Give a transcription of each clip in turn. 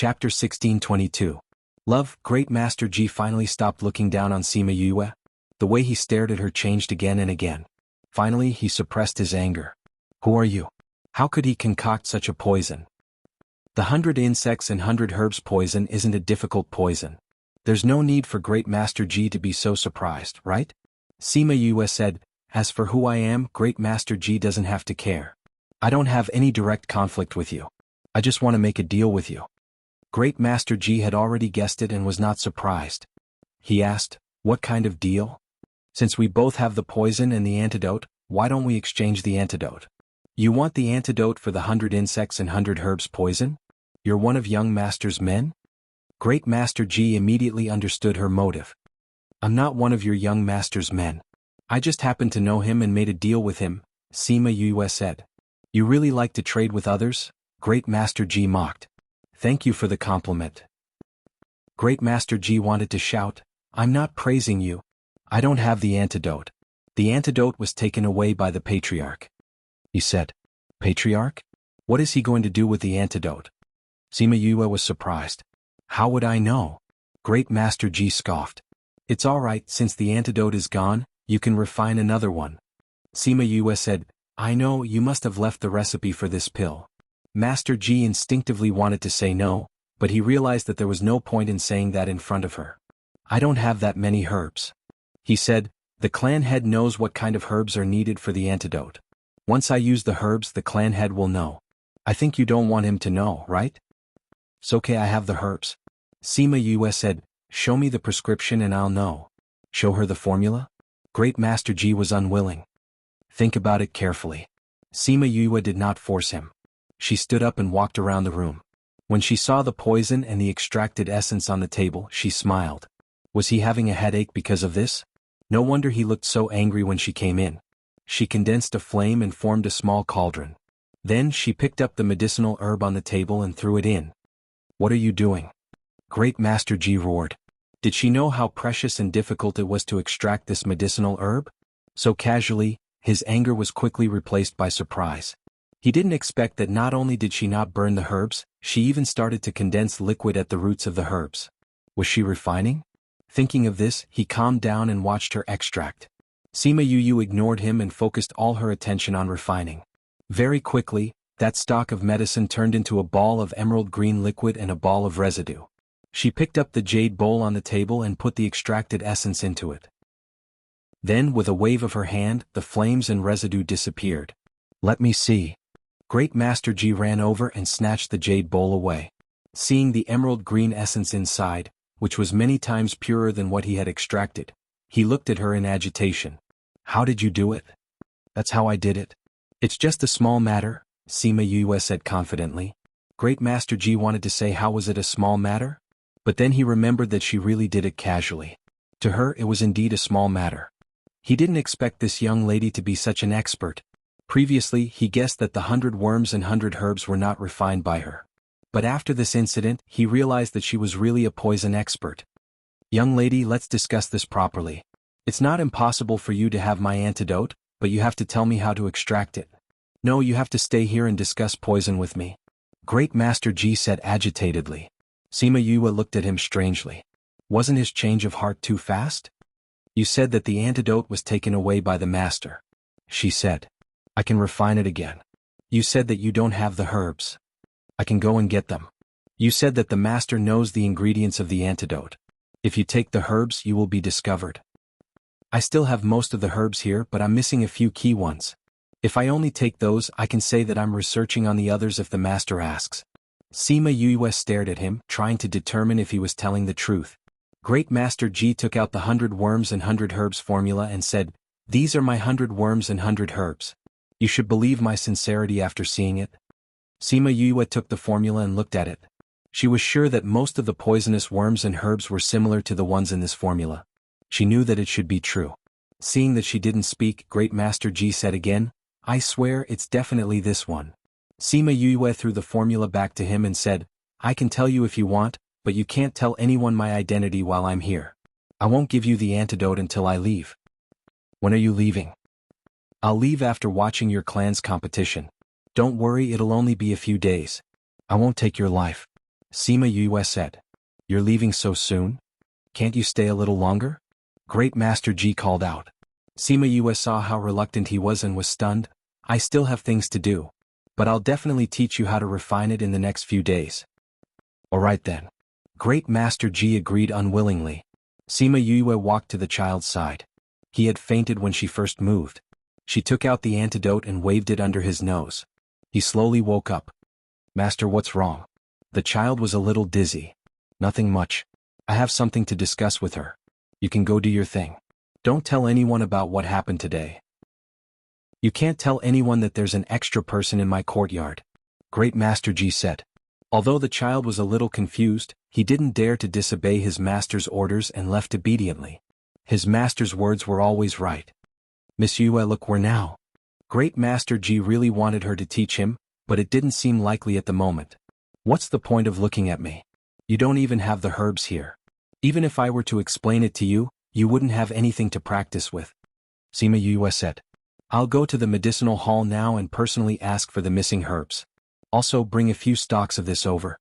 Chapter 1622. Love. Great Master Ji finally stopped looking down on Sima Yue. The way he stared at her changed again and again. Finally, he suppressed his anger. Who are you? How could he concoct such a poison? The 100 insects and 100 herbs poison isn't a difficult poison. There's no need for Great Master Ji to be so surprised, right? Sima Yue said, as for who I am, Great Master Ji doesn't have to care. I don't have any direct conflict with you. I just want to make a deal with you. Great Master Ji had already guessed it and was not surprised. He asked, what kind of deal? Since we both have the poison and the antidote, why don't we exchange the antidote? You want the antidote for the 100 insects and 100 herbs poison? You're one of young master's men? Great Master Ji immediately understood her motive. I'm not one of your young master's men. I just happened to know him and made a deal with him, Sima Yue said. You really like to trade with others? Great Master Ji mocked. Thank you for the compliment. Great Master Ji wanted to shout, I'm not praising you. I don't have the antidote. The antidote was taken away by the Patriarch. He said, Patriarch? What is he going to do with the antidote? Sima Yue was surprised. How would I know? Great Master Ji scoffed. It's all right, since the antidote is gone, you can refine another one. Sima Yue said, I know, you must have left the recipe for this pill. Master Ji instinctively wanted to say no, but he realized that there was no point in saying that in front of her. I don't have that many herbs. He said, the clan head knows what kind of herbs are needed for the antidote. Once I use the herbs, the clan head will know. I think you don't want him to know, right? It's okay, I have the herbs. Sima Yue said, show me the prescription and I'll know. Show her the formula? Great Master Ji was unwilling. Think about it carefully. Sima Yue did not force him. She stood up and walked around the room. When she saw the poison and the extracted essence on the table, she smiled. Was he having a headache because of this? No wonder he looked so angry when she came in. She condensed a flame and formed a small cauldron. Then she picked up the medicinal herb on the table and threw it in. What are you doing? Great Master Ji roared. Did she know how precious and difficult it was to extract this medicinal herb? So casually, his anger was quickly replaced by surprise. He didn't expect that not only did she not burn the herbs, she even started to condense liquid at the roots of the herbs. Was she refining? Thinking of this, he calmed down and watched her extract. Sima Yue ignored him and focused all her attention on refining. Very quickly, that stock of medicine turned into a ball of emerald green liquid and a ball of residue. She picked up the jade bowl on the table and put the extracted essence into it. Then, with a wave of her hand, the flames and residue disappeared. Let me see. Great Master Ji ran over and snatched the jade bowl away. Seeing the emerald green essence inside, which was many times purer than what he had extracted, he looked at her in agitation. How did you do it? That's how I did it. It's just a small matter, Sima Yue said confidently. Great Master Ji wanted to say how was it a small matter? But then he remembered that she really did it casually. To her it was indeed a small matter. He didn't expect this young lady to be such an expert. Previously, he guessed that the 100 worms and 100 herbs were not refined by her. But after this incident, he realized that she was really a poison expert. Young lady, let's discuss this properly. It's not impossible for you to have my antidote, but you have to tell me how to extract it. No, you have to stay here and discuss poison with me. Great Master Ji said agitatedly. Sima Yue looked at him strangely. Wasn't his change of heart too fast? You said that the antidote was taken away by the master. She said. I can refine it again. You said that you don't have the herbs. I can go and get them. You said that the master knows the ingredients of the antidote. If you take the herbs, you will be discovered. I still have most of the herbs here, but I'm missing a few key ones. If I only take those, I can say that I'm researching on the others if the master asks. Sima Yue stared at him, trying to determine if he was telling the truth. Great Master Ji took out the 100 worms and 100 herbs formula and said, these are my 100 worms and 100 herbs. You should believe my sincerity after seeing it. Sima Yue took the formula and looked at it. She was sure that most of the poisonous worms and herbs were similar to the ones in this formula. She knew that it should be true. Seeing that she didn't speak, Great Master Ji said again, I swear it's definitely this one. Sima Yue threw the formula back to him and said, I can tell you if you want, but you can't tell anyone my identity while I'm here. I won't give you the antidote until I leave. When are you leaving? I'll leave after watching your clan's competition. Don't worry, it'll only be a few days. I won't take your life. Sima Yue said. You're leaving so soon? Can't you stay a little longer? Great Master Ji called out. Sima Yue saw how reluctant he was and was stunned. I still have things to do. But I'll definitely teach you how to refine it in the next few days. Alright then. Great Master Ji agreed unwillingly. Sima Yue walked to the child's side. He had fainted when she first moved. She took out the antidote and waved it under his nose. He slowly woke up. Master, what's wrong? The child was a little dizzy. Nothing much. I have something to discuss with her. You can go do your thing. Don't tell anyone about what happened today. You can't tell anyone that there's an extra person in my courtyard. Great Master Ji said. Although the child was a little confused, he didn't dare to disobey his master's orders and left obediently. His master's words were always right. Miss Yue, look where now. Great Master Ji really wanted her to teach him, but it didn't seem likely at the moment. What's the point of looking at me? You don't even have the herbs here. Even if I were to explain it to you, you wouldn't have anything to practice with. Sima Yue said. I'll go to the medicinal hall now and personally ask for the missing herbs. Also bring a few stalks of this over.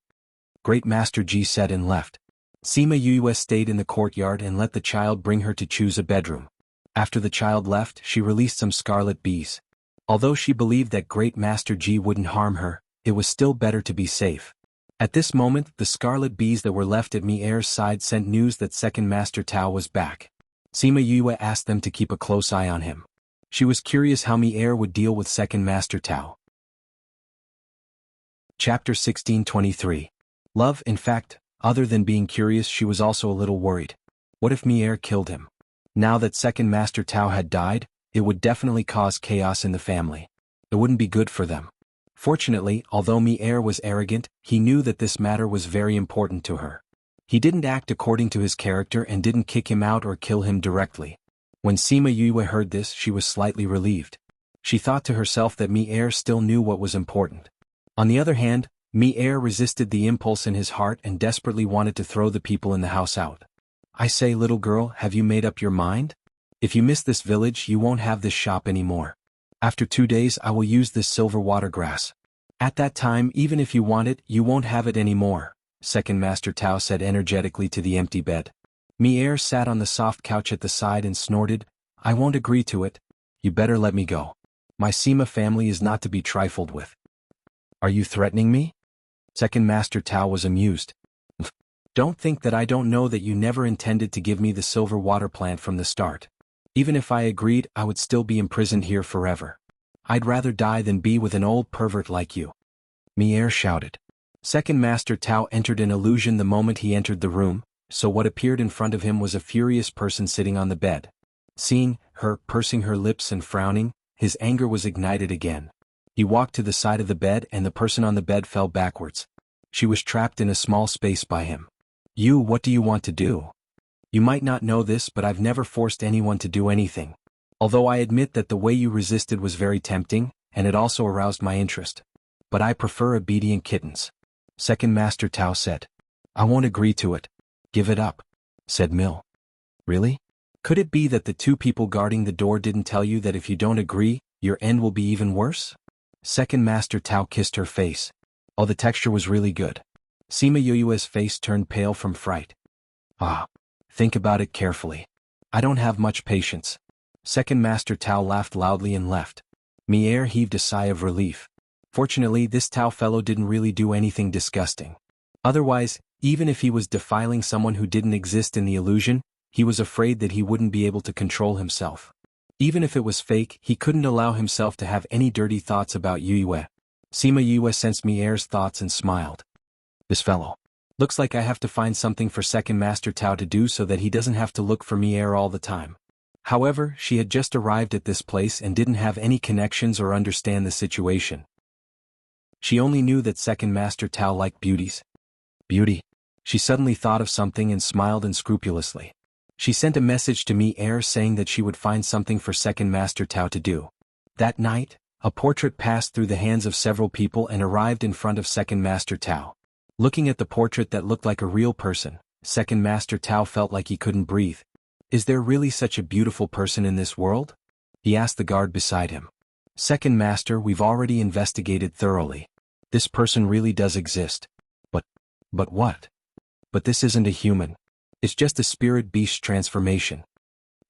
Great Master Ji said and left. Sima Yue stayed in the courtyard and let the child bring her to choose a bedroom. After the child left, she released some scarlet bees. Although she believed that Great Master Ji wouldn't harm her, it was still better to be safe. At this moment, the scarlet bees that were left at Mi-Er's side sent news that Second Master Tao was back. Sima Yue asked them to keep a close eye on him. She was curious how Mi-Er would deal with Second Master Tao. Chapter 1623. Love. In fact, other than being curious, she was also a little worried. What if Mi-Er killed him? Now that Second Master Tao had died, it would definitely cause chaos in the family. It wouldn't be good for them. Fortunately, although Mi-Er was arrogant, he knew that this matter was very important to her. He didn't act according to his character and didn't kick him out or kill him directly. When Sima Yue heard this, she was slightly relieved. She thought to herself that Mi-Er still knew what was important. On the other hand, Mi-Er resisted the impulse in his heart and desperately wanted to throw the people in the house out. I say, little girl, have you made up your mind? If you miss this village, you won't have this shop anymore. After 2 days, I will use this silver water grass. At that time, even if you want it, you won't have it anymore, Second Master Tao said energetically to the empty bed. Mi-Er sat on the soft couch at the side and snorted, I won't agree to it. You better let me go. My Sima family is not to be trifled with. Are you threatening me? Second Master Tao was amused. Don't think that I don't know that you never intended to give me the silver water plant from the start. Even if I agreed, I would still be imprisoned here forever. I'd rather die than be with an old pervert like you. Mi-Er shouted. Second Master Tao entered an illusion the moment he entered the room, so what appeared in front of him was a furious person sitting on the bed. Seeing her, pursing her lips and frowning, his anger was ignited again. He walked to the side of the bed and the person on the bed fell backwards. She was trapped in a small space by him. You, what do you want to do? You might not know this, but I've never forced anyone to do anything. Although I admit that the way you resisted was very tempting, and it also aroused my interest. But I prefer obedient kittens. Second Master Tao said. I won't agree to it. Give it up, said Mill. Really? Could it be that the 2 people guarding the door didn't tell you that if you don't agree, your end will be even worse? Second Master Tao kissed her face. Oh, the texture was really good. Sima Yue's face turned pale from fright. Ah. Think about it carefully. I don't have much patience. Second Master Tao laughed loudly and left. Mi-Er heaved a sigh of relief. Fortunately, this Tao fellow didn't really do anything disgusting. Otherwise, even if he was defiling someone who didn't exist in the illusion, he was afraid that he wouldn't be able to control himself. Even if it was fake, he couldn't allow himself to have any dirty thoughts about Yue. Sima Yue sensed Mi-Er's thoughts and smiled. This fellow. Looks like I have to find something for Second Master Tao to do so that he doesn't have to look for Mi-Er all the time. However, she had just arrived at this place and didn't have any connections or understand the situation. She only knew that Second Master Tao liked beauties. Beauty. She suddenly thought of something and smiled unscrupulously. She sent a message to Mi-Er saying that she would find something for Second Master Tao to do. That night, a portrait passed through the hands of several people and arrived in front of Second Master Tao. Looking at the portrait that looked like a real person, Second Master Tao felt like he couldn't breathe. Is there really such a beautiful person in this world? He asked the guard beside him. Second Master, we've already investigated thoroughly. This person really does exist. But But what? But this isn't a human. It's just a spirit beast transformation.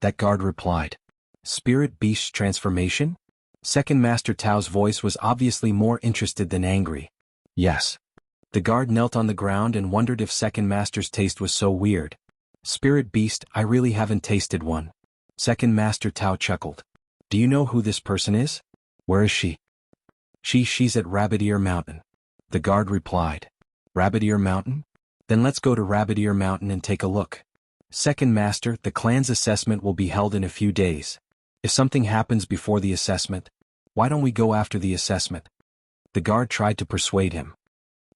That guard replied. Spirit beast transformation? Second Master Tao's voice was obviously more interested than angry. Yes. The guard knelt on the ground and wondered if Second Master's taste was so weird. Spirit beast, I really haven't tasted one. Second Master Tao chuckled. Do you know who this person is? Where is she? She's at Rabbit Ear Mountain. The guard replied. Rabbit Ear Mountain? Then let's go to Rabbit Ear Mountain and take a look. Second Master, the clan's assessment will be held in a few days. If something happens before the assessment, why don't we go after the assessment? The guard tried to persuade him.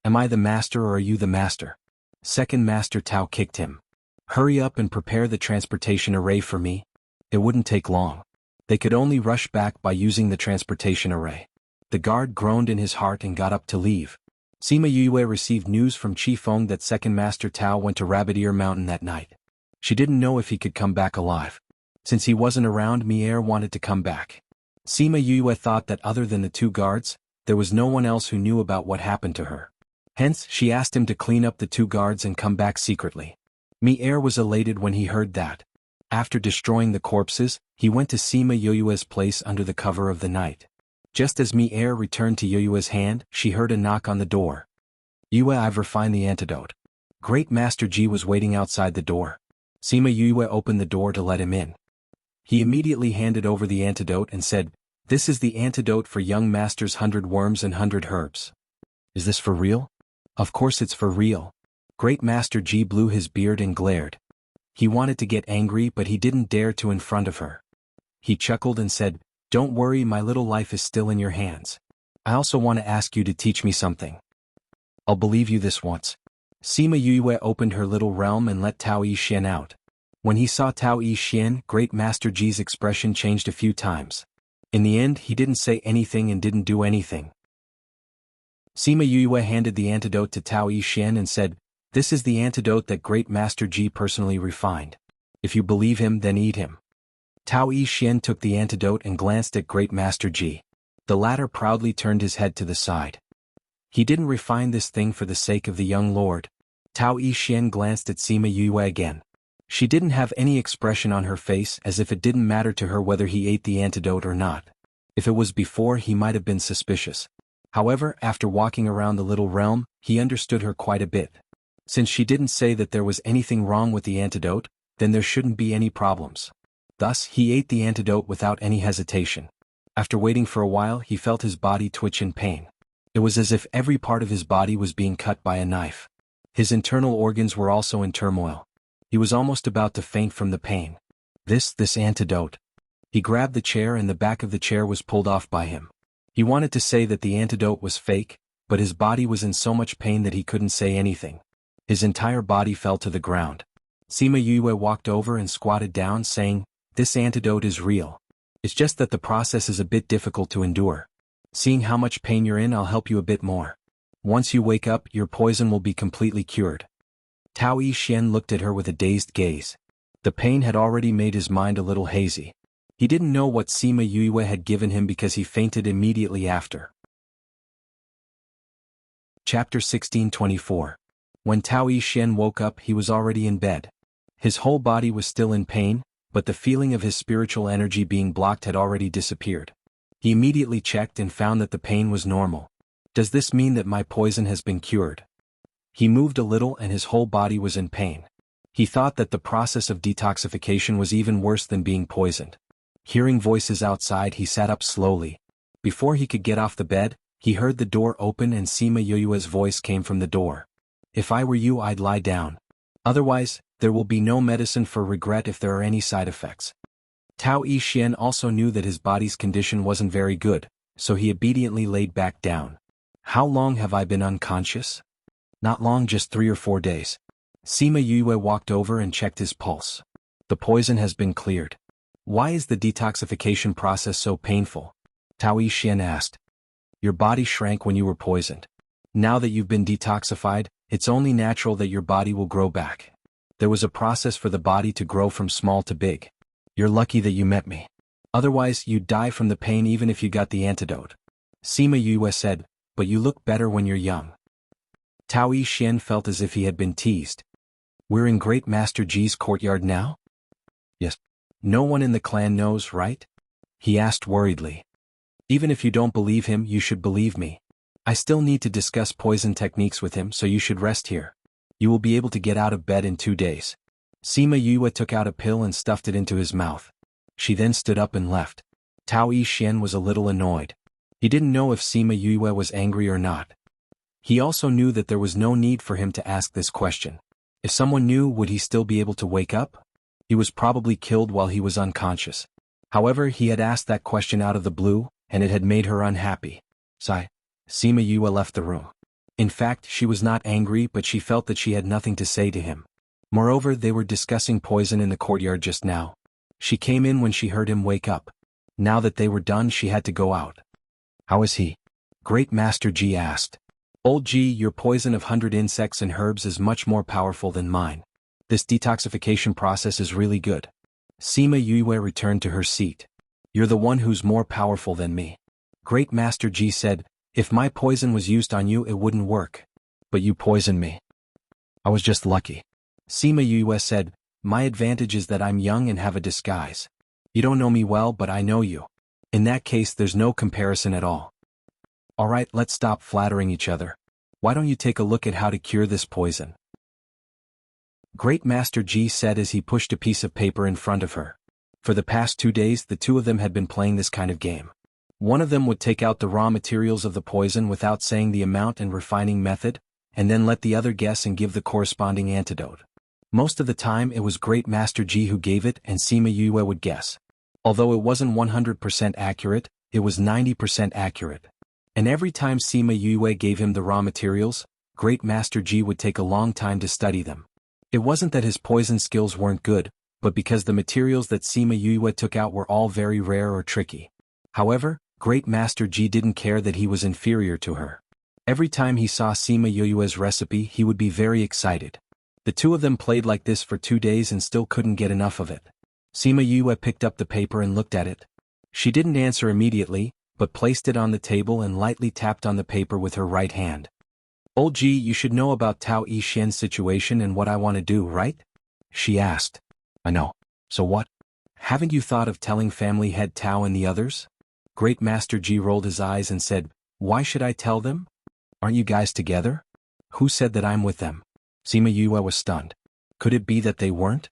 Am I the master or are you the master? Second Master Tao kicked him. Hurry up and prepare the transportation array for me. It wouldn't take long. They could only rush back by using the transportation array. The guard groaned in his heart and got up to leave. Sima Yue received news from Chi Feng that Second Master Tao went to Rabbit Ear Mountain that night. She didn't know if he could come back alive. Since he wasn't around, Mier wanted to come back. Sima Yue thought that other than the two guards, there was no one else who knew about what happened to her. Hence, she asked him to clean up the two guards and come back secretly. Mier was elated when he heard that. After destroying the corpses, he went to Sima Yue's place under the cover of the night. Just as Mier returned to Yue's hand, she heard a knock on the door. Yue, I've refined the antidote. Great Master Ji was waiting outside the door. Sima Yue opened the door to let him in. He immediately handed over the antidote and said, This is the antidote for young master's 100 worms and 100 herbs. Is this for real? Of course it's for real. Great Master Ji blew his beard and glared. He wanted to get angry but he didn't dare to in front of her. He chuckled and said, Don't worry, my little life is still in your hands. I also want to ask you to teach me something. I'll believe you this once. Sima Yue opened her little realm and let Tao Yi-Xian out. When he saw Tao Yi-Xian, Great Master Ji's expression changed a few times. In the end, he didn't say anything and didn't do anything. Sima Yue handed the antidote to Tao Yi-Xian and said, This is the antidote that Great Master Ji personally refined. If you believe him, then eat him. Tao Yi-Xian took the antidote and glanced at Great Master Ji. The latter proudly turned his head to the side. He didn't refine this thing for the sake of the young lord. Tao Yi-Xian glanced at Sima Yue again. She didn't have any expression on her face, as if it didn't matter to her whether he ate the antidote or not. If it was before, he might have been suspicious. However, after walking around the little realm, he understood her quite a bit. Since she didn't say that there was anything wrong with the antidote, then there shouldn't be any problems. Thus, he ate the antidote without any hesitation. After waiting for a while, he felt his body twitch in pain. It was as if every part of his body was being cut by a knife. His internal organs were also in turmoil. He was almost about to faint from the pain. This antidote. He grabbed the chair and the back of the chair was pulled off by him. He wanted to say that the antidote was fake, but his body was in so much pain that he couldn't say anything. His entire body fell to the ground. Sima Yue walked over and squatted down, saying, This antidote is real. It's just that the process is a bit difficult to endure. Seeing how much pain you're in, I'll help you a bit more. Once you wake up, your poison will be completely cured. Tao Yi-Xian looked at her with a dazed gaze. The pain had already made his mind a little hazy. He didn't know what Sima Yue had given him because he fainted immediately after. Chapter 1624. When Tao Yi-Xian woke up, he was already in bed. His whole body was still in pain, but the feeling of his spiritual energy being blocked had already disappeared. He immediately checked and found that the pain was normal. Does this mean that my poison has been cured? He moved a little and his whole body was in pain. He thought that the process of detoxification was even worse than being poisoned. Hearing voices outside, he sat up slowly. Before he could get off the bed, he heard the door open and Sima Yue's voice came from the door. If I were you, I'd lie down. Otherwise, there will be no medicine for regret if there are any side effects. Tao Yi-Xian also knew that his body's condition wasn't very good, so he obediently laid back down. How long have I been unconscious? Not long, just 3 or 4 days. Sima Yue walked over and checked his pulse. The poison has been cleared. Why is the detoxification process so painful? Tao Yi-Xian asked. Your body shrank when you were poisoned. Now that you've been detoxified, it's only natural that your body will grow back. There was a process for the body to grow from small to big. You're lucky that you met me. Otherwise, you'd die from the pain even if you got the antidote. Sima Yue said, but you look better when you're young. Tao Xian felt as if he had been teased. We're in Great Master Ji's courtyard now? Yes. No one in the clan knows, right? He asked worriedly. Even if you don't believe him, you should believe me. I still need to discuss poison techniques with him, so you should rest here. You will be able to get out of bed in 2 days. Sima Yue took out a pill and stuffed it into his mouth. She then stood up and left. Tao Xian was a little annoyed. He didn't know if Sima Yue was angry or not. He also knew that there was no need for him to ask this question. If someone knew, would he still be able to wake up? He was probably killed while he was unconscious. However, he had asked that question out of the blue, and it had made her unhappy. Sigh. Sima Yue left the room. In fact, she was not angry, but she felt that she had nothing to say to him. Moreover, they were discussing poison in the courtyard just now. She came in when she heard him wake up. Now that they were done, she had to go out. How is he? Great Master Ji asked. Old Ji, your poison of 100 insects and herbs is much more powerful than mine. This detoxification process is really good. Sima Yue returned to her seat. You're the one who's more powerful than me. Great Master Ji said, if my poison was used on you, it wouldn't work. But you poisoned me. I was just lucky. Sima Yue said, my advantage is that I'm young and have a disguise. You don't know me well, but I know you. In that case, there's no comparison at all. Alright, let's stop flattering each other. Why don't you take a look at how to cure this poison? Great Master Ji said as he pushed a piece of paper in front of her. For the past 2 days, the two of them had been playing this kind of game. One of them would take out the raw materials of the poison without saying the amount and refining method, and then let the other guess and give the corresponding antidote. Most of the time it was Great Master Ji who gave it and Sima Yue would guess. Although it wasn't 100% accurate, it was 90% accurate. And every time Sima Yue gave him the raw materials, Great Master Ji would take a long time to study them. It wasn't that his poison skills weren't good, but because the materials that Sima Yue took out were all very rare or tricky. However, Great Master Ji didn't care that he was inferior to her. Every time he saw Sima Yue's recipe, he would be very excited. The two of them played like this for 2 days and still couldn't get enough of it. Sima Yue picked up the paper and looked at it. She didn't answer immediately, but placed it on the table and lightly tapped on the paper with her right hand. Old Ji, you should know about Tao Xian's situation and what I want to do, right? She asked. I know. So what? Haven't you thought of telling family head Tao and the others? Great Master Ji rolled his eyes and said, why should I tell them? Aren't you guys together? Who said that I'm with them? Sima Yue was stunned. Could it be that they weren't?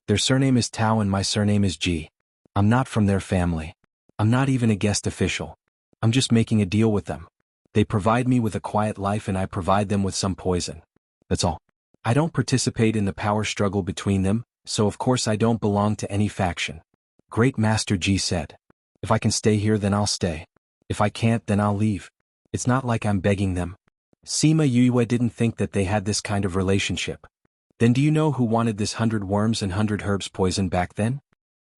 Their surname is Tao and my surname is Ji. I'm not from their family. I'm not even a guest official. I'm just making a deal with them. They provide me with a quiet life and I provide them with some poison. That's all. I don't participate in the power struggle between them, so of course I don't belong to any faction. Great Master Ji said. If I can stay here, then I'll stay. If I can't, then I'll leave. It's not like I'm begging them. Sima Yue didn't think that they had this kind of relationship. Then do you know who wanted this 100 worms and 100 herbs poison back then?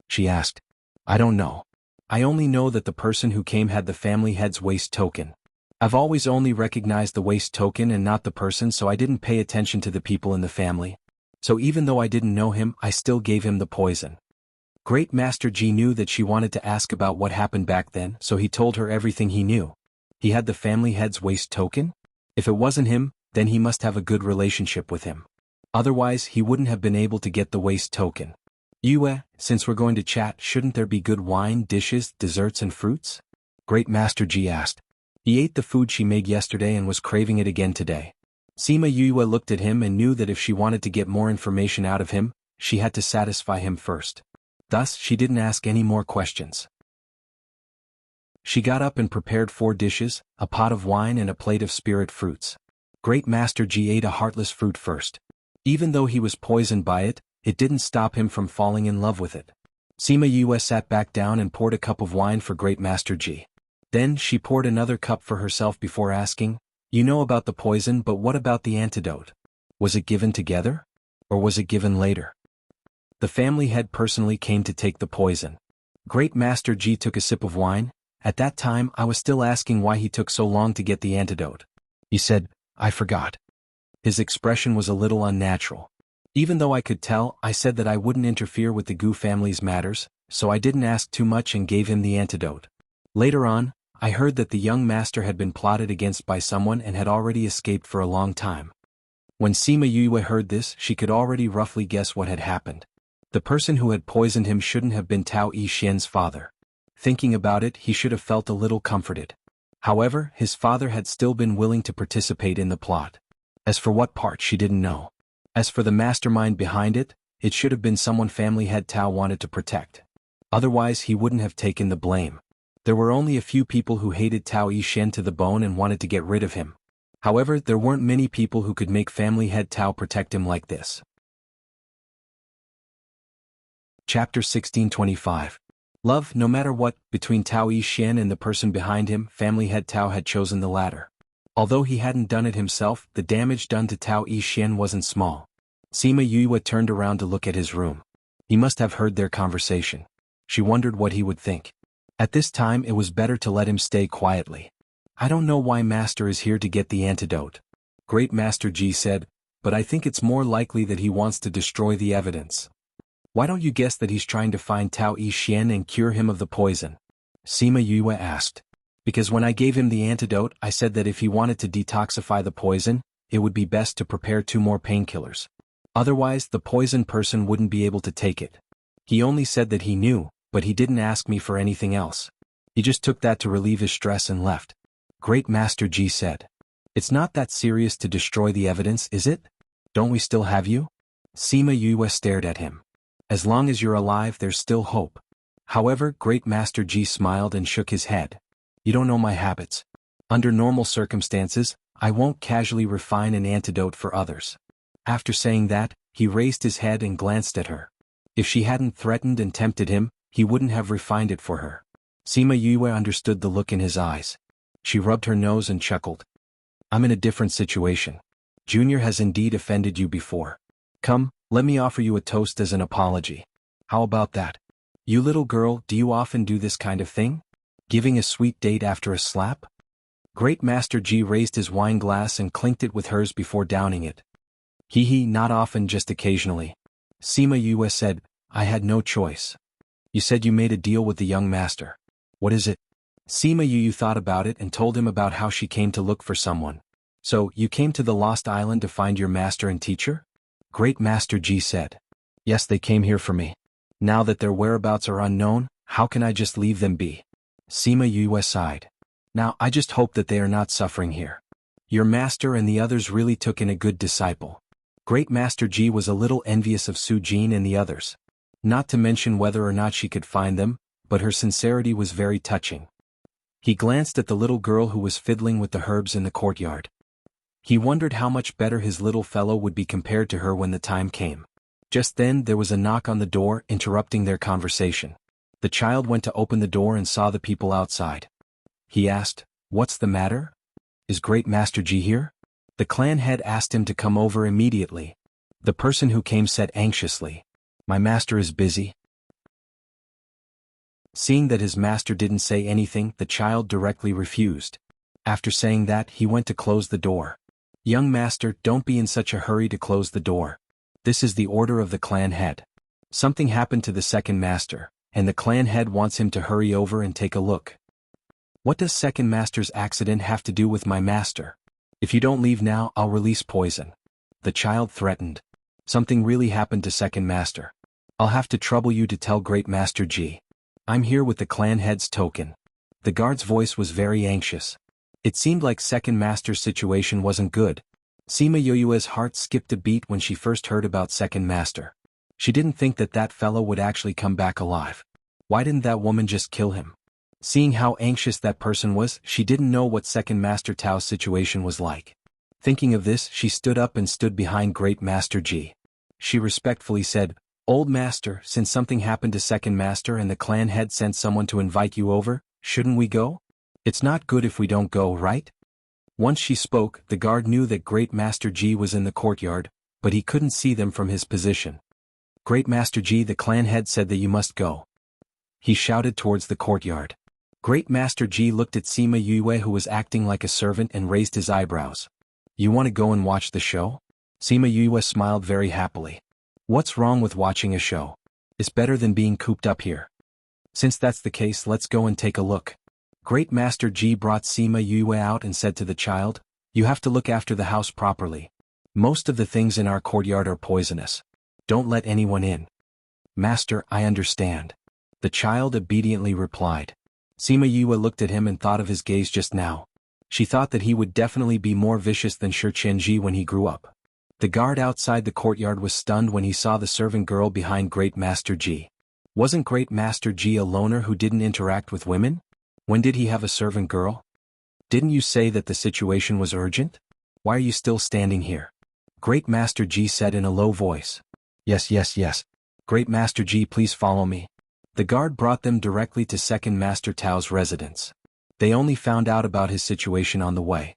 She asked. I don't know. I only know that the person who came had the family head's waist token. I've always only recognized the waist token and not the person, so I didn't pay attention to the people in the family. So even though I didn't know him, I still gave him the poison. Great Master Ji knew that she wanted to ask about what happened back then, so he told her everything he knew. He had the family head's waist token? If it wasn't him, then he must have a good relationship with him. Otherwise, he wouldn't have been able to get the waist token. Yue, since we're going to chat, shouldn't there be good wine, dishes, desserts and fruits? Great Master Ji asked. He ate the food she made yesterday and was craving it again today. Sima Yue looked at him and knew that if she wanted to get more information out of him, she had to satisfy him first. Thus, she didn't ask any more questions. She got up and prepared 4 dishes, a pot of wine and a plate of spirit fruits. Great Master Ji ate a heartless fruit first. Even though he was poisoned by it, it didn't stop him from falling in love with it. Sima Yue sat back down and poured a cup of wine for Great Master Ji. Then she poured another cup for herself before asking, you know about the poison, but what about the antidote? Was it given together? Or was it given later? The family head personally came to take the poison. Great Master Ji took a sip of wine. At that time I was still asking why he took so long to get the antidote. He said, I forgot. His expression was a little unnatural. Even though I could tell, I said that I wouldn't interfere with the Gu family's matters, so I didn't ask too much and gave him the antidote. Later on, I heard that the young master had been plotted against by someone and had already escaped for a long time. When Sima Yue heard this, she could already roughly guess what had happened. The person who had poisoned him shouldn't have been Tao Yixian's father. Thinking about it, he should have felt a little comforted. However, his father had still been willing to participate in the plot. As for what part, she didn't know. As for the mastermind behind it, it should have been someone family head Tao wanted to protect. Otherwise, he wouldn't have taken the blame. There were only a few people who hated Tao Yixian to the bone and wanted to get rid of him. However, there weren't many people who could make family head Tao protect him like this. Chapter 1625. Love, no matter what, between Tao Yixian and the person behind him, family head Tao had chosen the latter. Although he hadn't done it himself, the damage done to Tao Yixian wasn't small. Sima Yue turned around to look at his room. He must have heard their conversation. She wondered what he would think. At this time it was better to let him stay quietly. I don't know why Master is here to get the antidote. Great Master Ji said, but I think it's more likely that he wants to destroy the evidence. Why don't you guess that he's trying to find Tao Yixian and cure him of the poison? Sima Yue asked. Because when I gave him the antidote, I said that if he wanted to detoxify the poison, it would be best to prepare 2 more painkillers. Otherwise, the poisoned person wouldn't be able to take it. He only said that he knew, but he didn't ask me for anything else. He just took that to relieve his stress and left. Great Master Ji said. It's not that serious to destroy the evidence, is it? Don't we still have you? Sima Yue stared at him. As long as you're alive, there's still hope. However, Great Master Ji smiled and shook his head. You don't know my habits. Under normal circumstances, I won't casually refine an antidote for others. After saying that, he raised his head and glanced at her. If she hadn't threatened and tempted him, he wouldn't have refined it for her. Sima Yue understood the look in his eyes. She rubbed her nose and chuckled. I'm in a different situation. Junior has indeed offended you before. Come, let me offer you a toast as an apology. How about that? You little girl, do you often do this kind of thing? Giving a sweet date after a slap? Great Master Ji raised his wine glass and clinked it with hers before downing it. Hee, not often, just occasionally. Sima Yue said, I had no choice. You said you made a deal with the young master. What is it? Sima Yue thought about it and told him about how she came to look for someone. So, you came to the Lost Island to find your master and teacher? Great Master Ji said. Yes, they came here for me. Now that their whereabouts are unknown, how can I just leave them be? Sima Yue sighed. Now I just hope that they are not suffering here. Your master and the others really took in a good disciple. Great Master Ji was a little envious of Su Jin and the others. Not to mention whether or not she could find them, but her sincerity was very touching. He glanced at the little girl who was fiddling with the herbs in the courtyard. He wondered how much better his little fellow would be compared to her when the time came. Just then there was a knock on the door, interrupting their conversation. The child went to open the door and saw the people outside. He asked, What's the matter? Is Great Master Ji here? The clan head asked him to come over immediately. The person who came said anxiously, My master is busy. Seeing that his master didn't say anything, the child directly refused. After saying that, he went to close the door. Young master, don't be in such a hurry to close the door. This is the order of the clan head. Something happened to the second master, and the clan head wants him to hurry over and take a look. What does second master's accident have to do with my master? If you don't leave now, I'll release poison. The child threatened. Something really happened to second master. I'll have to trouble you to tell Great Master Ji. I'm here with the clan head's token. The guard's voice was very anxious. It seemed like second master's situation wasn't good. Sima Yue's heart skipped a beat when she first heard about second master. She didn't think that that fellow would actually come back alive. Why didn't that woman just kill him? Seeing how anxious that person was, she didn't know what second Master Tao's situation was like. Thinking of this, she stood up and stood behind Great Master Ji. She respectfully said, Old Master, since something happened to second master and the clan head sent someone to invite you over, shouldn't we go? It's not good if we don't go, right? Once she spoke, the guard knew that Great Master Ji was in the courtyard, but he couldn't see them from his position. Great Master Ji, the clan head said that you must go. He shouted towards the courtyard. Great Master Ji looked at Sima Yue, who was acting like a servant, and raised his eyebrows. You want to go and watch the show? Sima Yue smiled very happily. What's wrong with watching a show? It's better than being cooped up here. Since that's the case, let's go and take a look. Great Master Ji brought Sima Yue out and said to the child, "You have to look after the house properly. Most of the things in our courtyard are poisonous. Don't let anyone in." "Master, I understand." The child obediently replied. Sima Yue looked at him and thought of his gaze just now. She thought that he would definitely be more vicious than Shi Qianji when he grew up. The guard outside the courtyard was stunned when he saw the servant girl behind Great Master Ji. Wasn't Great Master Ji a loner who didn't interact with women? When did he have a servant girl? Didn't you say that the situation was urgent? Why are you still standing here? Great Master Ji said in a low voice. Yes. Great Master Ji, please follow me." The guard brought them directly to Second Master Tao's residence. They only found out about his situation on the way.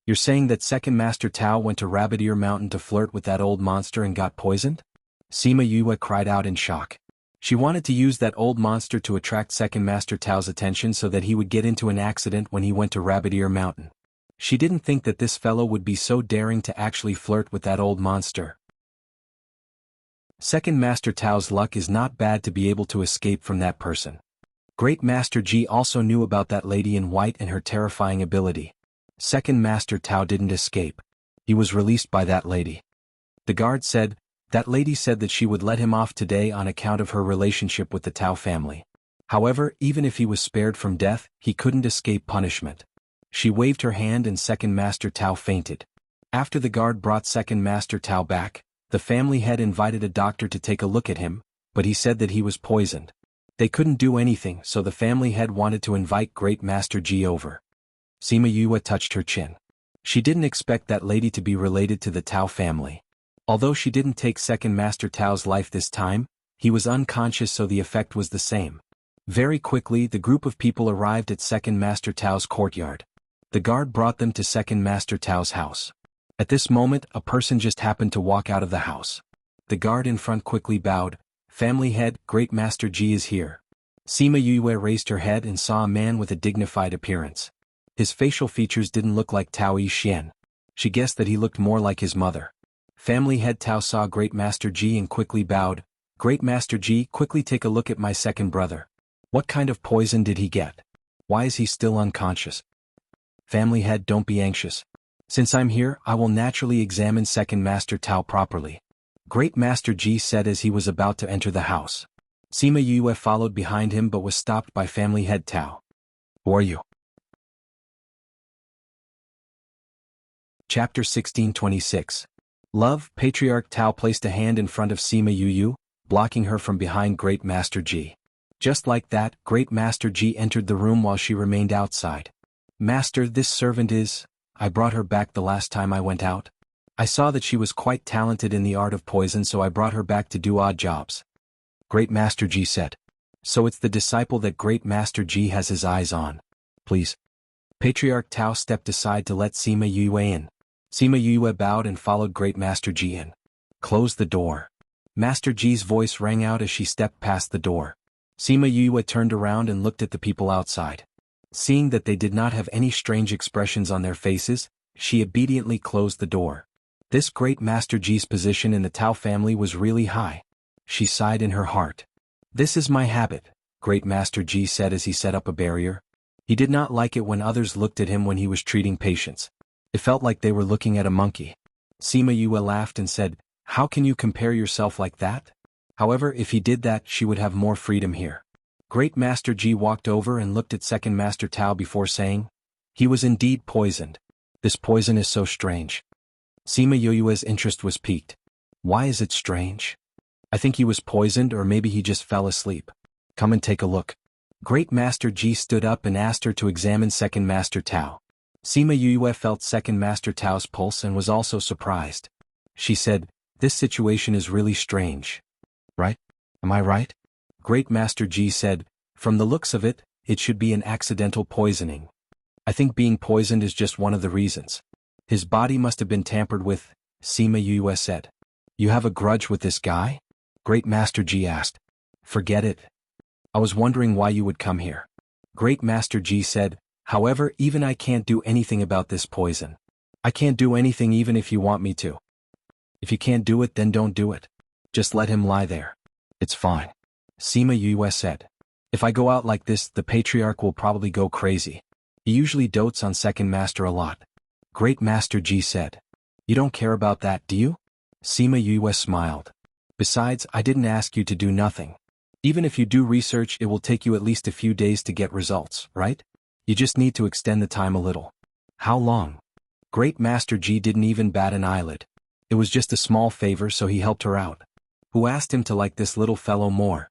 "You're saying that Second Master Tao went to Rabbit Ear Mountain to flirt with that old monster and got poisoned?" Sima Yue cried out in shock. She wanted to use that old monster to attract Second Master Tao's attention so that he would get into an accident when he went to Rabbit Ear Mountain. She didn't think that this fellow would be so daring to actually flirt with that old monster. Second Master Tao's luck is not bad to be able to escape from that person. Great Master Ji also knew about that lady in white and her terrifying ability. Second Master Tao didn't escape. He was released by that lady. The guard said, that lady said that she would let him off today on account of her relationship with the Tao family. However, even if he was spared from death, he couldn't escape punishment. She waved her hand and Second Master Tao fainted. After the guard brought Second Master Tao back, the family head invited a doctor to take a look at him, but he said that he was poisoned. They couldn't do anything, so the family head wanted to invite Great Master Ji over. Sima Yue touched her chin. She didn't expect that lady to be related to the Tao family. Although she didn't take Second Master Tao's life this time, he was unconscious, so the effect was the same. Very quickly the group of people arrived at Second Master Tao's courtyard. The guard brought them to Second Master Tao's house. At this moment a person just happened to walk out of the house. The guard in front quickly bowed. "Family head, Great Master Ji is here." Sima Yue raised her head and saw a man with a dignified appearance. His facial features didn't look like Tao Yixian. She guessed that he looked more like his mother. Family head Tao saw Great Master Ji and quickly bowed. "Great Master Ji, quickly take a look at my second brother. What kind of poison did he get? Why is he still unconscious?" "Family head, don't be anxious. Since I'm here, I will naturally examine Second Master Tao properly," Great Master Ji said as he was about to enter the house. Sima Yue followed behind him but was stopped by family head Tao. "Who are you?" Chapter 1626. Love. Patriarch Tao placed a hand in front of Sima Yue, blocking her from behind Great Master Ji. Just like that, Great Master Ji entered the room while she remained outside. "Master, this servant is... I brought her back the last time I went out. I saw that she was quite talented in the art of poison, so I brought her back to do odd jobs," Great Master Ji said. "So it's the disciple that Great Master Ji has his eyes on. Please." Patriarch Tao stepped aside to let Sima Yue in. Sima Yue bowed and followed Great Master Ji in. "Close the door." Master Ji's voice rang out as she stepped past the door. Sima Yue turned around and looked at the people outside. Seeing that they did not have any strange expressions on their faces, she obediently closed the door. This Great Master Ji's position in the Tao family was really high. She sighed in her heart. "This is my habit," Great Master Ji said as he set up a barrier. He did not like it when others looked at him when he was treating patients. It felt like they were looking at a monkey. Sima Yue laughed and said, "How can you compare yourself like that?" However, if he did that, she would have more freedom here. Great Master Ji walked over and looked at Second Master Tao before saying, "He was indeed poisoned. This poison is so strange." Sima Yue's interest was piqued. "Why is it strange?" "I think he was poisoned, or maybe he just fell asleep. Come and take a look." Great Master Ji stood up and asked her to examine Second Master Tao. Sima Yue felt Second Master Tao's pulse and was also surprised. She said, "This situation is really strange. Right? Am I right?" Great Master Ji said, "From the looks of it, it should be an accidental poisoning. I think being poisoned is just one of the reasons. His body must have been tampered with," Sima Yue said. "You have a grudge with this guy?" Great Master Ji asked. "Forget it. I was wondering why you would come here." Great Master Ji said, "However, even I can't do anything about this poison. I can't do anything even if you want me to. If you can't do it, then don't do it. Just let him lie there. It's fine." Sima Yue said. If I go out like this, the patriarch will probably go crazy. He usually dotes on second master a lot. Great Master Ji said. You don't care about that, do you? Sima Yue smiled. Besides, I didn't ask you to do nothing. Even if you do research, it will take you at least a few days to get results, right? You just need to extend the time a little. How long? Great Master Ji didn't even bat an eyelid. It was just a small favor, so he helped her out. Who asked him to like this little fellow more?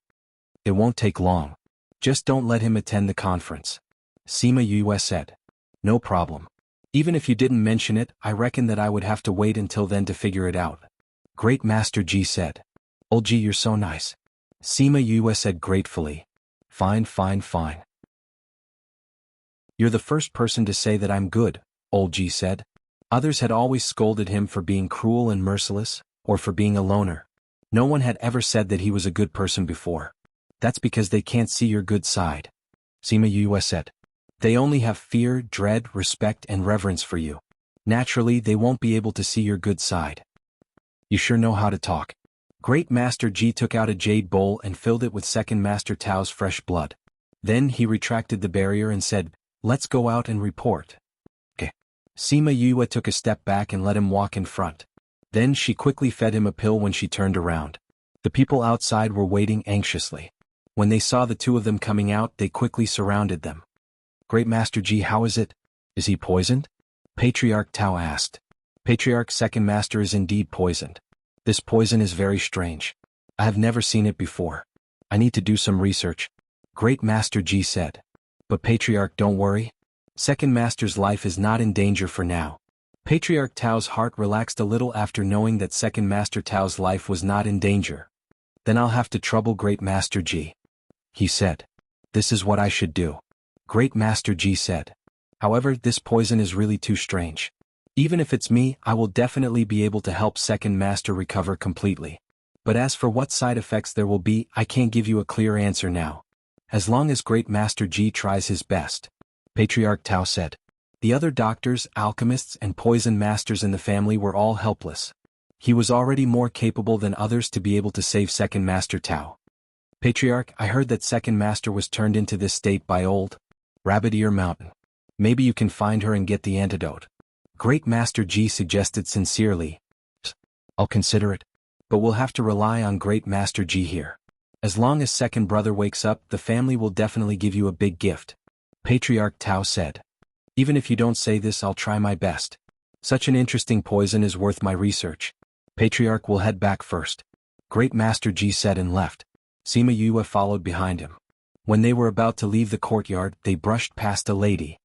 It won't take long. Just don't let him attend the conference. Sima Yue said. No problem. Even if you didn't mention it, I reckon that I would have to wait until then to figure it out. Great Master Ji said. Old Ji, you're so nice. Sima Yue said gratefully. Fine. You're the first person to say that I'm good, Old Ji said. Others had always scolded him for being cruel and merciless, or for being a loner. No one had ever said that he was a good person before. That's because they can't see your good side. Sima Yue said. They only have fear, dread, respect, and reverence for you. Naturally, they won't be able to see your good side. You sure know how to talk. Great Master Ji took out a jade bowl and filled it with Second Master Tao's fresh blood. Then he retracted the barrier and said, let's go out and report. Okay. Sima Yue took a step back and let him walk in front. Then she quickly fed him a pill when she turned around. The people outside were waiting anxiously. When they saw the two of them coming out, they quickly surrounded them. Great Master Ji, how is it? Is he poisoned? Patriarch Tao asked. Patriarch Second Master is indeed poisoned. This poison is very strange. I have never seen it before. I need to do some research. Great Master Ji said. But Patriarch, don't worry. Second Master's life is not in danger for now. Patriarch Tao's heart relaxed a little after knowing that Second Master Tao's life was not in danger. Then I'll have to trouble Great Master Ji. He said. This is what I should do. Great Master Ji said. However, this poison is really too strange. Even if it's me, I will definitely be able to help Second Master recover completely. But as for what side effects there will be, I can't give you a clear answer now. As long as Great Master Ji tries his best. Patriarch Tao said. The other doctors, alchemists, and poison masters in the family were all helpless. He was already more capable than others to be able to save Second Master Tao. Patriarch, I heard that Second Master was turned into this state by old Rabbit Ear Mountain. Maybe you can find her and get the antidote. Great Master Ji suggested sincerely. I'll consider it. But we'll have to rely on Great Master Ji here. As long as second brother wakes up, the family will definitely give you a big gift. Patriarch Tao said. Even if you don't say this, I'll try my best. Such an interesting poison is worth my research. Patriarch will head back first. Great Master Ji said and left. Sima Yue followed behind him. When they were about to leave the courtyard, they brushed past a lady.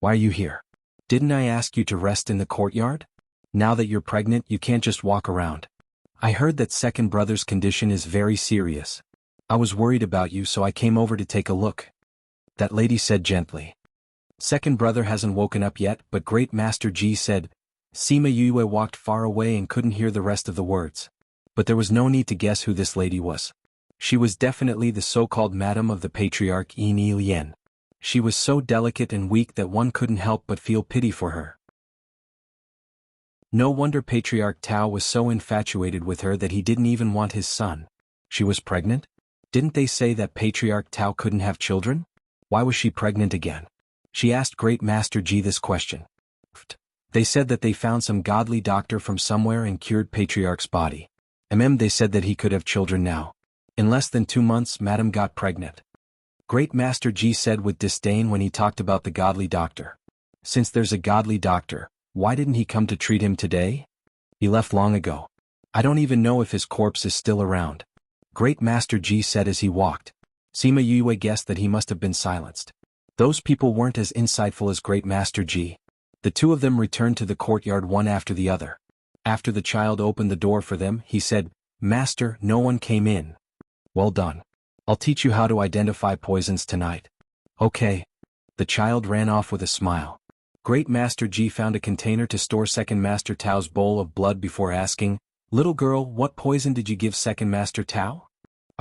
Why are you here? Didn't I ask you to rest in the courtyard? Now that you're pregnant, you can't just walk around. I heard that second brother's condition is very serious. I was worried about you, so I came over to take a look. That lady said gently. Second brother hasn't woken up yet, but Great Master Ji said. Sima Yue walked far away and couldn't hear the rest of the words. But there was no need to guess who this lady was. She was definitely the so-called Madam of the Patriarch Yin Lian. She was so delicate and weak that one couldn't help but feel pity for her. No wonder Patriarch Tao was so infatuated with her that he didn't even want his son. She was pregnant? Didn't they say that Patriarch Tao couldn't have children? Why was she pregnant again? She asked Great Master Ji this question. They said that they found some godly doctor from somewhere and cured Patriarch's body. They said that he could have children now. In less than 2 months, Madam got pregnant. Great Master Ji said with disdain when he talked about the godly doctor. Since there's a godly doctor, why didn't he come to treat him today? He left long ago. I don't even know if his corpse is still around. Great Master Ji said as he walked. Sima Yue guessed that he must have been silenced. Those people weren't as insightful as Great Master Ji. The two of them returned to the courtyard one after the other. After the child opened the door for them, he said, Master, no one came in. Well done. I'll teach you how to identify poisons tonight. Okay. The child ran off with a smile. Great Master Ji found a container to store Second Master Tao's bowl of blood before asking, Little girl, what poison did you give Second Master Tao?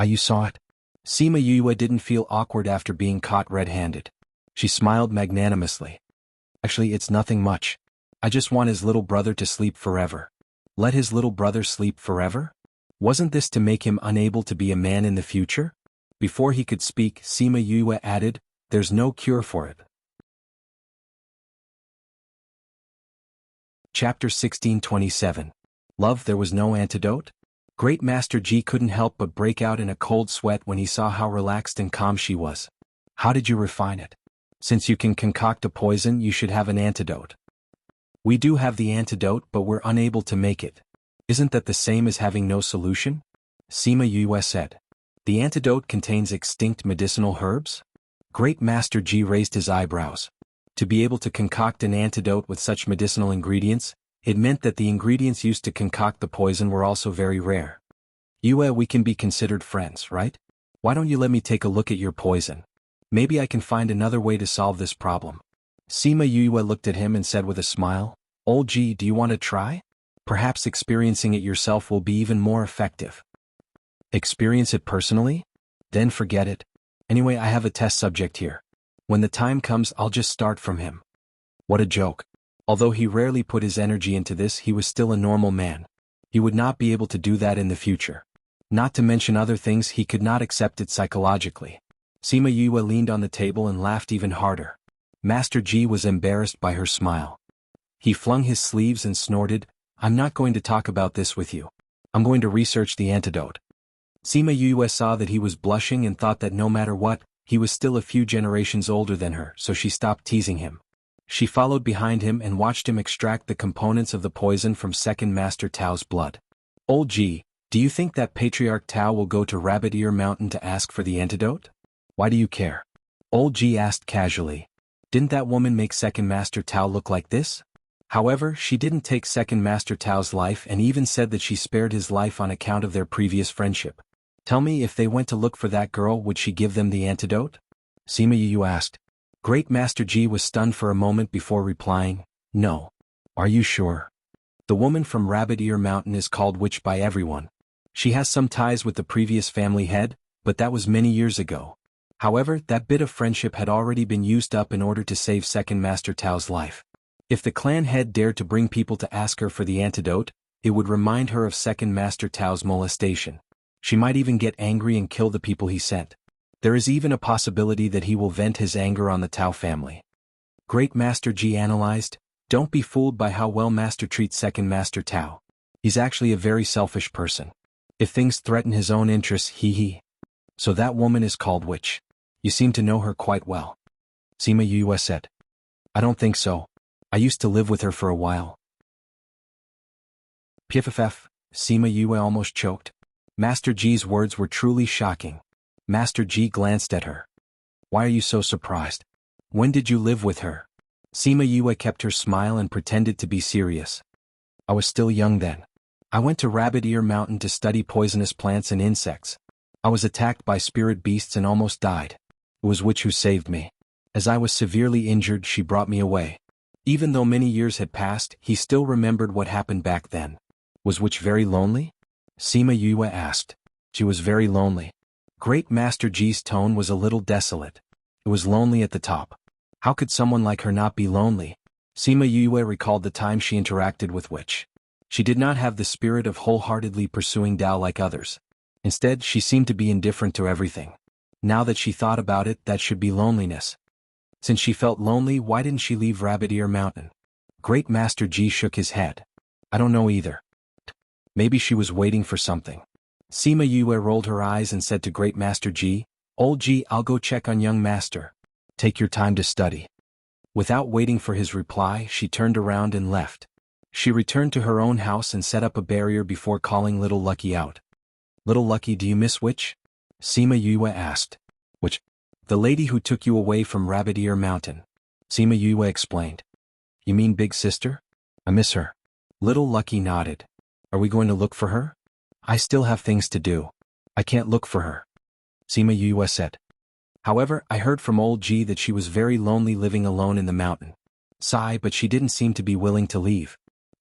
You saw it. Sima Yue didn't feel awkward after being caught red-handed. She smiled magnanimously. Actually, it's nothing much. I just want his little brother to sleep forever. Let his little brother sleep forever? Wasn't this to make him unable to be a man in the future? Before he could speak, Sima Yue added, "There's no cure for it." Chapter 1627. Love, there was no antidote? Great Master Ji couldn't help but break out in a cold sweat when he saw how relaxed and calm she was. "How did you refine it? Since you can concoct a poison, you should have an antidote." "We do have the antidote, but we're unable to make it. Isn't that the same as having no solution?" Sima Yue said. "The antidote contains extinct medicinal herbs?" Great Master Ji raised his eyebrows. To be able to concoct an antidote with such medicinal ingredients, it meant that the ingredients used to concoct the poison were also very rare. "Yue, we can be considered friends, right? Why don't you let me take a look at your poison? Maybe I can find another way to solve this problem." Sima Yue looked at him and said with a smile, "Old Ji, do you want to try? Perhaps experiencing it yourself will be even more effective." "Experience it personally? Then forget it. Anyway, I have a test subject here. When the time comes, I'll just start from him." What a joke. Although he rarely put his energy into this, he was still a normal man. He would not be able to do that in the future. Not to mention other things, he could not accept it psychologically. Sima Yue leaned on the table and laughed even harder. Master Ji was embarrassed by her smile. He flung his sleeves and snorted, "I'm not going to talk about this with you. I'm going to research the antidote." Sima Yue saw that he was blushing and thought that no matter what, he was still a few generations older than her, so she stopped teasing him. She followed behind him and watched him extract the components of the poison from Second Master Tao's blood. "Old Ji, do you think that Patriarch Tao will go to Rabbit Ear Mountain to ask for the antidote? Why do you care?" Old Ji asked casually. "Didn't that woman make Second Master Tao look like this?" However, she didn't take Second Master Tao's life and even said that she spared his life on account of their previous friendship. "Tell me, if they went to look for that girl, would she give them the antidote?" Sima Yu asked. Great Master Ji was stunned for a moment before replying, "No." "Are you sure?" "The woman from Rabbit Ear Mountain is called Witch by everyone. She has some ties with the previous family head, but that was many years ago. However, that bit of friendship had already been used up in order to save Second Master Tao's life. If the clan head dared to bring people to ask her for the antidote, it would remind her of Second Master Tao's molestation. She might even get angry and kill the people he sent. There is even a possibility that he will vent his anger on the Tao family." Great Master Ji analyzed, "Don't be fooled by how well Master treats Second Master Tao. He's actually a very selfish person. If things threaten his own interests, he. So that woman is called Witch. You seem to know her quite well." Sima Yue said. "I don't think so. I used to live with her for a while." Pff, Sima Yue almost choked. Master Ji's words were truly shocking. Master Ji glanced at her. "Why are you so surprised? When did you live with her?" Sima Yue kept her smile and pretended to be serious. "I was still young then. I went to Rabbit Ear Mountain to study poisonous plants and insects. I was attacked by spirit beasts and almost died. It was Witch who saved me. As I was severely injured, she brought me away." Even though many years had passed, he still remembered what happened back then. "Was Witch very lonely?" Sima Yue asked. "She was very lonely." Great Master Ji's tone was a little desolate. "It was lonely at the top. How could someone like her not be lonely?" Sima Yue recalled the time she interacted with Witch. She did not have the spirit of wholeheartedly pursuing Tao like others. Instead, she seemed to be indifferent to everything. Now that she thought about it, that should be loneliness. Since she felt lonely, why didn't she leave Rabbit Ear Mountain? Great Master Ji shook his head. "I don't know either. Maybe she was waiting for something." Sima Yue rolled her eyes and said to Great Master Ji, "Old Ji, I'll go check on young master. Take your time to study." Without waiting for his reply, she turned around and left. She returned to her own house and set up a barrier before calling Little Lucky out. "Little Lucky, do you miss Witch?" Sima Yue asked. "Which? The lady who took you away from Rabbit Ear Mountain." Sima Yue explained. "You mean Big Sister? I miss her." Little Lucky nodded. "Are we going to look for her?" "I still have things to do. I can't look for her," Sima Yue said. "However, I heard from Old Ji that she was very lonely living alone in the mountain. Sigh, but she didn't seem to be willing to leave.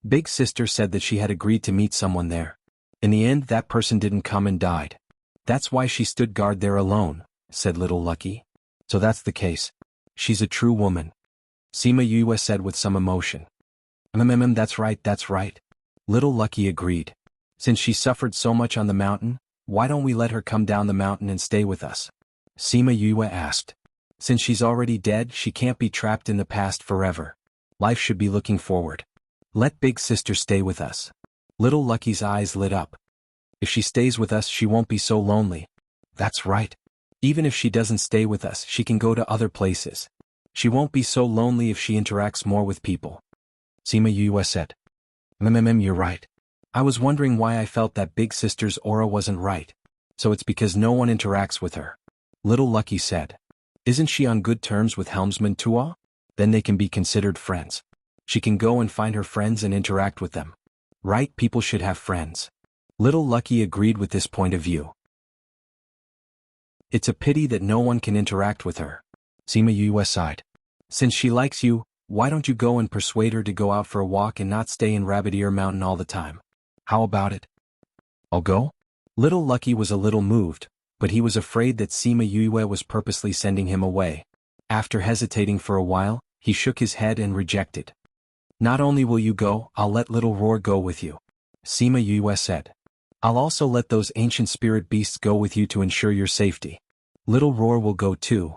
Big Sister said that she had agreed to meet someone there. In the end, that person didn't come and died. That's why she stood guard there alone," said Little Lucky. "So that's the case. She's a true woman," Sima Yue said with some emotion. That's right. Little Lucky agreed. Since she suffered so much on the mountain, Why don't we let her come down the mountain and stay with us? Sima Yue asked. Since she's already dead, she can't be trapped in the past forever. Life should be looking forward. Let big sister stay with us. Little Lucky's eyes lit up. If she stays with us, she won't be so lonely. That's right. Even if she doesn't stay with us, she can go to other places. She won't be so lonely if she interacts more with people. Sima Yue said. You're right. I was wondering why I felt that big sister's aura wasn't right. So it's because no one interacts with her. Little Lucky said. Isn't she on good terms with Helmsman Tua? Then they can be considered friends. She can go and find her friends and interact with them. Right, people should have friends. Little Lucky agreed with this point of view. It's a pity that no one can interact with her. Sima Yue sighed. Since she likes you, why don't you go and persuade her to go out for a walk and not stay in Rabbit Ear Mountain all the time? How about it? I'll go? Little Lucky was a little moved, but he was afraid that Sima Yue was purposely sending him away. After hesitating for a while, he shook his head and rejected. Not only will you go, I'll let Little Roar go with you. Sima Yue said. I'll also let those ancient spirit beasts go with you to ensure your safety. Little Roar will go too.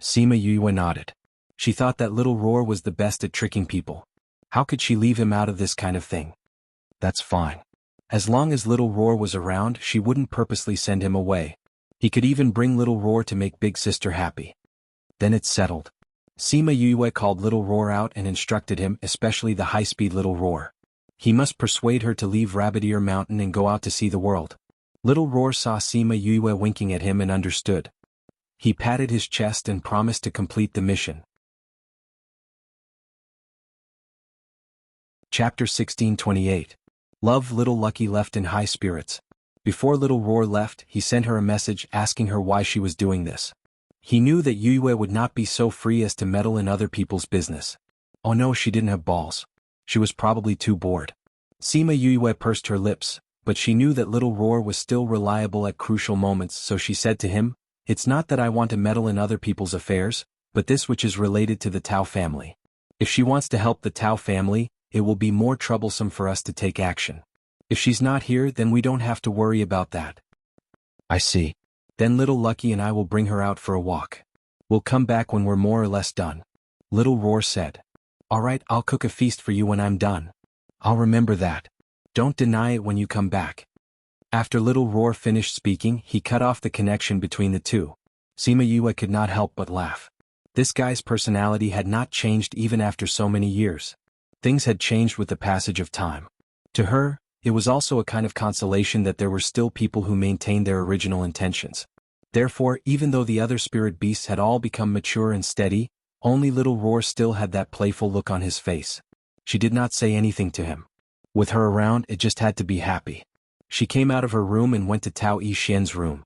Sima Yue nodded. She thought that Little Roar was the best at tricking people. How could she leave him out of this kind of thing? That's fine. As long as Little Roar was around, she wouldn't purposely send him away. He could even bring Little Roar to make Big Sister happy. Then it's settled. Sima Yue called Little Roar out and instructed him, especially the high-speed Little Roar. He must persuade her to leave Rabbit Ear Mountain and go out to see the world. Little Roar saw Sima Yue winking at him and understood. He patted his chest and promised to complete the mission. Chapter 1628. Love. Little Lucky left in high spirits. Before Little Roar left, he sent her a message asking her why she was doing this. He knew that Yue would not be so free as to meddle in other people's business. Oh no, she didn't have balls. She was probably too bored. Sima Yue pursed her lips, but she knew that Little Roar was still reliable at crucial moments, so she said to him, It's not that I want to meddle in other people's affairs, but this which is related to the Tao family. If she wants to help the Tao family, it will be more troublesome for us to take action. If she's not here, then we don't have to worry about that. I see. Then Little Lucky and I will bring her out for a walk. We'll come back when we're more or less done. Little Roar said. All right, I'll cook a feast for you when I'm done. I'll remember that. Don't deny it when you come back. After Little Roar finished speaking, he cut off the connection between the two. Sima Yue could not help but laugh. This guy's personality had not changed even after so many years. Things had changed with the passage of time. To her, it was also a kind of consolation that there were still people who maintained their original intentions. Therefore, even though the other spirit beasts had all become mature and steady, only Little Roar still had that playful look on his face. She did not say anything to him. With her around, it just had to be happy. She came out of her room and went to Tao Yixian's room.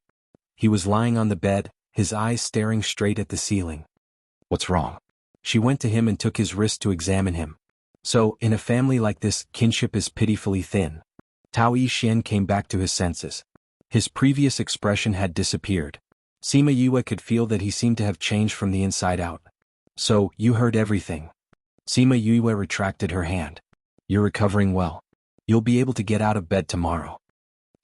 He was lying on the bed, his eyes staring straight at the ceiling. What's wrong? She went to him and took his wrist to examine him. So, in a family like this, kinship is pitifully thin. Tao Yixian came back to his senses. His previous expression had disappeared. Sima Yue could feel that he seemed to have changed from the inside out. So, you heard everything. Sima Yue retracted her hand. You're recovering well. You'll be able to get out of bed tomorrow.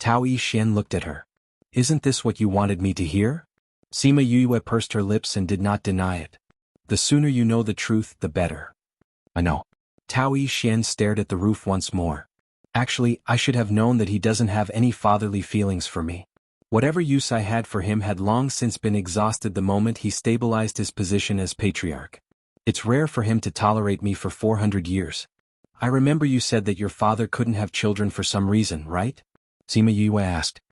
Tao Yixian looked at her. Isn't this what you wanted me to hear? Sima Yue pursed her lips and did not deny it. The sooner you know the truth, the better. I know. Tao Yixian stared at the roof once more. Actually, I should have known that he doesn't have any fatherly feelings for me. Whatever use I had for him had long since been exhausted the moment he stabilized his position as patriarch. It's rare for him to tolerate me for 400 years. I remember you said that your father couldn't have children for some reason, right? Sima Yue asked.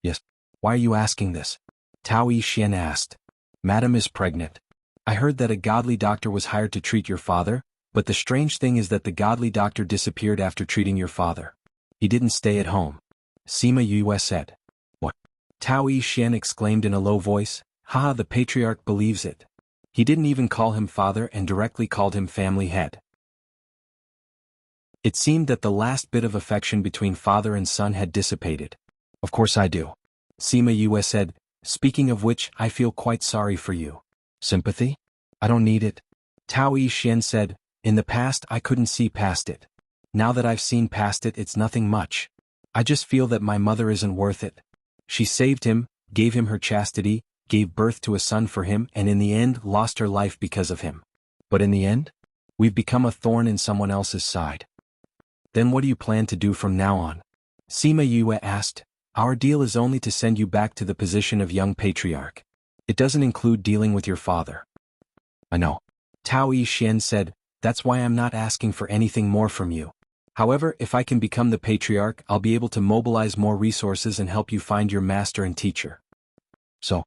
Yes. Why are you asking this? Tao Yixian asked. Madam is pregnant. I heard that a godly doctor was hired to treat your father, but the strange thing is that the godly doctor disappeared after treating your father. He didn't stay at home. Sima Yue said. What? Tao Yixian exclaimed in a low voice. Haha, the patriarch believes it. He didn't even call him father and directly called him family head. It seemed that the last bit of affection between father and son had dissipated. Of course I do. Sima Yue said, speaking of which, I feel quite sorry for you. Sympathy? I don't need it. Tao Yixian said, in the past I couldn't see past it. Now that I've seen past it, it's nothing much. I just feel that my mother isn't worth it. She saved him, gave him her chastity, gave birth to a son for him, and in the end lost her life because of him. But in the end, we've become a thorn in someone else's side. Then what do you plan to do from now on? Sima Yue asked. Our deal is only to send you back to the position of young patriarch. It doesn't include dealing with your father. I know. Tao Yixian said, that's why I'm not asking for anything more from you. However, if I can become the patriarch, I'll be able to mobilize more resources and help you find your master and teacher. So,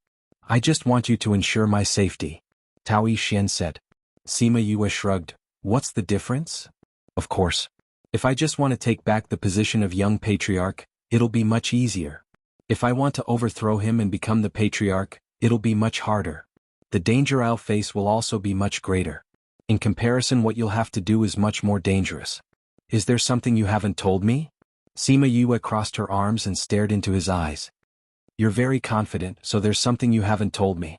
I just want you to ensure my safety. Tao Yixian said. Sima Yue shrugged. What's the difference? Of course. If I just want to take back the position of young patriarch, it'll be much easier. If I want to overthrow him and become the patriarch, it'll be much harder. The danger I'll face will also be much greater. In comparison, what you'll have to do is much more dangerous. Is there something you haven't told me? Sima Yue crossed her arms and stared into his eyes. You're very confident, so there's something you haven't told me.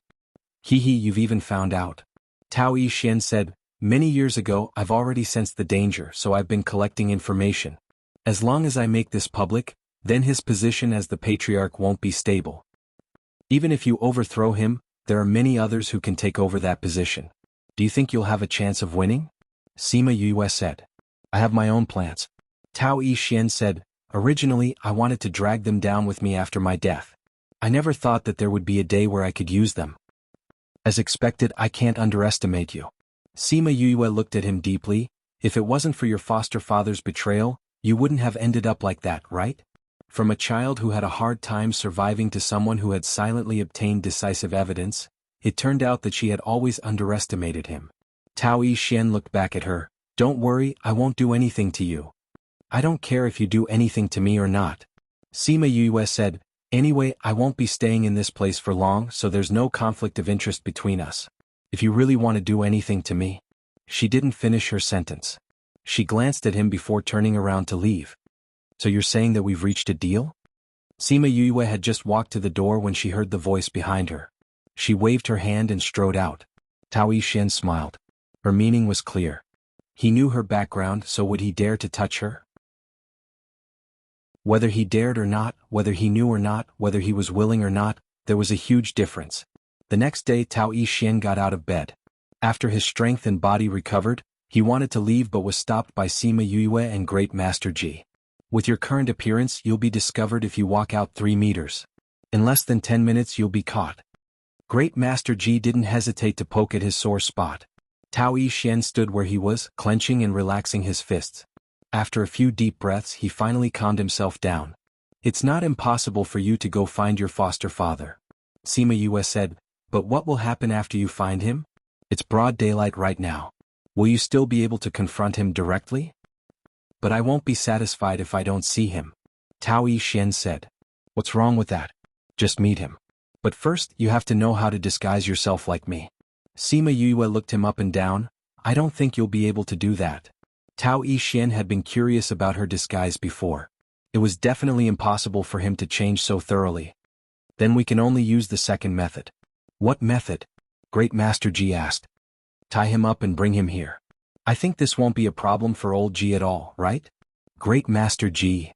Hee, you've even found out. Tao Yixian said, many years ago I've already sensed the danger, so I've been collecting information. As long as I make this public, then his position as the patriarch won't be stable. Even if you overthrow him, there are many others who can take over that position. Do you think you'll have a chance of winning? Sima Yue said. I have my own plans. Tao Yixian said, originally I wanted to drag them down with me after my death. I never thought that there would be a day where I could use them. As expected, I can't underestimate you. Sima Yue looked at him deeply. If it wasn't for your foster father's betrayal, you wouldn't have ended up like that, right? From a child who had a hard time surviving to someone who had silently obtained decisive evidence, it turned out that she had always underestimated him. Tao Yixian looked back at her. Don't worry, I won't do anything to you. I don't care if you do anything to me or not. Sima Yue said, anyway, I won't be staying in this place for long, so there's no conflict of interest between us. If you really want to do anything to me. She didn't finish her sentence. She glanced at him before turning around to leave. So you're saying that we've reached a deal? Sima Yue had just walked to the door when she heard the voice behind her. She waved her hand and strode out. Tao Yixian smiled. Her meaning was clear. He knew her background, so would he dare to touch her? Whether he dared or not, whether he knew or not, whether he was willing or not, there was a huge difference. The next day Tao Yixian got out of bed. After his strength and body recovered, he wanted to leave but was stopped by Sima Yue and Great Master Ji. With your current appearance, you'll be discovered if you walk out 3 meters. In less than 10 minutes you'll be caught. Great Master Ji didn't hesitate to poke at his sore spot. Tao Yixian stood where he was, clenching and relaxing his fists. After a few deep breaths he finally calmed himself down. It's not impossible for you to go find your foster father. Sima Yue said, but what will happen after you find him? It's broad daylight right now. Will you still be able to confront him directly? But I won't be satisfied if I don't see him. Tao Yixian said. What's wrong with that? Just meet him. But first you have to know how to disguise yourself like me. Sima Yue looked him up and down. I don't think you'll be able to do that. Tao Yixian had been curious about her disguise before. It was definitely impossible for him to change so thoroughly. Then we can only use the second method. What method? Great Master Ji asked. Tie him up and bring him here. I think this won't be a problem for old Ji at all, right? Great Master Ji.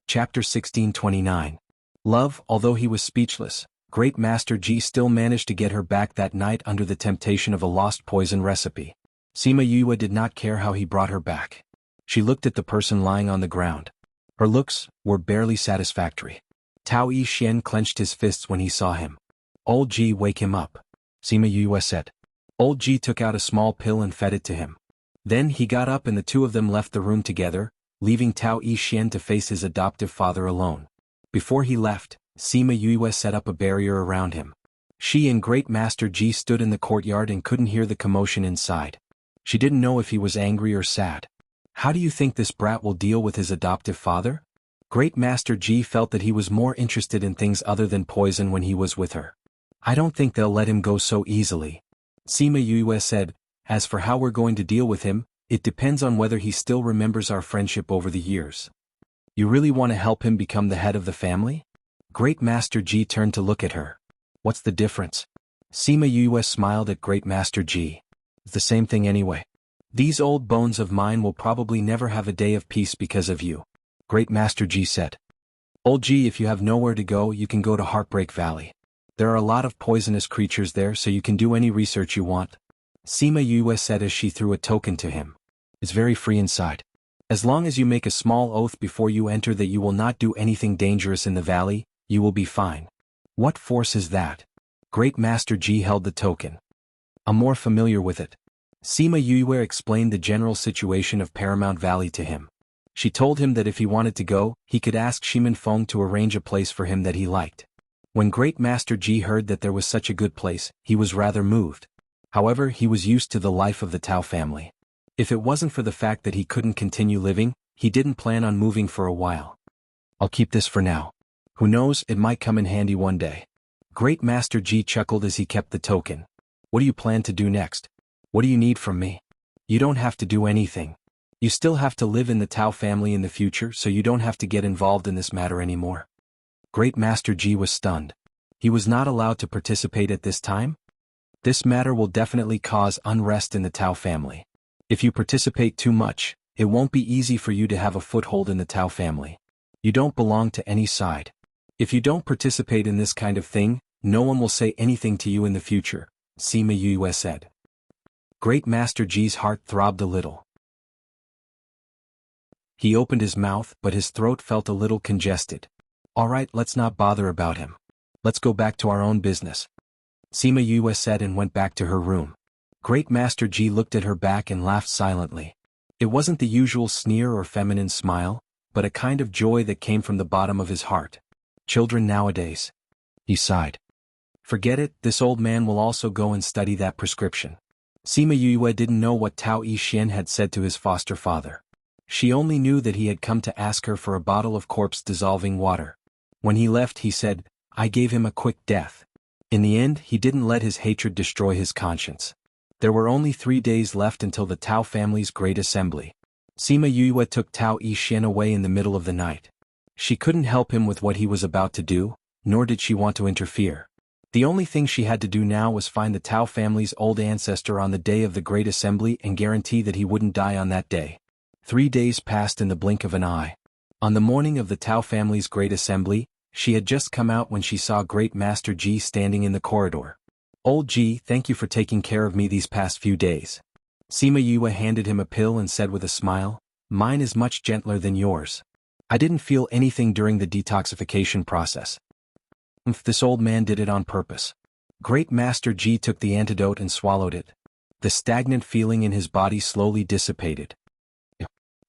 Chapter 1629. Love. Although he was speechless, Great Master Ji still managed to get her back that night under the temptation of a lost poison recipe. Sima Yue did not care how he brought her back. She looked at the person lying on the ground. Her looks were barely satisfactory. Tao Yixian clenched his fists when he saw him. Old Ji, wake him up. Sima Yue said. Old Ji took out a small pill and fed it to him. Then he got up and the two of them left the room together, leaving Tao Yixian to face his adoptive father alone. Before he left, Sima Yue set up a barrier around him. She and Great Master Ji stood in the courtyard and couldn't hear the commotion inside. She didn't know if he was angry or sad. How do you think this brat will deal with his adoptive father? Great Master Ji felt that he was more interested in things other than poison when he was with her. I don't think they'll let him go so easily. Sima Yue said, as for how we're going to deal with him, it depends on whether he still remembers our friendship over the years. You really want to help him become the head of the family? Great Master Ji turned to look at her. What's the difference? Sima Yue smiled at Great Master Ji. It's the same thing anyway. These old bones of mine will probably never have a day of peace because of you. Great Master Ji said. Old Ji, if you have nowhere to go, you can go to Heartbreak Valley. There are a lot of poisonous creatures there, so you can do any research you want. Sima Yue said as she threw a token to him. It's very free inside. As long as you make a small oath before you enter that you will not do anything dangerous in the valley, you will be fine. What force is that? Great Master Ji held the token. I'm more familiar with it. Sima Yue explained the general situation of Paramount Valley to him. She told him that if he wanted to go, he could ask Shimin Feng to arrange a place for him that he liked. When Great Master Ji heard that there was such a good place, he was rather moved. However, he was used to the life of the Tao family. If it wasn't for the fact that he couldn't continue living, he didn't plan on moving for a while. I'll keep this for now. Who knows, it might come in handy one day. Great Master Ji chuckled as he kept the token. What do you plan to do next? What do you need from me? You don't have to do anything. You still have to live in the Tao family in the future, so you don't have to get involved in this matter anymore. Great Master Ji was stunned. He was not allowed to participate at this time? This matter will definitely cause unrest in the Tao family. If you participate too much, it won't be easy for you to have a foothold in the Tao family. You don't belong to any side. If you don't participate in this kind of thing, no one will say anything to you in the future, Sima Yue said. Great Master Ji's heart throbbed a little. He opened his mouth, but his throat felt a little congested. All right, let's not bother about him. Let's go back to our own business. Sima Yue said and went back to her room. Great Master Ji looked at her back and laughed silently. It wasn't the usual sneer or feminine smile, but a kind of joy that came from the bottom of his heart. Children nowadays. He sighed. Forget it, this old man will also go and study that prescription. Sima Yue didn't know what Tao Yixin had said to his foster father. She only knew that he had come to ask her for a bottle of corpse-dissolving water. When he left, he said, I gave him a quick death. In the end, he didn't let his hatred destroy his conscience. There were only 3 days left until the Tao family's great assembly. Sima Yue took Tao Yixin away in the middle of the night. She couldn't help him with what he was about to do, nor did she want to interfere. The only thing she had to do now was find the Tao family's old ancestor on the day of the great assembly and guarantee that he wouldn't die on that day. 3 days passed in the blink of an eye. On the morning of the Tao family's great assembly, she had just come out when she saw Great Master Ji standing in the corridor. Old Ji, thank you for taking care of me these past few days. Sima Yue handed him a pill and said with a smile, mine is much gentler than yours. I didn't feel anything during the detoxification process. This old man did it on purpose. Great Master Ji took the antidote and swallowed it. The stagnant feeling in his body slowly dissipated.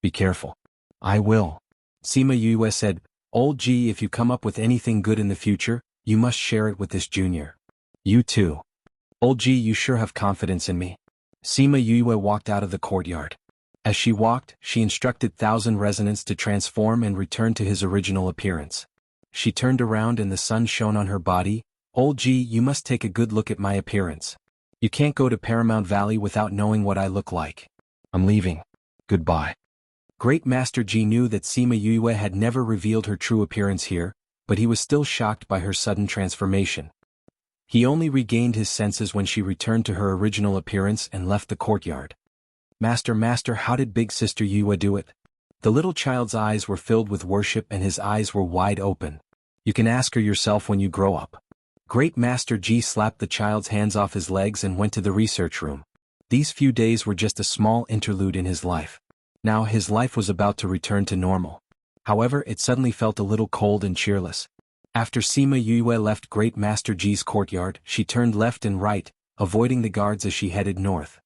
Be careful. I will. Sima Yue said, Old Ji, if you come up with anything good in the future, you must share it with this junior. You too. Old Ji, you sure have confidence in me. Sima Yue walked out of the courtyard. As she walked, she instructed Thousand Resonance to transform and return to his original appearance. She turned around and the sun shone on her body. Old Ji, you must take a good look at my appearance. You can't go to Paramount Valley without knowing what I look like. I'm leaving. Goodbye. Great Master Ji knew that Sima Yue had never revealed her true appearance here, but he was still shocked by her sudden transformation. He only regained his senses when she returned to her original appearance and left the courtyard. Master, how did Big Sister Yue do it? The little child's eyes were filled with worship and his eyes were wide open. You can ask her yourself when you grow up. Great Master Ji slapped the child's hands off his legs and went to the research room. These few days were just a small interlude in his life. Now his life was about to return to normal. However, it suddenly felt a little cold and cheerless. After Sima Yue left Great Master Ji's courtyard, she turned left and right, avoiding the guards as she headed north.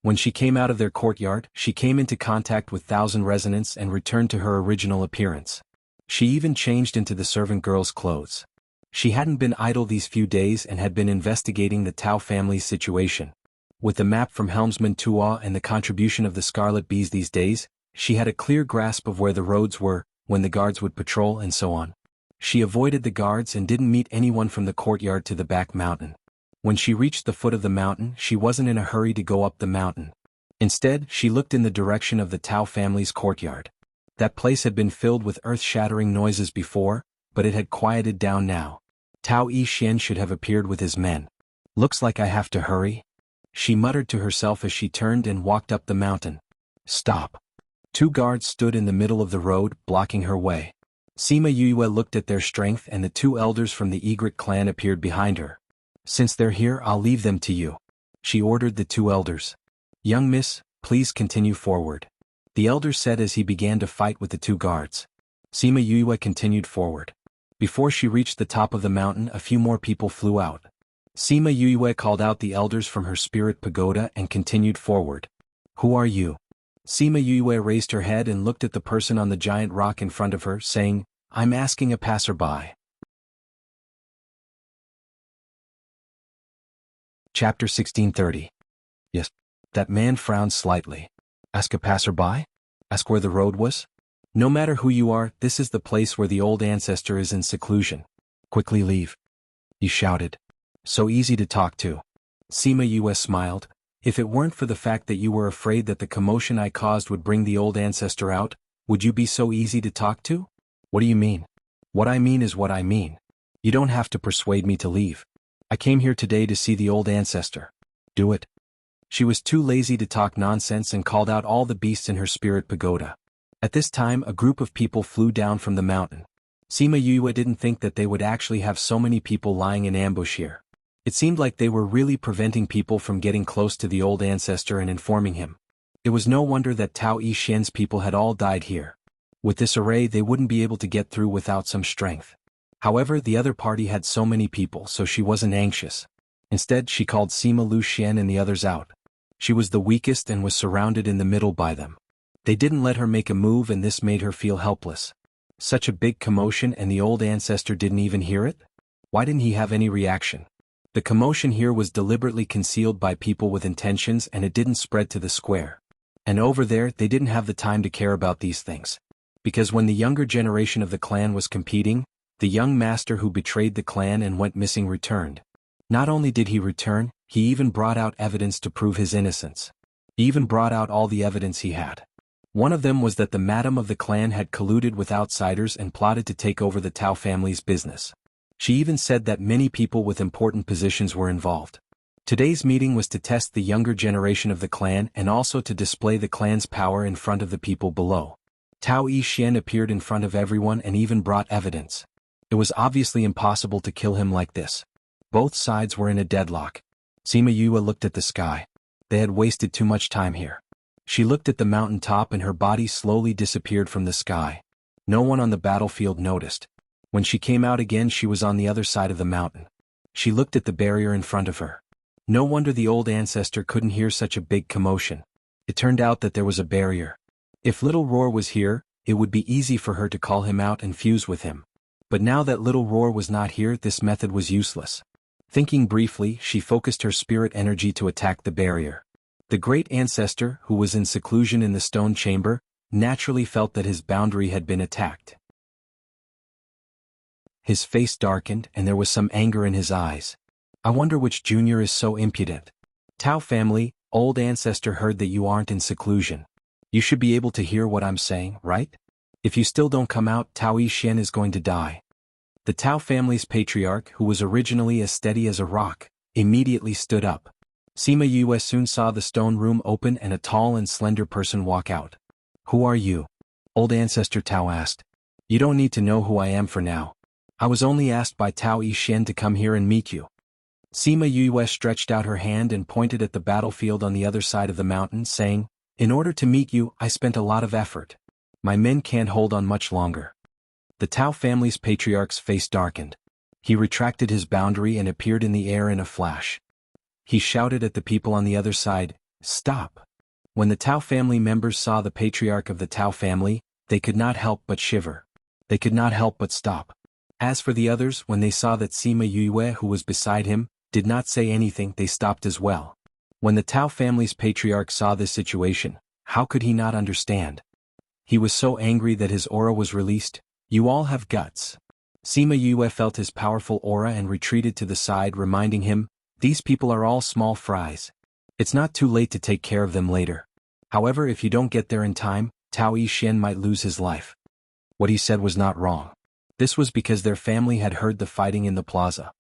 When she came out of their courtyard, she came into contact with Thousand Resonance and returned to her original appearance. She even changed into the servant girl's clothes. She hadn't been idle these few days and had been investigating the Tao family's situation. With the map from Helmsman Tua and the contribution of the Scarlet Bees these days, she had a clear grasp of where the roads were, when the guards would patrol and so on. She avoided the guards and didn't meet anyone from the courtyard to the back mountain. When she reached the foot of the mountain, she wasn't in a hurry to go up the mountain. Instead, she looked in the direction of the Tao family's courtyard. That place had been filled with earth-shattering noises before, but it had quieted down now. Tao Yixin should have appeared with his men. Looks like I have to hurry. she muttered to herself as she turned and walked up the mountain. Stop. 2 guards stood in the middle of the road, blocking her way. Sima Yue looked at their strength and the 2 elders from the Egret clan appeared behind her. Since they're here, I'll leave them to you. She ordered the 2 elders. Young miss, please continue forward. The elder said as he began to fight with the 2 guards. Sima Yue continued forward. Before she reached the top of the mountain, a few more people flew out. Sima Yue called out the elders from her spirit pagoda and continued forward. Who are you? Sima Yue raised her head and looked at the person on the giant rock in front of her, saying, I'm asking a passerby. Chapter 1630. Yes. That man frowned slightly. Ask a passerby? Ask where the road was? No matter who you are, this is the place where the old ancestor is in seclusion. Quickly leave. He shouted. So easy to talk to. Sima Yue smiled. If it weren't for the fact that you were afraid that the commotion I caused would bring the old ancestor out, would you be so easy to talk to? What do you mean? What I mean is what I mean. You don't have to persuade me to leave. I came here today to see the old ancestor. Do it. She was too lazy to talk nonsense and called out all the beasts in her spirit pagoda. At this time, a group of people flew down from the mountain. Sima Yue didn't think that they would actually have so many people lying in ambush here. It seemed like they were really preventing people from getting close to the old ancestor and informing him. It was no wonder that Tao Yishien's people had all died here. With this array, they wouldn't be able to get through without some strength. However, the other party had so many people, so she wasn't anxious. Instead, she called Sima Lu Xian and the others out. She was the weakest and was surrounded in the middle by them. They didn't let her make a move, and this made her feel helpless. Such a big commotion, and the old ancestor didn't even hear it? Why didn't he have any reaction? The commotion here was deliberately concealed by people with intentions, and it didn't spread to the square. And over there, they didn't have the time to care about these things. Because when the younger generation of the clan was competing, the young master who betrayed the clan and went missing returned. Not only did he return, he even brought out evidence to prove his innocence. He even brought out all the evidence he had. One of them was that the madam of the clan had colluded with outsiders and plotted to take over the Tao family's business. She even said that many people with important positions were involved. Today's meeting was to test the younger generation of the clan and also to display the clan's power in front of the people below. Tao Yishian appeared in front of everyone and even brought evidence. It was obviously impossible to kill him like this. Both sides were in a deadlock. Sima Yue looked at the sky. They had wasted too much time here. She looked at the mountain top and her body slowly disappeared from the sky. No one on the battlefield noticed. When she came out again, she was on the other side of the mountain. She looked at the barrier in front of her. No wonder the old ancestor couldn't hear such a big commotion. It turned out that there was a barrier. If Little Roar was here, it would be easy for her to call him out and fuse with him. But now that Little Roar was not here, this method was useless. Thinking briefly, she focused her spirit energy to attack the barrier. The great ancestor, who was in seclusion in the stone chamber, naturally felt that his boundary had been attacked. His face darkened and there was some anger in his eyes. I wonder which junior is so impudent. Tao family, old ancestor heard that you aren't in seclusion. You should be able to hear what I'm saying, right? If you still don't come out, Tao Yishian is going to die. The Tao family's patriarch, who was originally as steady as a rock, immediately stood up. Sima Yue soon saw the stone room open and a tall and slender person walk out. Who are you? Old ancestor Tao asked. You don't need to know who I am for now. I was only asked by Tao Yishian to come here and meet you. Sima Yue stretched out her hand and pointed at the battlefield on the other side of the mountain, saying, In order to meet you, I spent a lot of effort. My men can't hold on much longer. The Tao family's patriarch's face darkened. He retracted his boundary and appeared in the air in a flash. He shouted at the people on the other side, Stop! When the Tao family members saw the patriarch of the Tao family, they could not help but shiver. They could not help but stop. As for the others, when they saw that Sima Yue, who was beside him, did not say anything, they stopped as well. When the Tao family's patriarch saw this situation, how could he not understand? He was so angry that his aura was released. You all have guts. Sima Yue felt his powerful aura and retreated to the side, reminding him, These people are all small fries. It's not too late to take care of them later. However, if you don't get there in time, Tao Yishian might lose his life. What he said was not wrong. This was because their family had heard the fighting in the plaza.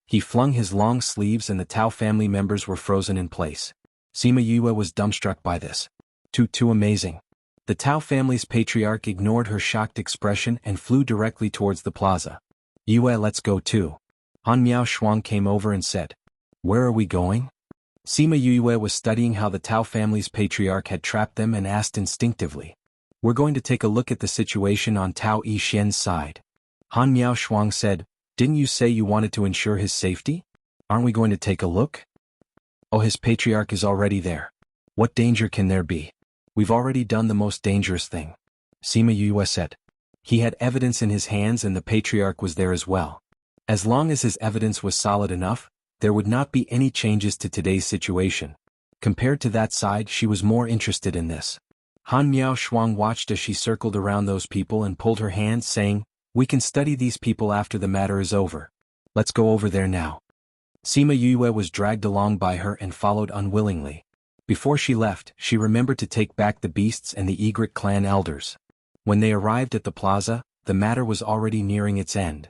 He flung his long sleeves and the Tao family members were frozen in place. Sima Yue was dumbstruck by this. Too amazing. The Tao family's patriarch ignored her shocked expression and flew directly towards the plaza. Yue, let's go too. Han Miao Shuang came over and said. Where are we going? Sima Yue was studying how the Tao family's patriarch had trapped them and asked instinctively. We're going to take a look at the situation on Tao Yixian's side. Han Miao Shuang said, didn't you say you wanted to ensure his safety? Aren't we going to take a look? Oh, his patriarch is already there. What danger can there be? We've already done the most dangerous thing. Sima Yue said. He had evidence in his hands and the patriarch was there as well. As long as his evidence was solid enough, there would not be any changes to today's situation. Compared to that side, she was more interested in this. Han Miao Shuang watched as she circled around those people and pulled her hand, saying, we can study these people after the matter is over. Let's go over there now. Sima Yue was dragged along by her and followed unwillingly. Before she left, she remembered to take back the beasts and the Egret clan elders. When they arrived at the plaza, the matter was already nearing its end.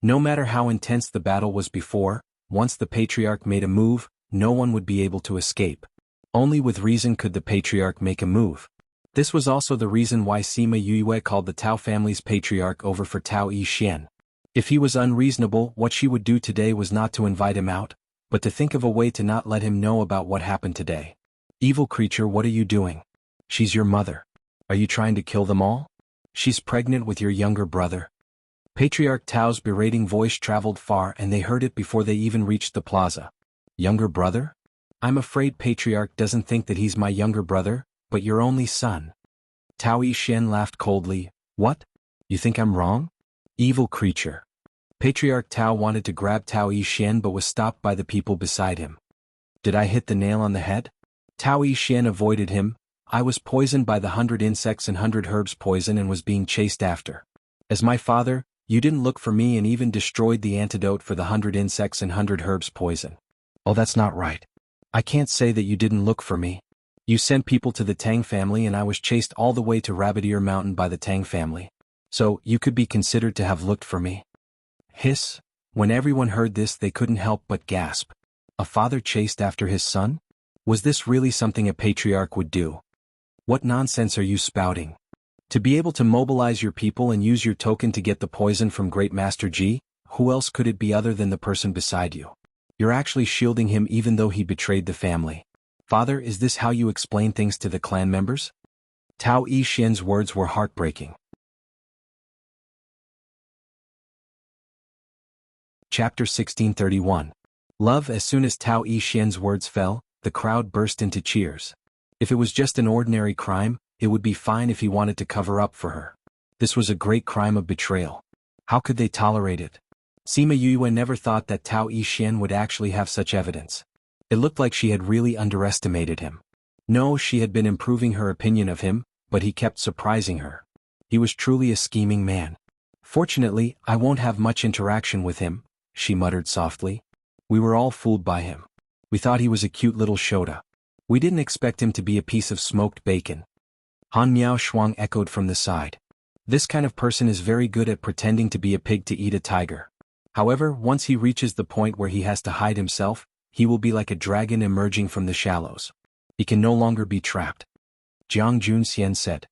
No matter how intense the battle was before, once the patriarch made a move, no one would be able to escape. Only with reason could the patriarch make a move. This was also the reason why Sima Yue called the Tao family's patriarch over for Tao Yixian. If he was unreasonable, what she would do today was not to invite him out, but to think of a way to not let him know about what happened today. Evil creature, what are you doing? She's your mother. Are you trying to kill them all? She's pregnant with your younger brother. Patriarch Tao's berating voice traveled far and they heard it before they even reached the plaza. Younger brother? I'm afraid Patriarch doesn't think that he's my younger brother, but your only son. Tao Yixian laughed coldly. What? You think I'm wrong? Evil creature. Patriarch Tao wanted to grab Tao Yixian but was stopped by the people beside him. Did I hit the nail on the head? Tao Yixian avoided him. I was poisoned by the 100 insects and 100 herbs poison and was being chased after. As my father, you didn't look for me and even destroyed the antidote for the 100 insects and 100 herbs poison. Oh, that's not right. I can't say that you didn't look for me. You sent people to the Tang family and I was chased all the way to Rabbit Ear Mountain by the Tang family. So, you could be considered to have looked for me. Hiss. When everyone heard this they couldn't help but gasp. A father chased after his son? Was this really something a patriarch would do? What nonsense are you spouting? To be able to mobilize your people and use your token to get the poison from Great Master Ji, who else could it be other than the person beside you? You're actually shielding him even though he betrayed the family. Father, is this how you explain things to the clan members? Tao Yixian's words were heartbreaking. Chapter 1631. Love. As soon as Tao Yixian's words fell, the crowd burst into cheers. If it was just an ordinary crime, it would be fine if he wanted to cover up for her. This was a great crime of betrayal. How could they tolerate it? Sima Yue never thought that Tao Yixian would actually have such evidence. It looked like she had really underestimated him. No, she had been improving her opinion of him, but he kept surprising her. He was truly a scheming man. Fortunately, I won't have much interaction with him, she muttered softly. We were all fooled by him. We thought he was a cute little Shota. We didn't expect him to be a piece of smoked bacon. Han Miao Shuang echoed from the side. This kind of person is very good at pretending to be a pig to eat a tiger. However, once he reaches the point where he has to hide himself, he will be like a dragon emerging from the shallows. He can no longer be trapped. Jianghu said.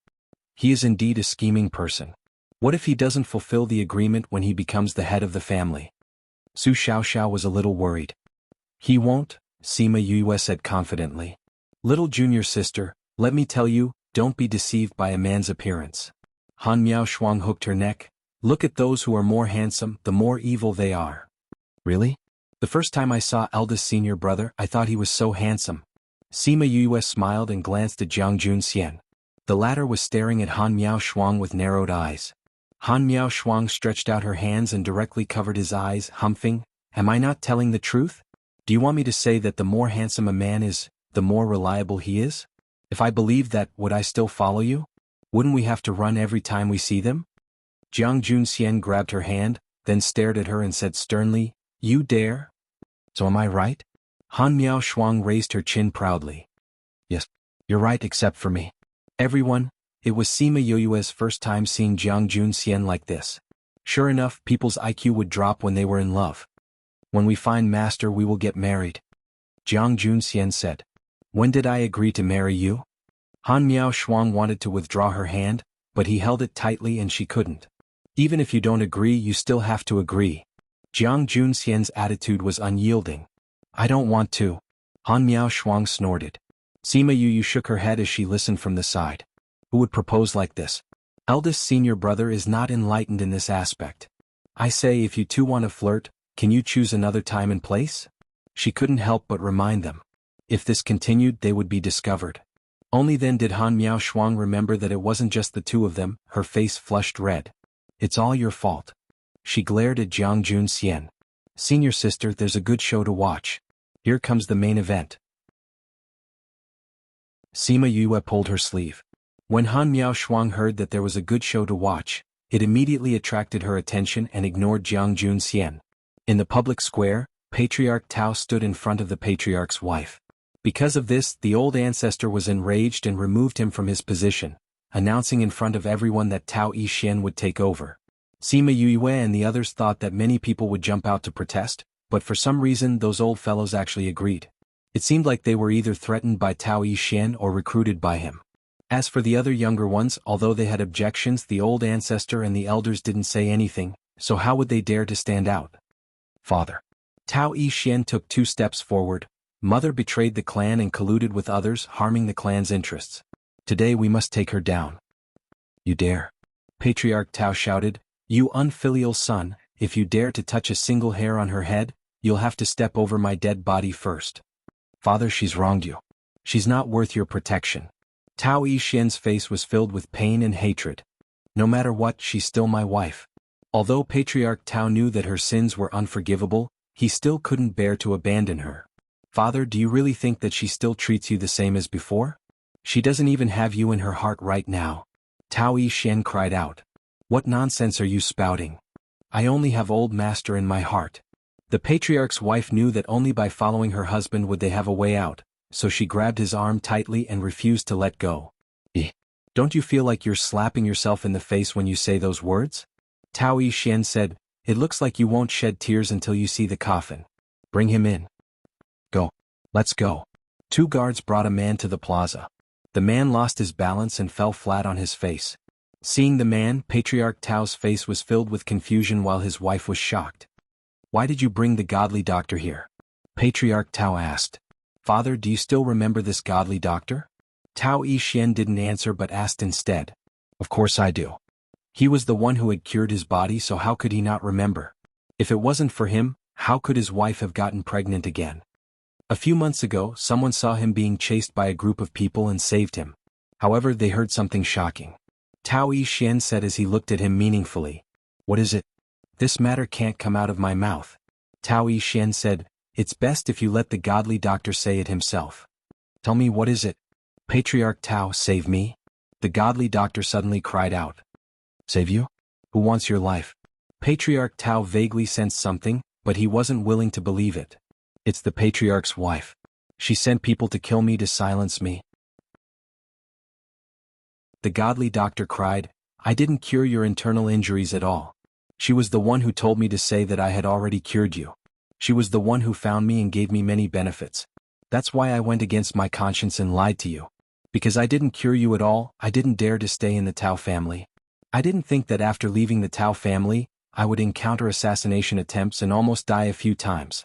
He is indeed a scheming person. What if he doesn't fulfill the agreement when he becomes the head of the family? Su Xiaoxiao was a little worried. He won't, Sima Yue said confidently. Little junior sister, let me tell you, don't be deceived by a man's appearance. Han Miao Shuang hooked her neck. Look at those who are more handsome, the more evil they are. Really? The first time I saw eldest senior brother, I thought he was so handsome. Sima Yue smiled and glanced at Jianghu. The latter was staring at Han Miao Shuang with narrowed eyes. Han Miao Shuang stretched out her hands and directly covered his eyes, humping, Am I not telling the truth? Do you want me to say that the more handsome a man is, the more reliable he is? If I believed that, would I still follow you? Wouldn't we have to run every time we see them? Jianghu grabbed her hand, then stared at her and said sternly, You dare? So am I right? Han Miao Shuang raised her chin proudly. Yes, you're right except for me. Everyone, it was Sima Yue's first time seeing Jianghu like this. Sure enough, people's IQ would drop when they were in love. When we find master we will get married. Jianghu said. When did I agree to marry you? Han Miao Shuang wanted to withdraw her hand, but he held it tightly and she couldn't. Even if you don't agree you still have to agree. Jianghu Xian's attitude was unyielding. I don't want to. Han Miao Shuang snorted. Sima Yu shook her head as she listened from the side. Who would propose like this? Eldest senior brother is not enlightened in this aspect. I say if you two want to flirt, can you choose another time and place? She couldn't help but remind them. If this continued they would be discovered. Only then did Han Miao Shuang remember that it wasn't just the two of them. Her face flushed red. It's all your fault. She glared at Jianghu Xian. Senior sister, there's a good show to watch. Here comes the main event. Sima Yue pulled her sleeve. When Han Miao Shuang heard that there was a good show to watch, it immediately attracted her attention and ignored Jianghu Xian. In the public square, Patriarch Tao stood in front of the patriarch's wife. Because of this, the old ancestor was enraged and removed him from his position, announcing in front of everyone that Tao Yixin would take over. Sima Yue and the others thought that many people would jump out to protest, but for some reason those old fellows actually agreed. It seemed like they were either threatened by Tao Yixin or recruited by him. As for the other younger ones, although they had objections, the old ancestor and the elders didn't say anything, so how would they dare to stand out? Father. Tao Yixin took 2 steps forward. Mother betrayed the clan and colluded with others, harming the clan's interests. Today we must take her down. You dare? Patriarch Tao shouted. You unfilial son, if you dare to touch a single hair on her head, you'll have to step over my dead body first. Father, she's wronged you. She's not worth your protection. Tao Yixin's face was filled with pain and hatred. No matter what, she's still my wife. Although Patriarch Tao knew that her sins were unforgivable, he still couldn't bear to abandon her. Father, do you really think that she still treats you the same as before? She doesn't even have you in her heart right now. Tao Yixin cried out. What nonsense are you spouting? I only have old master in my heart. The patriarch's wife knew that only by following her husband would they have a way out, so she grabbed his arm tightly and refused to let go. Don't you feel like you're slapping yourself in the face when you say those words? Tao Yixin said, it looks like you won't shed tears until you see the coffin. Bring him in. Go. Let's go. 2 guards brought a man to the plaza. The man lost his balance and fell flat on his face. Seeing the man, Patriarch Tao's face was filled with confusion while his wife was shocked. Why did you bring the godly doctor here? Patriarch Tao asked. Father, do you still remember this godly doctor? Tao Yixin didn't answer but asked instead. Of course I do. He was the one who had cured his body, so how could he not remember? If it wasn't for him, how could his wife have gotten pregnant again? A few months ago, someone saw him being chased by a group of people and saved him. However, they heard something shocking. Tao Yixin said as he looked at him meaningfully. What is it? This matter can't come out of my mouth. Tao Yixin said, it's best if you let the godly doctor say it himself. Tell me, what is it? Patriarch Tao, save me? The godly doctor suddenly cried out. Save you? Who wants your life? Patriarch Tao vaguely sensed something, but he wasn't willing to believe it. It's the patriarch's wife. She sent people to kill me to silence me. The godly doctor cried, I didn't cure your internal injuries at all. She was the one who told me to say that I had already cured you. She was the one who found me and gave me many benefits. That's why I went against my conscience and lied to you. Because I didn't cure you at all, I didn't dare to stay in the Tao family. I didn't think that after leaving the Tao family, I would encounter assassination attempts and almost die a few times.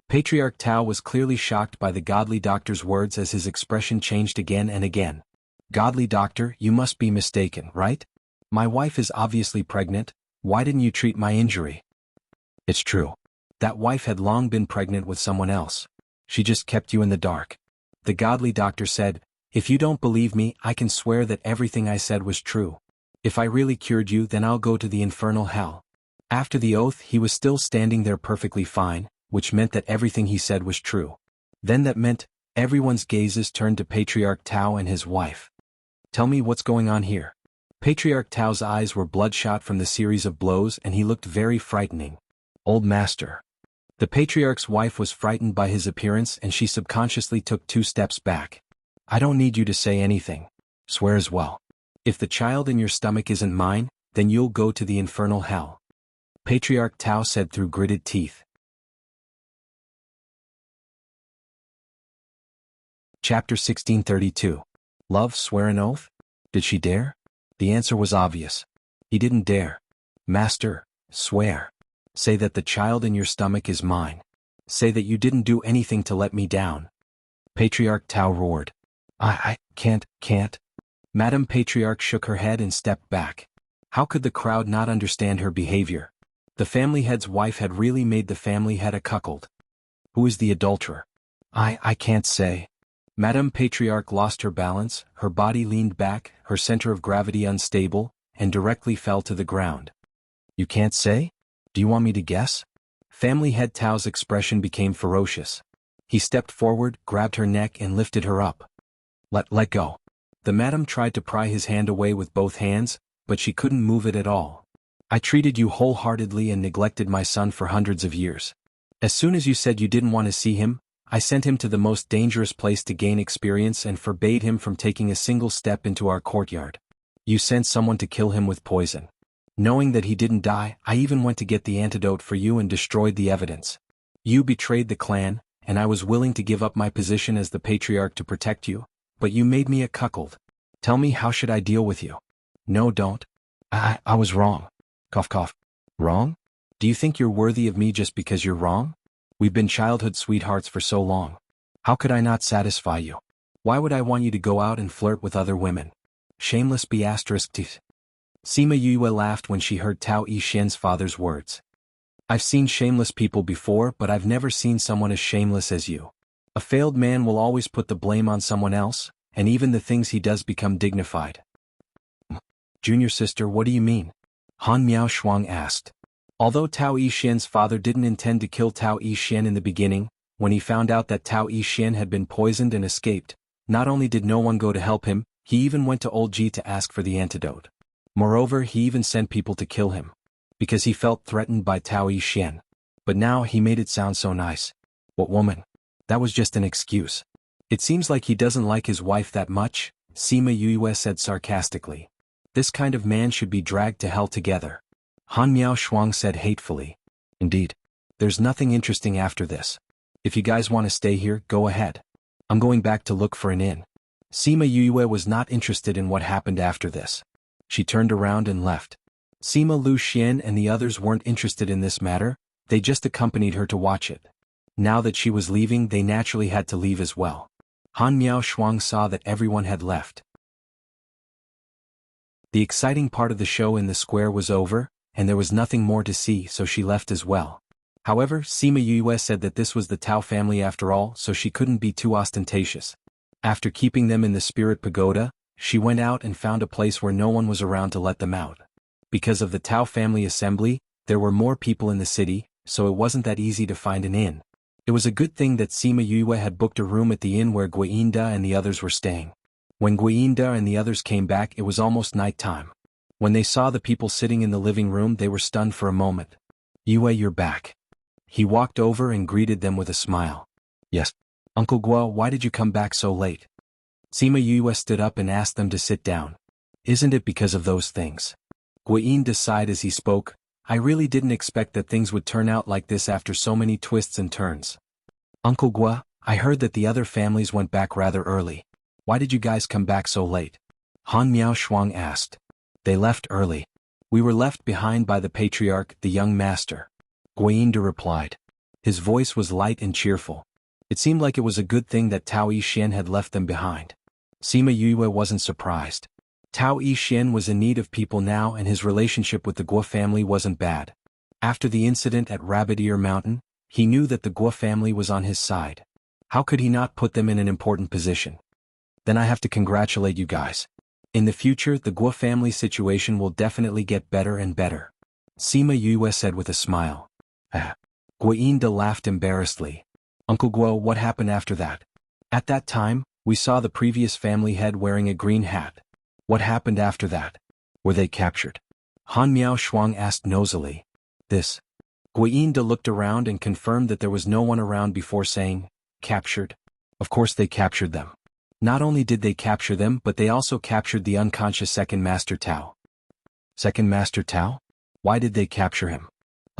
Patriarch Tao was clearly shocked by the godly doctor's words as his expression changed again and again. Godly doctor, you must be mistaken, right? My wife is obviously pregnant. Why didn't you treat my injury? It's true. That wife had long been pregnant with someone else. She just kept you in the dark. The godly doctor said, if you don't believe me, I can swear that everything I said was true. If I really cured you, then I'll go to the infernal hell. After the oath, he was still standing there perfectly fine, which meant that everything he said was true. Then that meant, everyone's gazes turned to Patriarch Tao and his wife. Tell me what's going on here. Patriarch Tao's eyes were bloodshot from the series of blows and he looked very frightening. Old master. The patriarch's wife was frightened by his appearance and she subconsciously took 2 steps back. I don't need you to say anything. Swear as well. If the child in your stomach isn't mine, then you'll go to the infernal hell. Patriarch Tao said through gritted teeth. Chapter 1632. Love, swear an oath? Did she dare? The answer was obvious. He didn't dare. Master, swear. Say that the child in your stomach is mine. Say that you didn't do anything to let me down. Patriarch Tao roared. I can't. Madame Patriarch shook her head and stepped back. How could the crowd not understand her behavior? The family head's wife had really made the family head a cuckold. Who is the adulterer? I can't say. Madame Patriarch lost her balance, her body leaned back, her center of gravity unstable, and directly fell to the ground. You can't say? Do you want me to guess? Family head Tao's expression became ferocious. He stepped forward, grabbed her neck and lifted her up. Let go. The madam tried to pry his hand away with both hands, but she couldn't move it at all. I treated you wholeheartedly and neglected my son for hundreds of years. As soon as you said you didn't want to see him, I sent him to the most dangerous place to gain experience and forbade him from taking a single step into our courtyard. You sent someone to kill him with poison. Knowing that he didn't die, I even went to get the antidote for you and destroyed the evidence. You betrayed the clan, and I was willing to give up my position as the patriarch to protect you, but you made me a cuckold. Tell me, how should I deal with you? No, don't. I was wrong. Cough. Wrong? Do you think you're worthy of me just because you're wrong? We've been childhood sweethearts for so long. How could I not satisfy you? Why would I want you to go out and flirt with other women? Shameless b****. Sima Yue laughed when she heard Tao Yixuan's father's words. I've seen shameless people before, but I've never seen someone as shameless as you. A failed man will always put the blame on someone else, and even the things he does become dignified. Junior sister, what do you mean? Han Miao Shuang asked. Although Tao Yixuan's father didn't intend to kill Tao Yixuan in the beginning, when he found out that Tao Yixuan had been poisoned and escaped, not only did no one go to help him, he even went to Old Ji to ask for the antidote. Moreover, he even sent people to kill him. Because he felt threatened by Tao Yixuan. But now he made it sound so nice. What woman? That was just an excuse. It seems like he doesn't like his wife that much, Sima Yue said sarcastically. This kind of man should be dragged to hell together. Han Miao Shuang said hatefully. Indeed. There's nothing interesting after this. If you guys want to stay here, go ahead. I'm going back to look for an inn. Sima Yue was not interested in what happened after this. She turned around and left. Sima Lu Xian and the others weren't interested in this matter, they just accompanied her to watch it. Now that she was leaving, they naturally had to leave as well. Han Miao Shuang saw that everyone had left. The exciting part of the show in the square was over, and there was nothing more to see, so she left as well. However, Sima Yue said that this was the Tao family after all, so she couldn't be too ostentatious. After keeping them in the spirit pagoda, she went out and found a place where no one was around to let them out. Because of the Tao family assembly, there were more people in the city, so it wasn't that easy to find an inn. It was a good thing that Sima Yue had booked a room at the inn where Guinda and the others were staying. When Guinda and the others came back, it was almost night time. When they saw the people sitting in the living room, they were stunned for a moment. Yue, you're back. He walked over and greeted them with a smile. Yes. Uncle Guo, why did you come back so late? Sima Yue stood up and asked them to sit down. Isn't it because of those things? Guinda sighed as he spoke. I really didn't expect that things would turn out like this after so many twists and turns. Uncle Guo, I heard that the other families went back rather early. Why did you guys come back so late? Han Miao Shuang asked. They left early. We were left behind by the patriarch, the young master. Guinda replied. His voice was light and cheerful. It seemed like it was a good thing that Tao Yixuan had left them behind. Sima Yue wasn't surprised. Tao Yixuan was in need of people now, and his relationship with the Guo family wasn't bad. After the incident at Rabbit Ear Mountain, he knew that the Guo family was on his side. How could he not put them in an important position? Then I have to congratulate you guys. In the future, the Guo family situation will definitely get better and better. Sima Yue said with a smile. Guinda laughed embarrassedly. Uncle Guo, what happened after that? At that time, we saw the previous family head wearing a green hat. What happened after that? Were they captured? Han Miao Shuang asked nosily. This. Guinda looked around and confirmed that there was no one around before saying, captured? Of course they captured them. Not only did they capture them, but they also captured the unconscious Second Master Tao. Second Master Tao? Why did they capture him?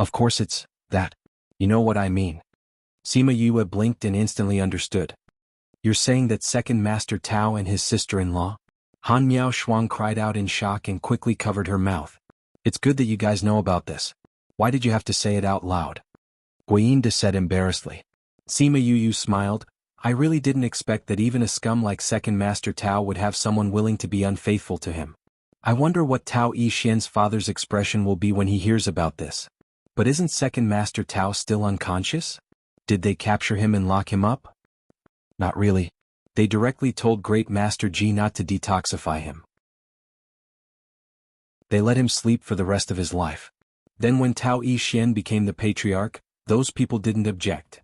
Of course it's that. You know what I mean. Sima Yue blinked and instantly understood. You're saying that second Master Tao and his sister-in-law? Han Miao Shuang cried out in shock and quickly covered her mouth. It's good that you guys know about this. Why did you have to say it out loud? Guiyinda said embarrassedly. Sima Yu smiled. I really didn't expect that even a scum like second Master Tao would have someone willing to be unfaithful to him. I wonder what Tao Yixian's father's expression will be when he hears about this. But isn't second Master Tao still unconscious? Did they capture him and lock him up? Not really. They directly told Great Master Ji not to detoxify him. They let him sleep for the rest of his life. Then when Tao Yixian became the patriarch, those people didn't object.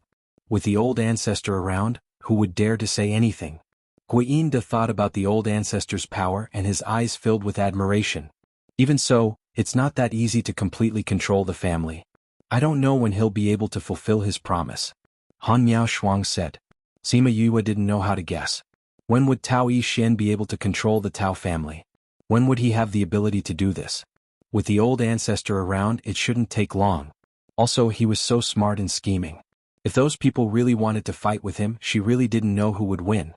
With the old ancestor around, who would dare to say anything? Guiyinda thought about the old ancestor's power and his eyes filled with admiration. Even so, it's not that easy to completely control the family. I don't know when he'll be able to fulfill his promise. Han Miao Shuang said. Sima Yue didn't know how to guess. When would Tao Yixian be able to control the Tao family? When would he have the ability to do this? With the old ancestor around, it shouldn't take long. Also, he was so smart and scheming. If those people really wanted to fight with him, she really didn't know who would win.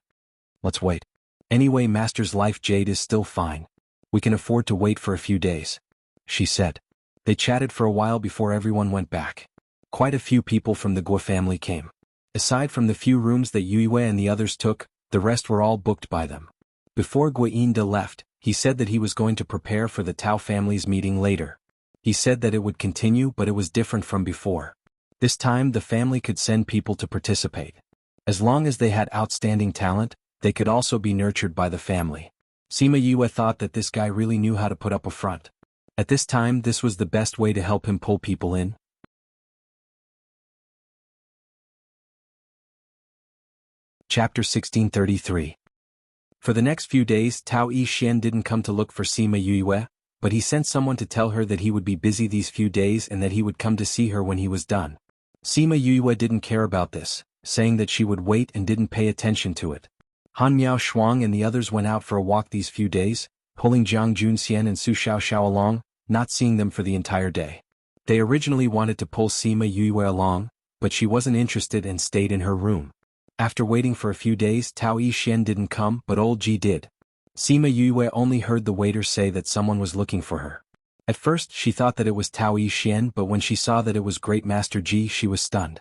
Let's wait. Anyway, Master's life jade is still fine. We can afford to wait for a few days, she said. They chatted for a while before everyone went back. Quite a few people from the Guo family came. Aside from the few rooms that Yue and the others took, the rest were all booked by them. Before Guiyinda left, he said that he was going to prepare for the Tao family's meeting later. He said that it would continue, but it was different from before. This time the family could send people to participate. As long as they had outstanding talent, they could also be nurtured by the family. Sima Yue thought that this guy really knew how to put up a front. At this time, this was the best way to help him pull people in. Chapter 1633. For the next few days, Tao Yixian didn't come to look for Sima Yue, but he sent someone to tell her that he would be busy these few days and that he would come to see her when he was done. Sima Yue didn't care about this, saying that she would wait and didn't pay attention to it. Han Miao Shuang and the others went out for a walk these few days, pulling Jiang Junxian and Su Xiaoxiao along, not seeing them for the entire day. They originally wanted to pull Sima Yue along, but she wasn't interested and stayed in her room. After waiting for a few days, Tao Yixian didn't come, but old Ji did. Sima Yue only heard the waiter say that someone was looking for her. At first, she thought that it was Tao Yixian, but when she saw that it was Great Master Ji, she was stunned.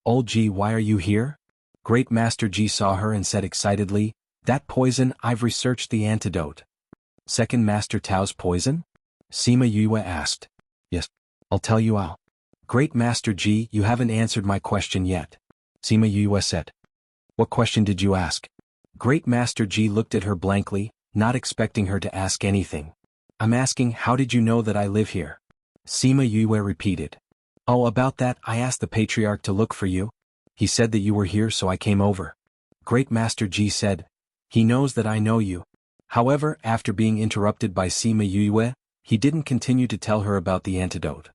Old Ji, why are you here? Great Master Ji saw her and said excitedly, that poison, I've researched the antidote. Second Master Tao's poison? Sima Yue asked. Yes. I'll tell you how. Great Master Ji, you haven't answered my question yet. Sima Yue said. What question did you ask? Great Master Ji looked at her blankly, not expecting her to ask anything. I'm asking, how did you know that I live here? Sima Yue repeated. Oh, about that, I asked the patriarch to look for you. He said that you were here, so I came over. Great Master Ji said. He knows that I know you. However, after being interrupted by Sima Yue, he didn't continue to tell her about the antidote.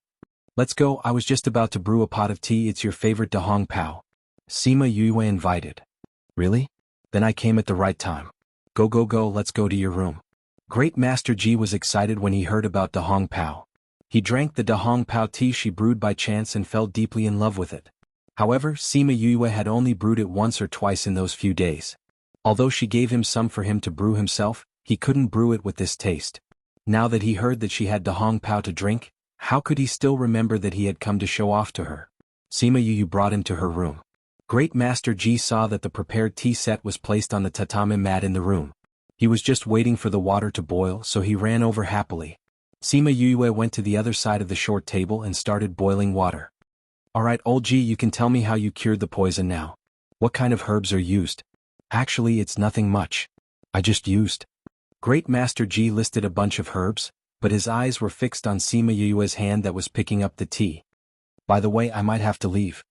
Let's go, I was just about to brew a pot of tea, it's your favorite Dahong Pao. Sima Yue invited. Really? Then I came at the right time. Go, let's go to your room. Great Master Ji was excited when he heard about Dahong Pao. He drank the Dahong Pao tea she brewed by chance and fell deeply in love with it. However, Sima Yue had only brewed it once or twice in those few days. Although she gave him some for him to brew himself, he couldn't brew it with this taste. Now that he heard that she had Dahong Pao to drink, how could he still remember that he had come to show off to her? Sima Yue brought him to her room. Great Master Ji saw that the prepared tea set was placed on the tatami mat in the room. He was just waiting for the water to boil, so he ran over happily. Sima Yue went to the other side of the short table and started boiling water. Alright, old Ji, you can tell me how you cured the poison now. What kind of herbs are used? Actually, it's nothing much. I just used. Great Master Ji listed a bunch of herbs, but his eyes were fixed on Sima Yue's hand that was picking up the tea. By the way, I might have to leave.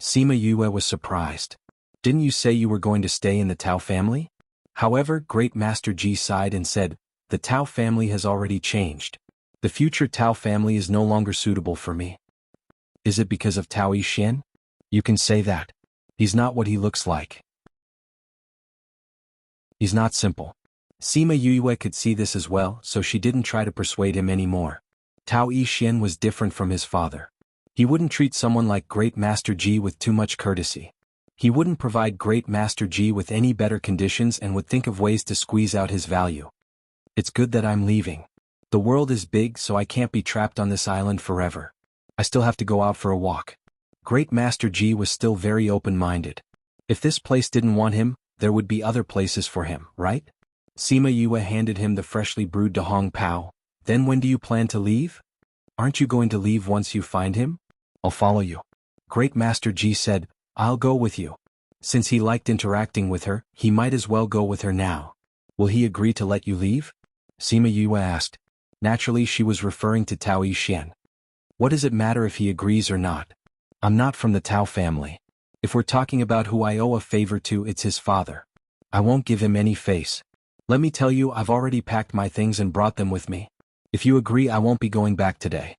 Sima Yue was surprised. Didn't you say you were going to stay in the Tao family? However, Great Master Ji sighed and said, the Tao family has already changed. The future Tao family is no longer suitable for me. Is it because of Tao Yixian? You can say that. He's not what he looks like. He's not simple. Sima Yue could see this as well, so she didn't try to persuade him anymore. Tao Yixin was different from his father. He wouldn't treat someone like Great Master Ji with too much courtesy. He wouldn't provide Great Master Ji with any better conditions and would think of ways to squeeze out his value. It's good that I'm leaving. The world is big, so I can't be trapped on this island forever. I still have to go out for a walk. Great Master Ji was still very open-minded. If this place didn't want him, there would be other places for him, right? Sima Yue handed him the freshly brewed Dahong Pao. Then when do you plan to leave? Aren't you going to leave once you find him? I'll follow you. Great Master Ji said, I'll go with you. Since he liked interacting with her, he might as well go with her now. Will he agree to let you leave? Sima Yue asked. Naturally she was referring to Tao Yixin. What does it matter if he agrees or not? I'm not from the Tao family. If we're talking about who I owe a favor to, it's his father. I won't give him any face. Let me tell you, I've already packed my things and brought them with me. If you agree, I won't be going back today.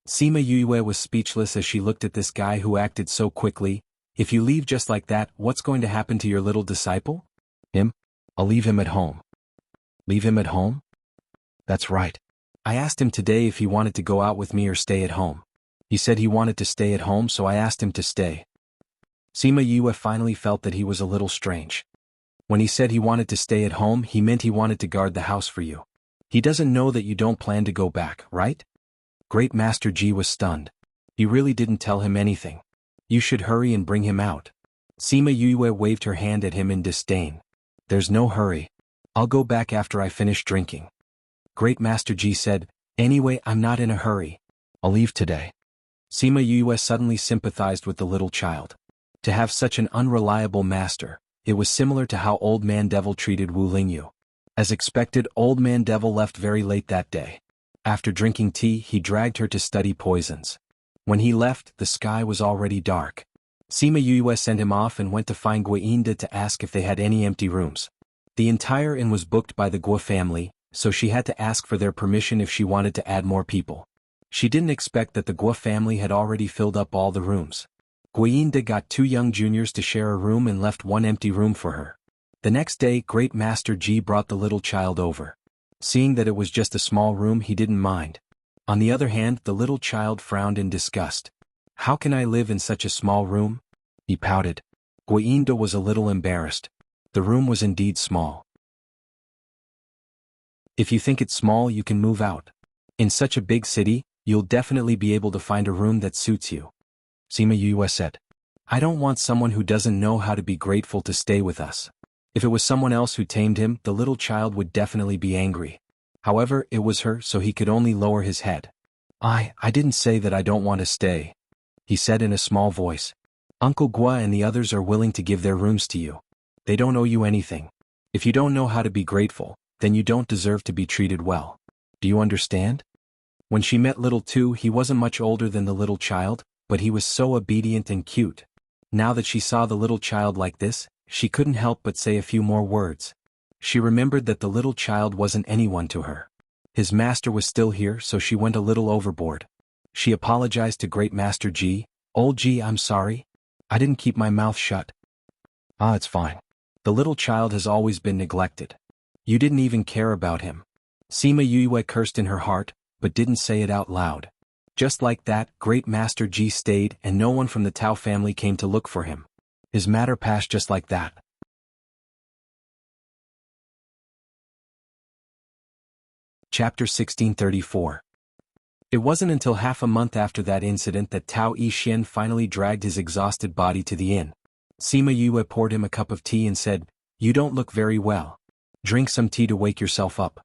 Sima Yue was speechless as she looked at this guy who acted so quickly. If you leave just like that, what's going to happen to your little disciple? Him? I'll leave him at home. Leave him at home? That's right. I asked him today if he wanted to go out with me or stay at home. He said he wanted to stay at home, so I asked him to stay. Sima Yue finally felt that he was a little strange. When he said he wanted to stay at home, he meant he wanted to guard the house for you. He doesn't know that you don't plan to go back, right? Great Master Ji was stunned. He really didn't tell him anything. You should hurry and bring him out. Sima Yue waved her hand at him in disdain. There's no hurry. I'll go back after I finish drinking. Great Master Ji said, anyway, I'm not in a hurry. I'll leave today. Sima Yue suddenly sympathized with the little child. To have such an unreliable master, it was similar to how Old Man Devil treated Wu Lingyu. As expected, Old Man Devil left very late that day. After drinking tea, he dragged her to study poisons. When he left, the sky was already dark. Sima Yue sent him off and went to find Guinda to ask if they had any empty rooms. The entire inn was booked by the Guo family, so she had to ask for their permission if she wanted to add more people. She didn't expect that the Guo family had already filled up all the rooms. Guinda got 2 young juniors to share a room and left 1 empty room for her. The next day, Great Master Ji brought the little child over. Seeing that it was just a small room, he didn't mind. On the other hand, the little child frowned in disgust. How can I live in such a small room? He pouted. Guinda was a little embarrassed. The room was indeed small. If you think it's small, you can move out. In such a big city, you'll definitely be able to find a room that suits you. Sima Yue said. I don't want someone who doesn't know how to be grateful to stay with us. If it was someone else who tamed him, the little child would definitely be angry. However, it was her, so he could only lower his head. I didn't say that I don't want to stay, he said in a small voice. Uncle Gua and the others are willing to give their rooms to you. They don't owe you anything. If you don't know how to be grateful, then you don't deserve to be treated well. Do you understand? When she met little Tu, he wasn't much older than the little child, but he was so obedient and cute. Now that she saw the little child like this, she couldn't help but say a few more words. She remembered that the little child wasn't anyone to her. His master was still here, so she went a little overboard. She apologized to Great Master Ji. Old Ji, I'm sorry. I didn't keep my mouth shut. It's fine. The little child has always been neglected. You didn't even care about him. Sima Yue cursed in her heart, but didn't say it out loud. Just like that, Great Master Ji stayed and no one from the Tao family came to look for him. His matter passed just like that. Chapter 1634. It wasn't until half a month after that incident that Tao Yixin finally dragged his exhausted body to the inn. Sima Yue poured him a cup of tea and said, You don't look very well. Drink some tea to wake yourself up.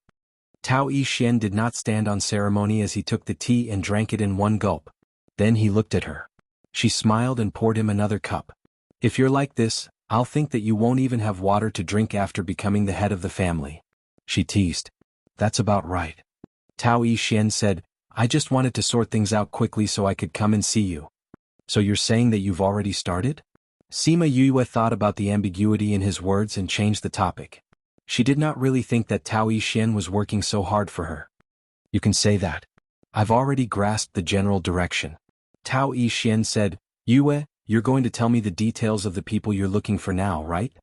Tao Yixin did not stand on ceremony as he took the tea and drank it in one gulp. Then he looked at her. She smiled and poured him another cup. If you're like this, I'll think that you won't even have water to drink after becoming the head of the family. She teased. That's about right. Tao Yixin said, I just wanted to sort things out quickly so I could come and see you. So you're saying that you've already started? Sima Yue thought about the ambiguity in his words and changed the topic. She did not really think that Tao Yixin was working so hard for her. You can say that. I've already grasped the general direction. Tao Yixin said, Yue, you're going to tell me the details of the people you're looking for now, right?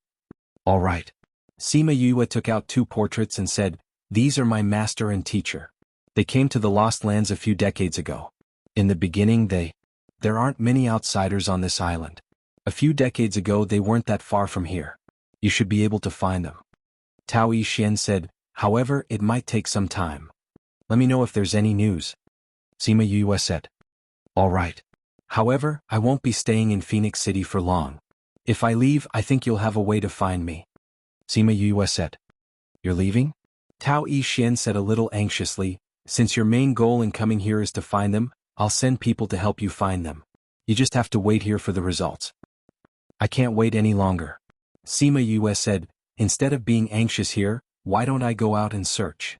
All right. Sima Yue took out 2 portraits and said, These are my master and teacher. They came to the Lost Lands a few decades ago. In the beginning there aren't many outsiders on this island. A few decades ago they weren't that far from here. You should be able to find them. Tao Yixuan said, however, it might take some time. Let me know if there's any news. Sima Yue said. All right. However, I won't be staying in Phoenix City for long. If I leave, I think you'll have a way to find me. Sima Yue said. You're leaving? Tao Yixuan said a little anxiously, since your main goal in coming here is to find them, I'll send people to help you find them. You just have to wait here for the results. I can't wait any longer. Sima Yue said, instead of being anxious here, why don't I go out and search?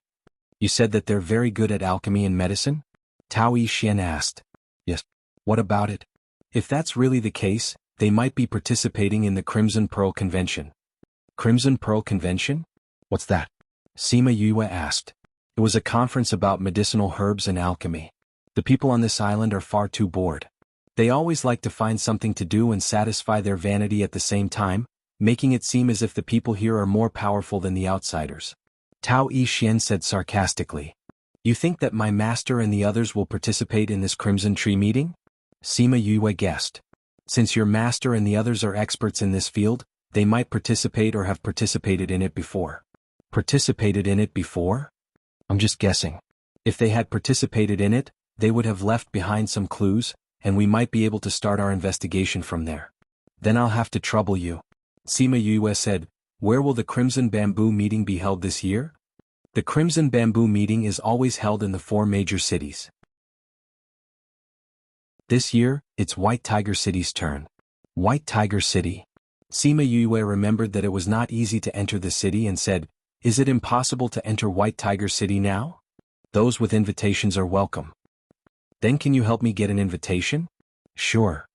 You said that they're very good at alchemy and medicine? Tao Yixuan asked. Yes. What about it? If that's really the case, they might be participating in the Crimson Pearl Convention. Crimson Pearl Convention? What's that? Sima Yue asked. It was a conference about medicinal herbs and alchemy. The people on this island are far too bored. They always like to find something to do and satisfy their vanity at the same time, making it seem as if the people here are more powerful than the outsiders. Tao Yixuan said sarcastically. You think that my master and the others will participate in this Crimson Tree meeting? Sima Yue guessed. Since your master and the others are experts in this field, they might participate or have participated in it before. Participated in it before? I'm just guessing. If they had participated in it, they would have left behind some clues, and we might be able to start our investigation from there. Then I'll have to trouble you. Sima Yue said, where will the Crimson Bamboo meeting be held this year? The Crimson Bamboo meeting is always held in the 4 major cities. This year, it's White Tiger City's turn. White Tiger City. Sima Yue remembered that it was not easy to enter the city and said, is it impossible to enter White Tiger City now? Those with invitations are welcome. Then can you help me get an invitation? Sure.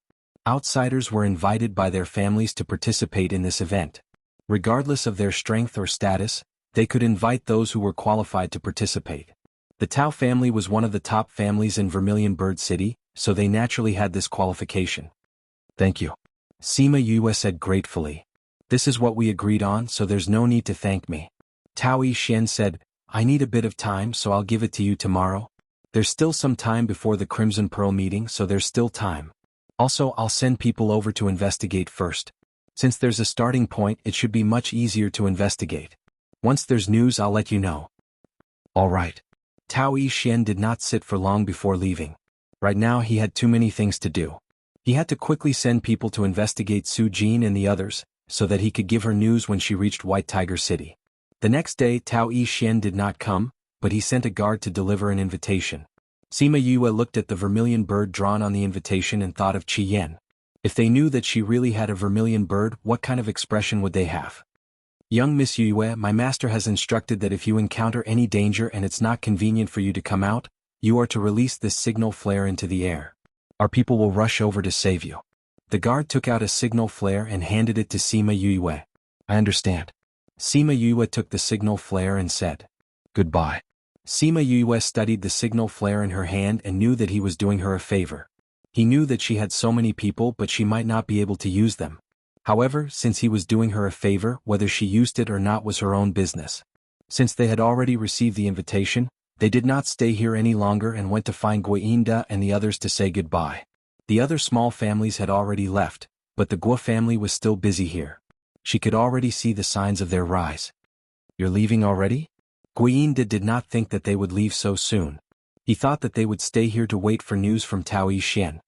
Outsiders were invited by their families to participate in this event. Regardless of their strength or status, they could invite those who were qualified to participate. The Tao family was one of the top families in Vermilion Bird City, so they naturally had this qualification. Thank you. Sima Yue said gratefully. This is what we agreed on, so there's no need to thank me. Tao Yixuan said, I need a bit of time, so I'll give it to you tomorrow. There's still some time before the Crimson Pearl meeting, so there's still time. Also, I'll send people over to investigate first. Since there's a starting point, it should be much easier to investigate. Once there's news, I'll let you know. All right. Tao Yixuan did not sit for long before leaving. Right now he had too many things to do. He had to quickly send people to investigate Su Jin and the others, so that he could give her news when she reached White Tiger City. The next day Tao Yixuan did not come, but he sent a guard to deliver an invitation. Sima Yue looked at the vermilion bird drawn on the invitation and thought of Qi Yan. If they knew that she really had a vermilion bird, what kind of expression would they have? Young Miss Yue, my master has instructed that if you encounter any danger and it's not convenient for you to come out, you are to release this signal flare into the air. Our people will rush over to save you. The guard took out a signal flare and handed it to Sima Yue. I understand. Sima Yue took the signal flare and said, goodbye. Sima Yue studied the signal flare in her hand and knew that he was doing her a favor. He knew that she had so many people but she might not be able to use them. However, since he was doing her a favor, whether she used it or not was her own business. Since they had already received the invitation, they did not stay here any longer and went to find Guinda and the others to say goodbye. The other small families had already left, but the Guo family was still busy here. She could already see the signs of their rise. You're leaving already? Guinda did not think that they would leave so soon. He thought that they would stay here to wait for news from Tao Yixuan.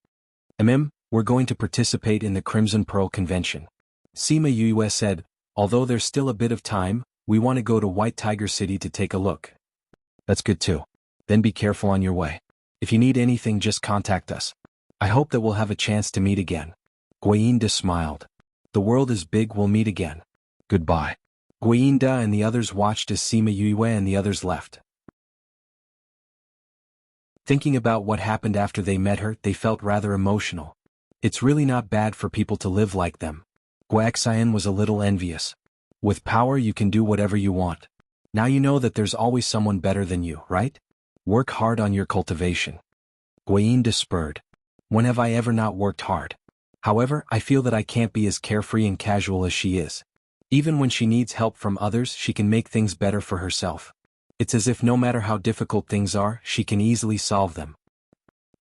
We're going to participate in the Crimson Pearl Convention. Sima Yue said, although there's still a bit of time, we want to go to White Tiger City to take a look. That's good too. Then be careful on your way. If you need anything, just contact us. I hope that we'll have a chance to meet again. Guinda smiled. The world is big, we'll meet again. Goodbye. Guinda and the others watched as Sima Yue and the others left. Thinking about what happened after they met her, they felt rather emotional. It's really not bad for people to live like them. Guaxian was a little envious. With power you can do whatever you want. Now you know that there's always someone better than you, right? Work hard on your cultivation. Guinda spurred. When have I ever not worked hard? However, I feel that I can't be as carefree and casual as she is. Even when she needs help from others, she can make things better for herself. It's as if no matter how difficult things are, she can easily solve them.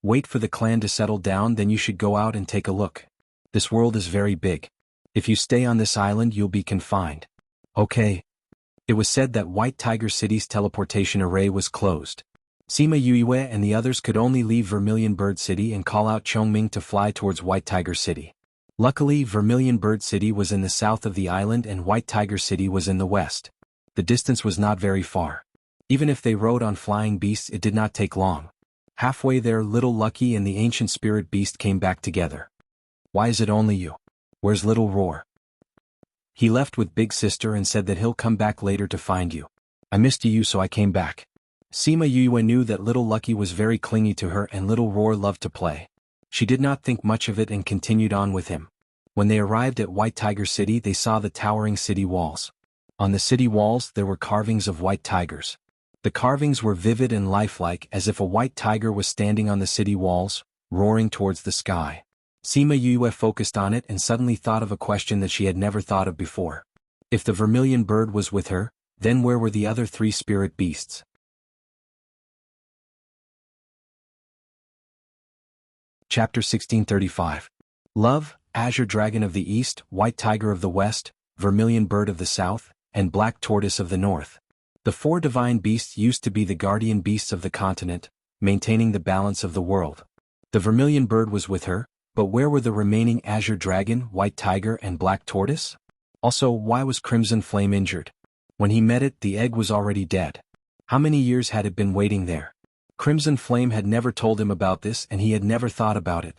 Wait for the clan to settle down, then you should go out and take a look. This world is very big. If you stay on this island, you'll be confined. Okay. It was said that White Tiger City's teleportation array was closed. Sima Yue and the others could only leave Vermilion Bird City and call out Chongming to fly towards White Tiger City. Luckily, Vermilion Bird City was in the south of the island and White Tiger City was in the west. The distance was not very far. Even if they rode on flying beasts, it did not take long. Halfway there, Little Lucky and the ancient spirit beast came back together. Why is it only you? Where's Little Roar? He left with Big Sister and said that he'll come back later to find you. I missed you, so I came back. Sima Yue knew that Little Lucky was very clingy to her and Little Roar loved to play. She did not think much of it and continued on with him. When they arrived at White Tiger City, they saw the towering city walls. On the city walls there were carvings of white tigers. The carvings were vivid and lifelike, as if a white tiger was standing on the city walls, roaring towards the sky. Sima Yue focused on it and suddenly thought of a question that she had never thought of before. If the vermilion bird was with her, then where were the other three spirit beasts? Chapter 1635. Love, Azure Dragon of the East, White Tiger of the West, Vermilion Bird of the South, and Black Tortoise of the North. The four divine beasts used to be the guardian beasts of the continent, maintaining the balance of the world. The Vermilion Bird was with her, but where were the remaining Azure Dragon, White Tiger, and Black Tortoise? Also, why was Crimson Flame injured? When he met it, the egg was already dead. How many years had it been waiting there? Crimson Flame had never told him about this and he had never thought about it.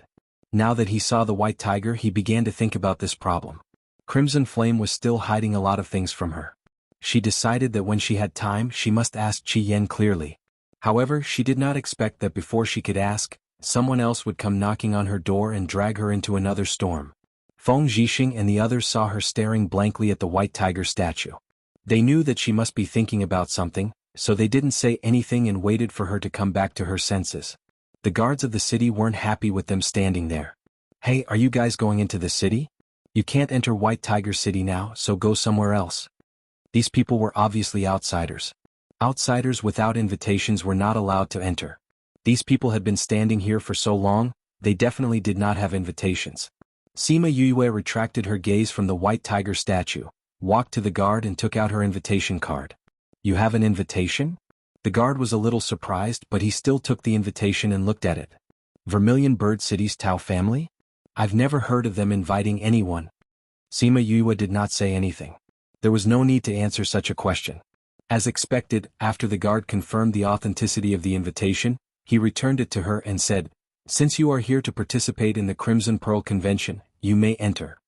Now that he saw the White Tiger, he began to think about this problem. Crimson Flame was still hiding a lot of things from her. She decided that when she had time, she must ask Qi Yen clearly. However, she did not expect that before she could ask, someone else would come knocking on her door and drag her into another storm. Feng Zhixing and the others saw her staring blankly at the White Tiger statue. They knew that she must be thinking about something, so they didn't say anything and waited for her to come back to her senses. The guards of the city weren't happy with them standing there. Hey, are you guys going into the city? You can't enter White Tiger City now, so go somewhere else. These people were obviously outsiders. Outsiders without invitations were not allowed to enter. These people had been standing here for so long, they definitely did not have invitations. Sima Yue retracted her gaze from the White Tiger statue, walked to the guard and took out her invitation card. You have an invitation? The guard was a little surprised, but he still took the invitation and looked at it. Vermilion Bird City's Tao family? I've never heard of them inviting anyone. Sima Yue did not say anything. There was no need to answer such a question. As expected, after the guard confirmed the authenticity of the invitation, he returned it to her and said, Since you are here to participate in the Crimson Pearl Convention, you may enter.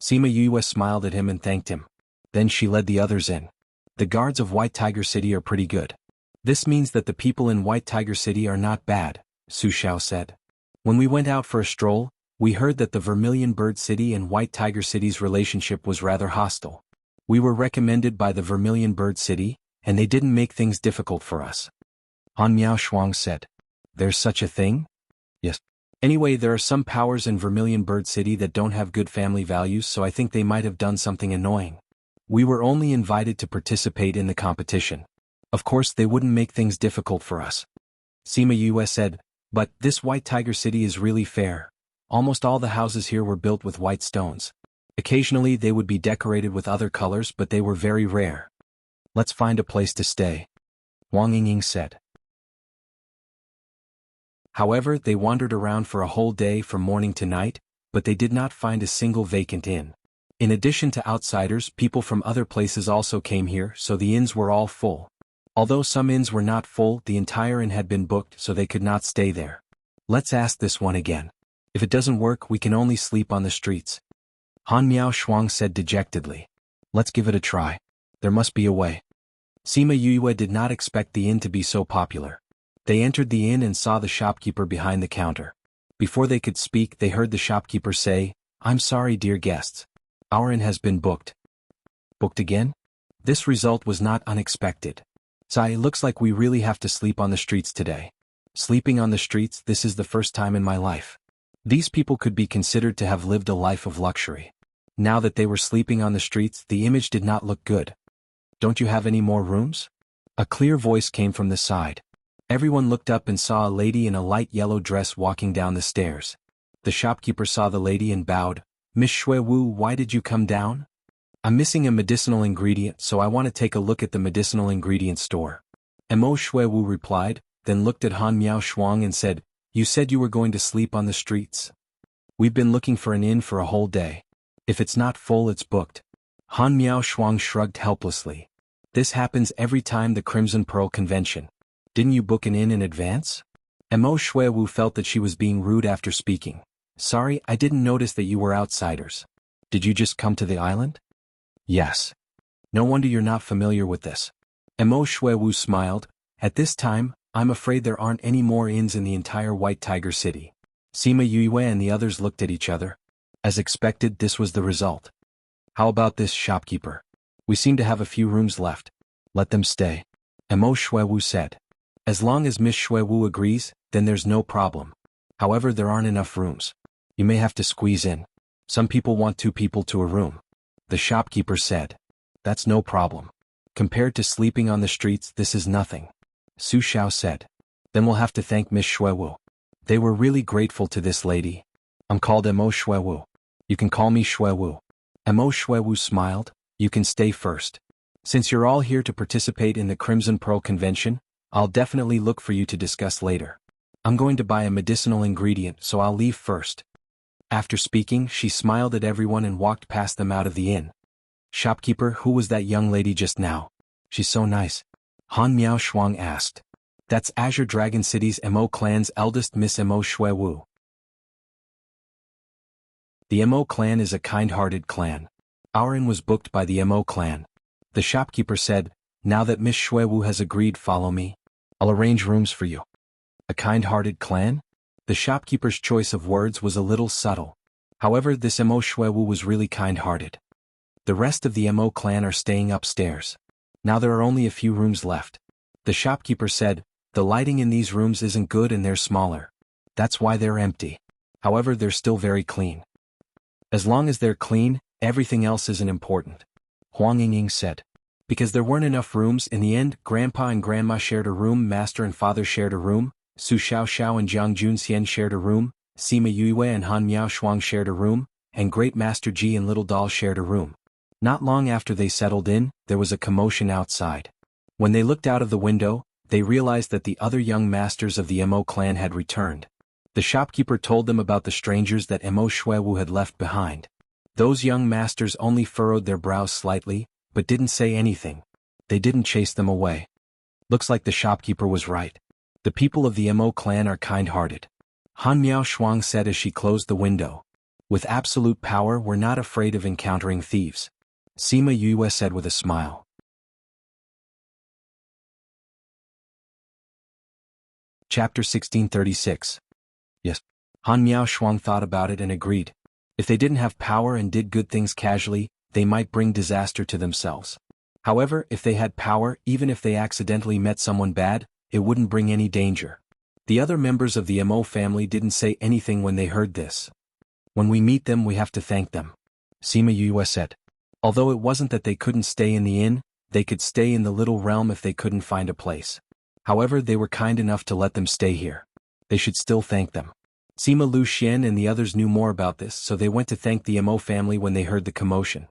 Sima Yue smiled at him and thanked him. Then she led the others in. The guards of White Tiger City are pretty good. This means that the people in White Tiger City are not bad, Su Xiao said. When we went out for a stroll, we heard that the Vermilion Bird City and White Tiger City's relationship was rather hostile. We were recommended by the Vermilion Bird City, and they didn't make things difficult for us. Han Miao Shuang said. There's such a thing? Yes. Anyway, there are some powers in Vermilion Bird City that don't have good family values, so I think they might have done something annoying. We were only invited to participate in the competition. Of course, they wouldn't make things difficult for us. Sima Yue said, but this White Tiger City is really fair. Almost all the houses here were built with white stones. Occasionally they would be decorated with other colors, but they were very rare. Let's find a place to stay, Wang Yingying said. However, they wandered around for a whole day from morning to night, but they did not find a single vacant inn. In addition to outsiders, people from other places also came here, so the inns were all full. Although some inns were not full, the entire inn had been booked, so they could not stay there. Let's ask this one again. If it doesn't work, we can only sleep on the streets. Han Miao Shuang said dejectedly. Let's give it a try. There must be a way. Sima Yue did not expect the inn to be so popular. They entered the inn and saw the shopkeeper behind the counter. Before they could speak, they heard the shopkeeper say, I'm sorry, dear guests. Our inn has been booked. Booked again? This result was not unexpected. Sai, it looks like we really have to sleep on the streets today. Sleeping on the streets, this is the first time in my life. These people could be considered to have lived a life of luxury. Now that they were sleeping on the streets, the image did not look good. Don't you have any more rooms? A clear voice came from the side. Everyone looked up and saw a lady in a light yellow dress walking down the stairs. The shopkeeper saw the lady and bowed. "Miss Shui Wu, why did you come down?" "I'm missing a medicinal ingredient, so I want to take a look at the medicinal ingredient store." Mo Shui Wu replied, then looked at Han Miao Shuang and said, "You said you were going to sleep on the streets? We've been looking for an inn for a whole day. If it's not full, it's booked." Han Miao Shuang shrugged helplessly. "This happens every time the Crimson Pearl Convention. Didn't you book an inn in advance?" Mo Shui Wu felt that she was being rude after speaking. "Sorry, I didn't notice that you were outsiders. Did you just come to the island?" "Yes." "No wonder you're not familiar with this." Mo Shui Wu smiled. "At this time, I'm afraid there aren't any more inns in the entire White Tiger City." Sima Yue and the others looked at each other. As expected, this was the result. "How about this, shopkeeper? We seem to have a few rooms left. Let them stay." Mo Shui Wu said. "As long as Miss Shui Wu agrees, then there's no problem. However, there aren't enough rooms. You may have to squeeze in. Some people want 2 people to a room." The shopkeeper said. "That's no problem. Compared to sleeping on the streets, this is nothing." Su Xiao said. "Then we'll have to thank Miss Shui Wu. They were really grateful to this lady. I'm called Mo Shui Wu. You can call me Shui Wu." Mo Shui Wu smiled. "You can stay first. Since you're all here to participate in the Crimson Pearl Convention, I'll definitely look for you to discuss later. I'm going to buy a medicinal ingredient, so I'll leave first." After speaking, she smiled at everyone and walked past them out of the inn. "Shopkeeper, who was that young lady just now? She's so nice." Han Miao Shuang asked. "That's Azure Dragon City's Mo clan's eldest Miss Mo Shui Wu." The Mo clan is a kind-hearted clan. Our inn was booked by the Mo clan. The shopkeeper said, "Now that Miss Shui Wu has agreed, follow me. I'll arrange rooms for you." A kind-hearted clan? The shopkeeper's choice of words was a little subtle. However, this Mo Shui Wu was really kind-hearted. The rest of the Mo clan are staying upstairs. Now there are only a few rooms left. The shopkeeper said, "The lighting in these rooms isn't good and they're smaller. That's why they're empty. However, they're still very clean. As long as they're clean, everything else isn't important." Huang Yingying said. "Because there weren't enough rooms, in the end, Grandpa and Grandma shared a room, Master and Father shared a room, Su Xiao and Jiang Junxian shared a room, Sima Yue and Han Miao Shuang shared a room, and Great Master Ji and Little Doll shared a room." Not long after they settled in, there was a commotion outside. When they looked out of the window, they realized that the other young masters of the Mo clan had returned. The shopkeeper told them about the strangers that Mo Shui Wu had left behind. Those young masters only furrowed their brows slightly, but didn't say anything. They didn't chase them away. Looks like the shopkeeper was right. The people of the Mo clan are kind-hearted. Han Miao Shuang said as she closed the window. "With absolute power, we're not afraid of encountering thieves." Sima Yue said with a smile. Chapter 1636. Yes. Han Miao Shuang thought about it and agreed. If they didn't have power and did good things casually, they might bring disaster to themselves. However, if they had power, even if they accidentally met someone bad, it wouldn't bring any danger. The other members of the Mo family didn't say anything when they heard this. "When we meet them, we have to thank them," Sima Yue said. Although it wasn't that they couldn't stay in the inn, they could stay in the little realm if they couldn't find a place. However, they were kind enough to let them stay here. They should still thank them. Sima Lu Xian and the others knew more about this, so they went to thank the Mo family when they heard the commotion.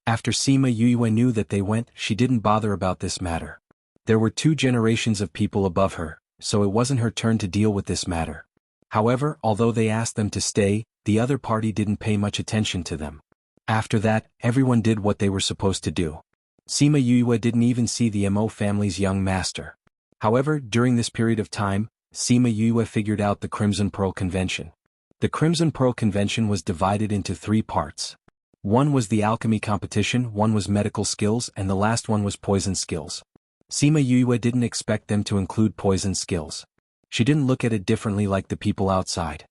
After Sima Yue knew that they went, she didn't bother about this matter. There were 2 generations of people above her, so it wasn't her turn to deal with this matter. However, although they asked them to stay, the other party didn't pay much attention to them. After that, everyone did what they were supposed to do. Sima Yue didn't even see the Mo family's young master. However, during this period of time, Sima Yue figured out the Crimson Pearl Convention. The Crimson Pearl Convention was divided into 3 parts. One was the alchemy competition, one was medical skills, and the last one was poison skills. Sima Yue didn't expect them to include poison skills. She didn't look at it differently like the people outside.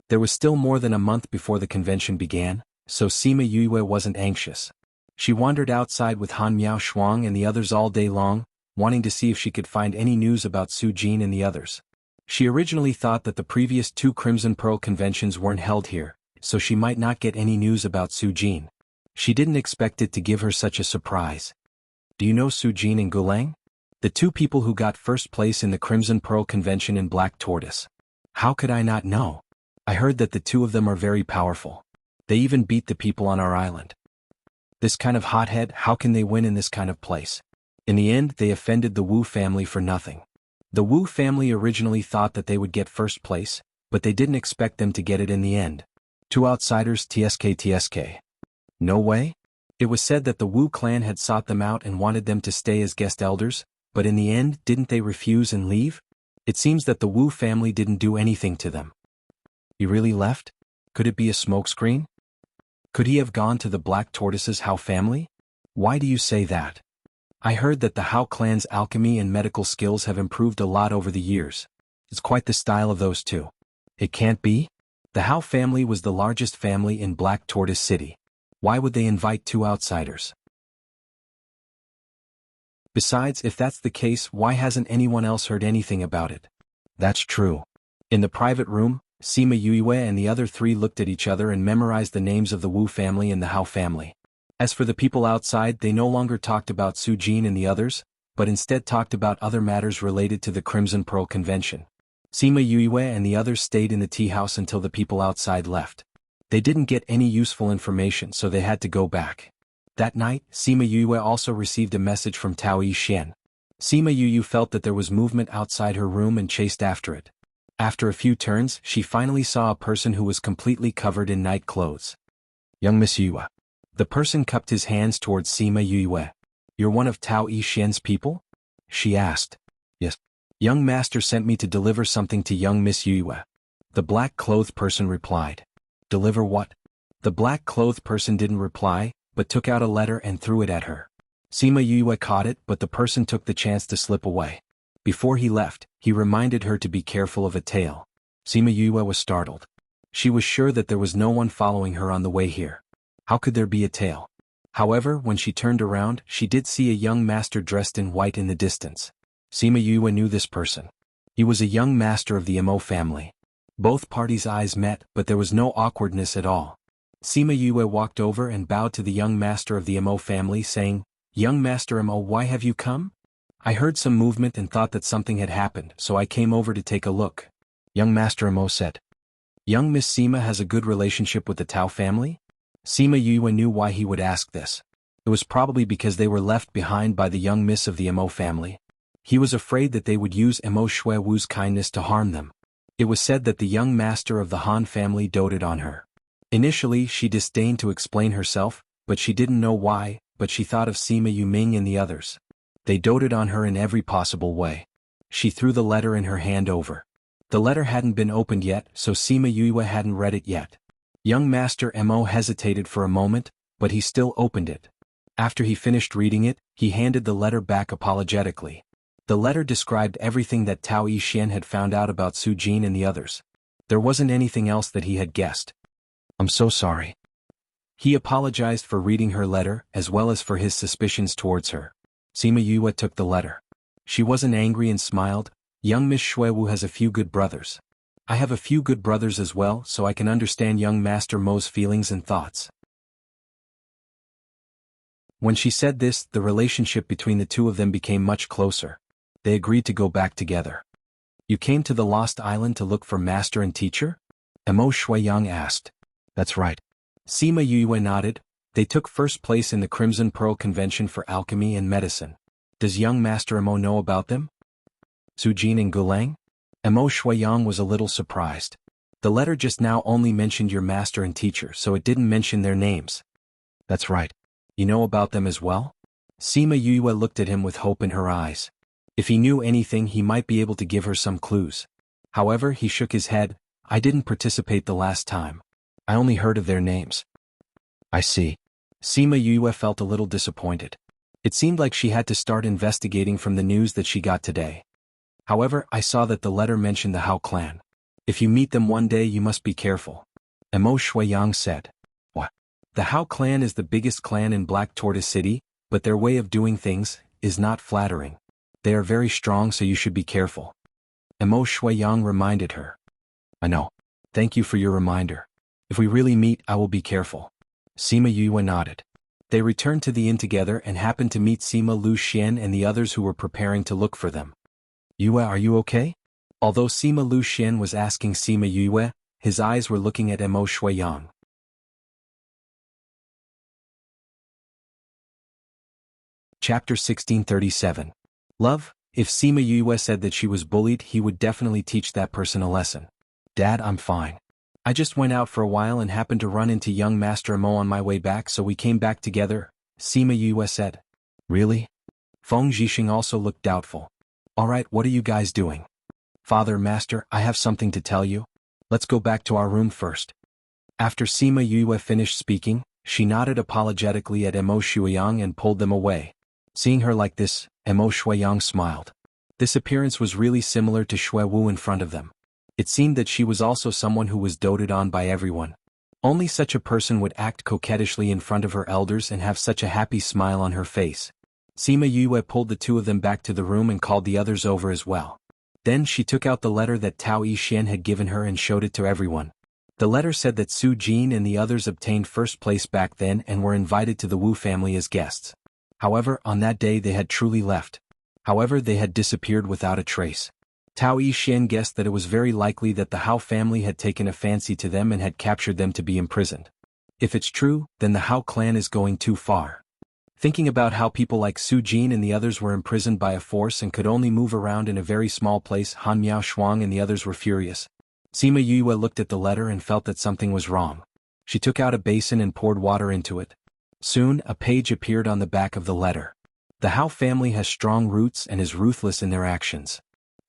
There was still more than a month before the convention began, so Sima Yue wasn't anxious. She wandered outside with Han Miao Shuang and the others all day long, wanting to see if she could find any news about Su Jin and the others. She originally thought that the previous 2 Crimson Pearl conventions weren't held here, so she might not get any news about Su Jin. She didn't expect it to give her such a surprise. "Do you know Su Jin and Gulang?" The two people who got first place in the Crimson Pearl Convention in Black Tortoise. How could I not know? I heard that the two of them are very powerful. They even beat the people on our island. This kind of hothead, how can they win in this kind of place? In the end, they offended the Wu family for nothing. The Wu family originally thought that they would get first place, but they didn't expect them to get it in the end. Two outsiders, TSK. No way? It was said that the Wu clan had sought them out and wanted them to stay as guest elders, but in the end, didn't they refuse and leave? It seems that the Wu family didn't do anything to them. He really left? Could it be a smokescreen? Could he have gone to the Black Tortoise's Hao family? Why do you say that? I heard that the Hao clan's alchemy and medical skills have improved a lot over the years. It's quite the style of those two. It can't be? The Hao family was the largest family in Black Tortoise City. Why would they invite two outsiders? Besides, if that's the case, why hasn't anyone else heard anything about it? That's true. In the private room, Sima Yue and the other three looked at each other and memorized the names of the Wu family and the Hao family. As for the people outside, they no longer talked about Su Jin and the others, but instead talked about other matters related to the Crimson Pearl Convention. Sima Yue and the others stayed in the tea house until the people outside left. They didn't get any useful information, so they had to go back. That night, Sima Yue also received a message from Tao Yixuan. Sima Yue felt that there was movement outside her room and chased after it. After a few turns, she finally saw a person who was completely covered in night clothes. Young Miss Yue. The person cupped his hands towards Sima Yue. You're one of Tao Yixuan's people? She asked. Yes. Young master sent me to deliver something to young Miss Yue. The black-clothed person replied. Deliver what? The black-clothed person didn't reply, but took out a letter and threw it at her. Sima Yue caught it, but the person took the chance to slip away. Before he left, he reminded her to be careful of a tail. Sima Yue was startled. She was sure that there was no one following her on the way here. How could there be a tail? However, when she turned around, she did see a young master dressed in white in the distance. Sima Yue knew this person. He was a young master of the Mo family. Both parties' eyes met, but there was no awkwardness at all. Sima Yue walked over and bowed to the young master of the Mo family, saying, Young Master Mo, why have you come? I heard some movement and thought that something had happened, so I came over to take a look. Young Master Mo said. Young Miss Sima has a good relationship with the Tao family? Sima Yue knew why he would ask this. It was probably because they were left behind by the young miss of the Mo family. He was afraid that they would use Mo Shui Wu's kindness to harm them. It was said that the young master of the Han family doted on her. Initially, she disdained to explain herself, but she didn't know why, but she thought of Sima Yuming and the others. They doted on her in every possible way. She threw the letter in her hand over. The letter hadn't been opened yet, so Sima Yue hadn't read it yet. Young Master Mo hesitated for a moment, but he still opened it. After he finished reading it, he handed the letter back apologetically. The letter described everything that Tao Yixuan had found out about Su Jin and the others. There wasn't anything else that he had guessed. I'm so sorry. He apologized for reading her letter, as well as for his suspicions towards her. Sima Yue took the letter. She wasn't angry and smiled. Young Miss Shuiwu has a few good brothers. I have a few good brothers as well, so I can understand young Master Mo's feelings and thoughts. When she said this, the relationship between the two of them became much closer. They agreed to go back together. You came to the Lost Island to look for master and teacher? Mo Shuiyang asked. That's right. Sima Yue nodded. They took first place in the Crimson Pearl Convention for Alchemy and Medicine. Does young Master Mo know about them? Su Jin and Gulang? Mo Shuiyang was a little surprised. The letter just now only mentioned your master and teacher, so it didn't mention their names. That's right. You know about them as well? Sima Yue looked at him with hope in her eyes. If he knew anything, he might be able to give her some clues. However, he shook his head. I didn't participate the last time. I only heard of their names. I see. Sima Yue felt a little disappointed. It seemed like she had to start investigating from the news that she got today. However, I saw that the letter mentioned the Hao clan. If you meet them one day, you must be careful. Mo Shuiyang said. What? The Hao clan is the biggest clan in Black Tortoise City, but their way of doing things is not flattering. They are very strong, so you should be careful. Mo Shuiyang reminded her. I know. Thank you for your reminder. If we really meet, I will be careful. Sima Yue nodded. They returned to the inn together and happened to meet Sima Lu Xian and the others who were preparing to look for them. Yue, are you okay? Although Sima Lu Xian was asking Sima Yue, his eyes were looking at Mo Shuiyang. Chapter 1637. Love, if Sima Yue said that she was bullied, he would definitely teach that person a lesson. Dad, I'm fine. I just went out for a while and happened to run into young Master Mo on my way back, so we came back together, Sima Yue said. Really? Feng Zhixing also looked doubtful. Alright, what are you guys doing? Father, Master, I have something to tell you. Let's go back to our room first. After Sima Yue finished speaking, she nodded apologetically at Mo Shuiyang and pulled them away. Seeing her like this, Mo Shuiyang smiled. This appearance was really similar to Xue Wu in front of them. It seemed that she was also someone who was doted on by everyone. Only such a person would act coquettishly in front of her elders and have such a happy smile on her face. Sima Yue pulled the two of them back to the room and called the others over as well. Then she took out the letter that Tao Yixian had given her and showed it to everyone. The letter said that Su Jin and the others obtained first place back then and were invited to the Wu family as guests. However, on that day they had truly left. However, they had disappeared without a trace. Tao Yixian guessed that it was very likely that the Hao family had taken a fancy to them and had captured them to be imprisoned. If it's true, then the Hao clan is going too far. Thinking about how people like Su Jin and the others were imprisoned by a force and could only move around in a very small place, Han Miao Shuang and the others were furious. Sima Yue looked at the letter and felt that something was wrong. She took out a basin and poured water into it. Soon, a page appeared on the back of the letter. The Hao family has strong roots and is ruthless in their actions.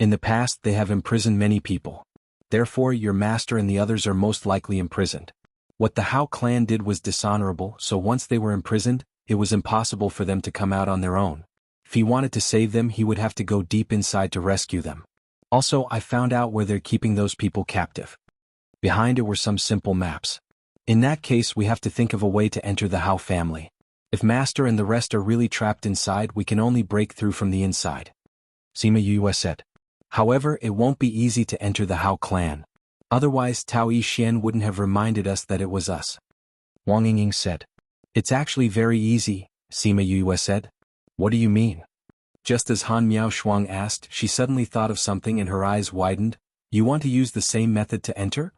In the past they have imprisoned many people. Therefore your master and the others are most likely imprisoned. What the Hao clan did was dishonorable, so once they were imprisoned, it was impossible for them to come out on their own. If he wanted to save them, he would have to go deep inside to rescue them. Also, I found out where they're keeping those people captive. Behind it were some simple maps. In that case, we have to think of a way to enter the Hao family. If master and the rest are really trapped inside, we can only break through from the inside. Sima Yue said. However, it won't be easy to enter the Hao clan. Otherwise Tao Yixian wouldn't have reminded us that it was us. Wang Yingying said. It's actually very easy, Sima Yue said. What do you mean? Just as Han Miao Shuang asked, she suddenly thought of something and her eyes widened. You want to use the same method to enter?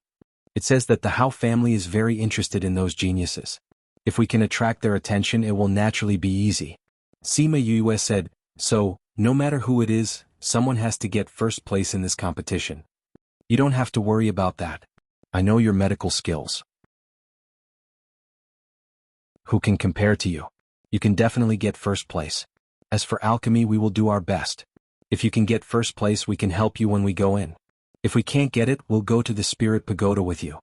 It says that the Hao family is very interested in those geniuses. If we can attract their attention, it will naturally be easy. Sima Yue said, so, no matter who it is, someone has to get first place in this competition. You don't have to worry about that. I know your medical skills. Who can compare to you? You can definitely get first place. As for alchemy, we will do our best. If you can get first place, we can help you when we go in. If we can't get it, we'll go to the Spirit Pagoda with you.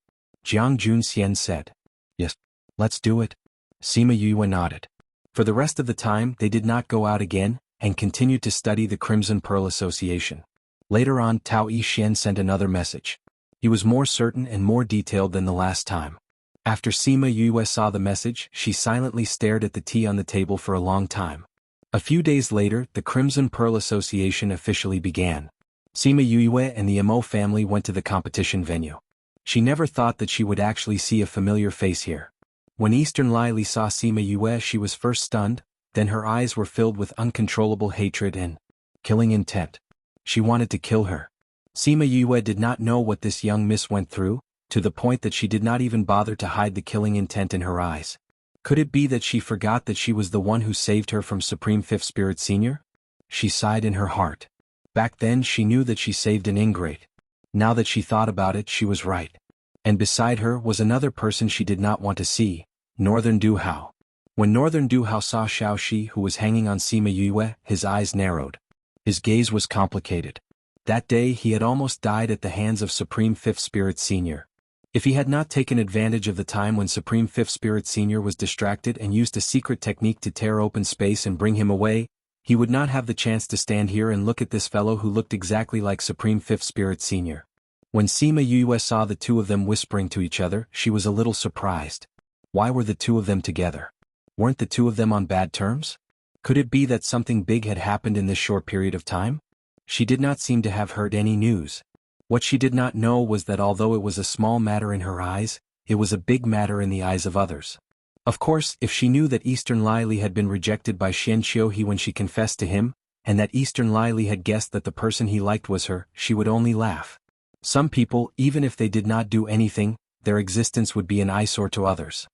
Jiang Junxian said. Yes, let's do it. Sima Yue nodded. For the rest of the time, they did not go out again, and continued to study the Crimson Pearl Association. Later on, Tao Yixian sent another message. He was more certain and more detailed than the last time. After Sima Yue saw the message, she silently stared at the tea on the table for a long time. A few days later, the Crimson Pearl Association officially began. Sima Yue and the Mo family went to the competition venue. She never thought that she would actually see a familiar face here. When Eastern Lai Li saw Sima Yue, she was first stunned, then her eyes were filled with uncontrollable hatred and killing intent. She wanted to kill her. Sima Yue did not know what this young miss went through, to the point that she did not even bother to hide the killing intent in her eyes. Could it be that she forgot that she was the one who saved her from Supreme Fifth Spirit Senior? She sighed in her heart. Back then she knew that she saved an ingrate. Now that she thought about it, she was right. And beside her was another person she did not want to see, Northern Du Hao. When Northern Du Hao saw Xiao Shi, who was hanging on Sima Yue, his eyes narrowed. His gaze was complicated. That day he had almost died at the hands of Supreme Fifth Spirit Senior. If he had not taken advantage of the time when Supreme Fifth Spirit Senior was distracted and used a secret technique to tear open space and bring him away, he would not have the chance to stand here and look at this fellow who looked exactly like Supreme Fifth Spirit Senior. When Sima Yue saw the two of them whispering to each other, she was a little surprised. Why were the two of them together? Weren't the two of them on bad terms? Could it be that something big had happened in this short period of time? She did not seem to have heard any news. What she did not know was that although it was a small matter in her eyes, it was a big matter in the eyes of others. Of course, if she knew that Eastern Lily had been rejected by Xian Qiuhe when she confessed to him, and that Eastern Lily had guessed that the person he liked was her, she would only laugh. Some people, even if they did not do anything, their existence would be an eyesore to others.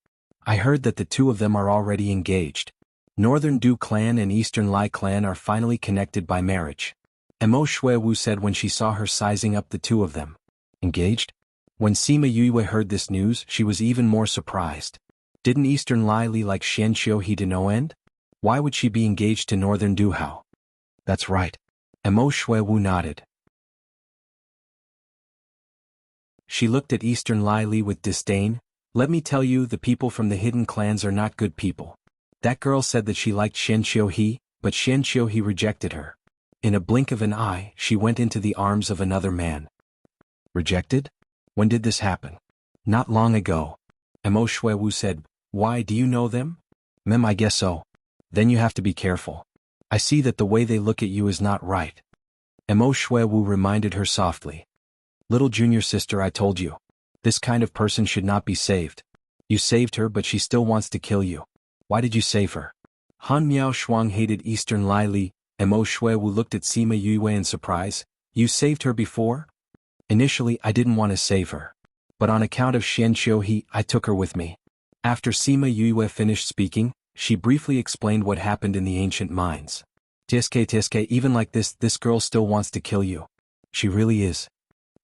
I heard that the two of them are already engaged. Northern Du clan and Eastern Lai clan are finally connected by marriage. Mo Shuiwu said when she saw her sizing up the two of them. Engaged? When Sima Yue heard this news, she was even more surprised. Didn't Eastern Lily like Xian Qiuhe to no end? Why would she be engaged to Northern Du Hao? That's right. Mo Shuiwu nodded. She looked at Eastern Lily with disdain. Let me tell you, the people from the hidden clans are not good people. That girl said that she liked Xian Qiuhe, but Xian Qiuhe rejected her. In a blink of an eye, she went into the arms of another man. Rejected? When did this happen? Not long ago. Mo Shuiwu said. Why, do you know them? I guess so. Then you have to be careful. I see that the way they look at you is not right. Mo Shuiwu reminded her softly. Little junior sister, I told you. This kind of person should not be saved. You saved her, but she still wants to kill you. Why did you save her? Han Miao Shuang hated Eastern Lily. Mo Shuiwu looked at Sima Yue in surprise. You saved her before? Initially, I didn't want to save her. But on account of Xian Qiuhe, I took her with me. After Sima Yue finished speaking, she briefly explained what happened in the ancient mines. Tiske, even like this girl still wants to kill you. She really is.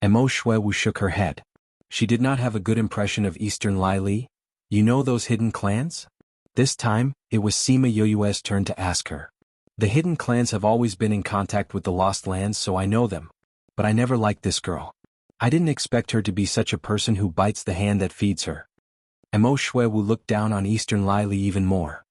Mo Shuiwu shook her head. She did not have a good impression of Eastern Lily. You know those hidden clans? This time, it was Sima Yue's turn to ask her. The hidden clans have always been in contact with the Lost Lands, so I know them. But I never liked this girl. I didn't expect her to be such a person who bites the hand that feeds her. Mo Shuiwu looked down on Eastern Lily even more.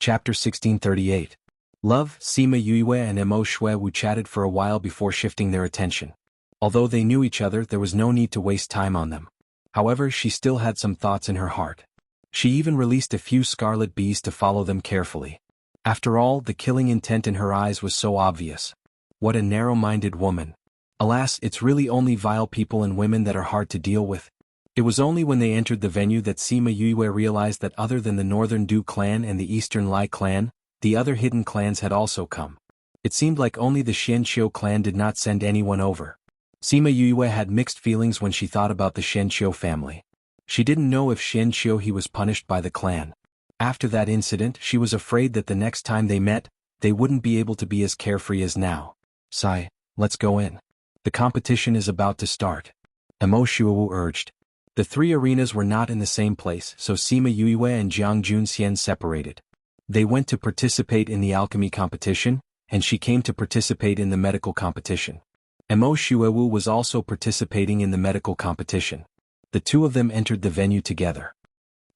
Chapter 1638. Love. Sima Yue and Mo Shuiwu chatted for a while before shifting their attention. Although they knew each other, there was no need to waste time on them. However, she still had some thoughts in her heart. She even released a few scarlet bees to follow them carefully. After all, the killing intent in her eyes was so obvious. What a narrow-minded woman. Alas, it's really only vile people and women that are hard to deal with. It was only when they entered the venue that Sima Yue realized that other than the Northern Du clan and the Eastern Lai clan, the other hidden clans had also come. It seemed like only the Xianqiu clan did not send anyone over. Sima Yue had mixed feelings when she thought about the Xianqiu family. She didn't know if Xianqiu was punished by the clan. After that incident, she was afraid that the next time they met, they wouldn't be able to be as carefree as now. Sai, let's go in. The competition is about to start. Mo Shuiwu urged. The three arenas were not in the same place, so Sima Yue and Jiang Junxian separated. They went to participate in the alchemy competition, and she came to participate in the medical competition. Mo Shuiwu was also participating in the medical competition. The two of them entered the venue together.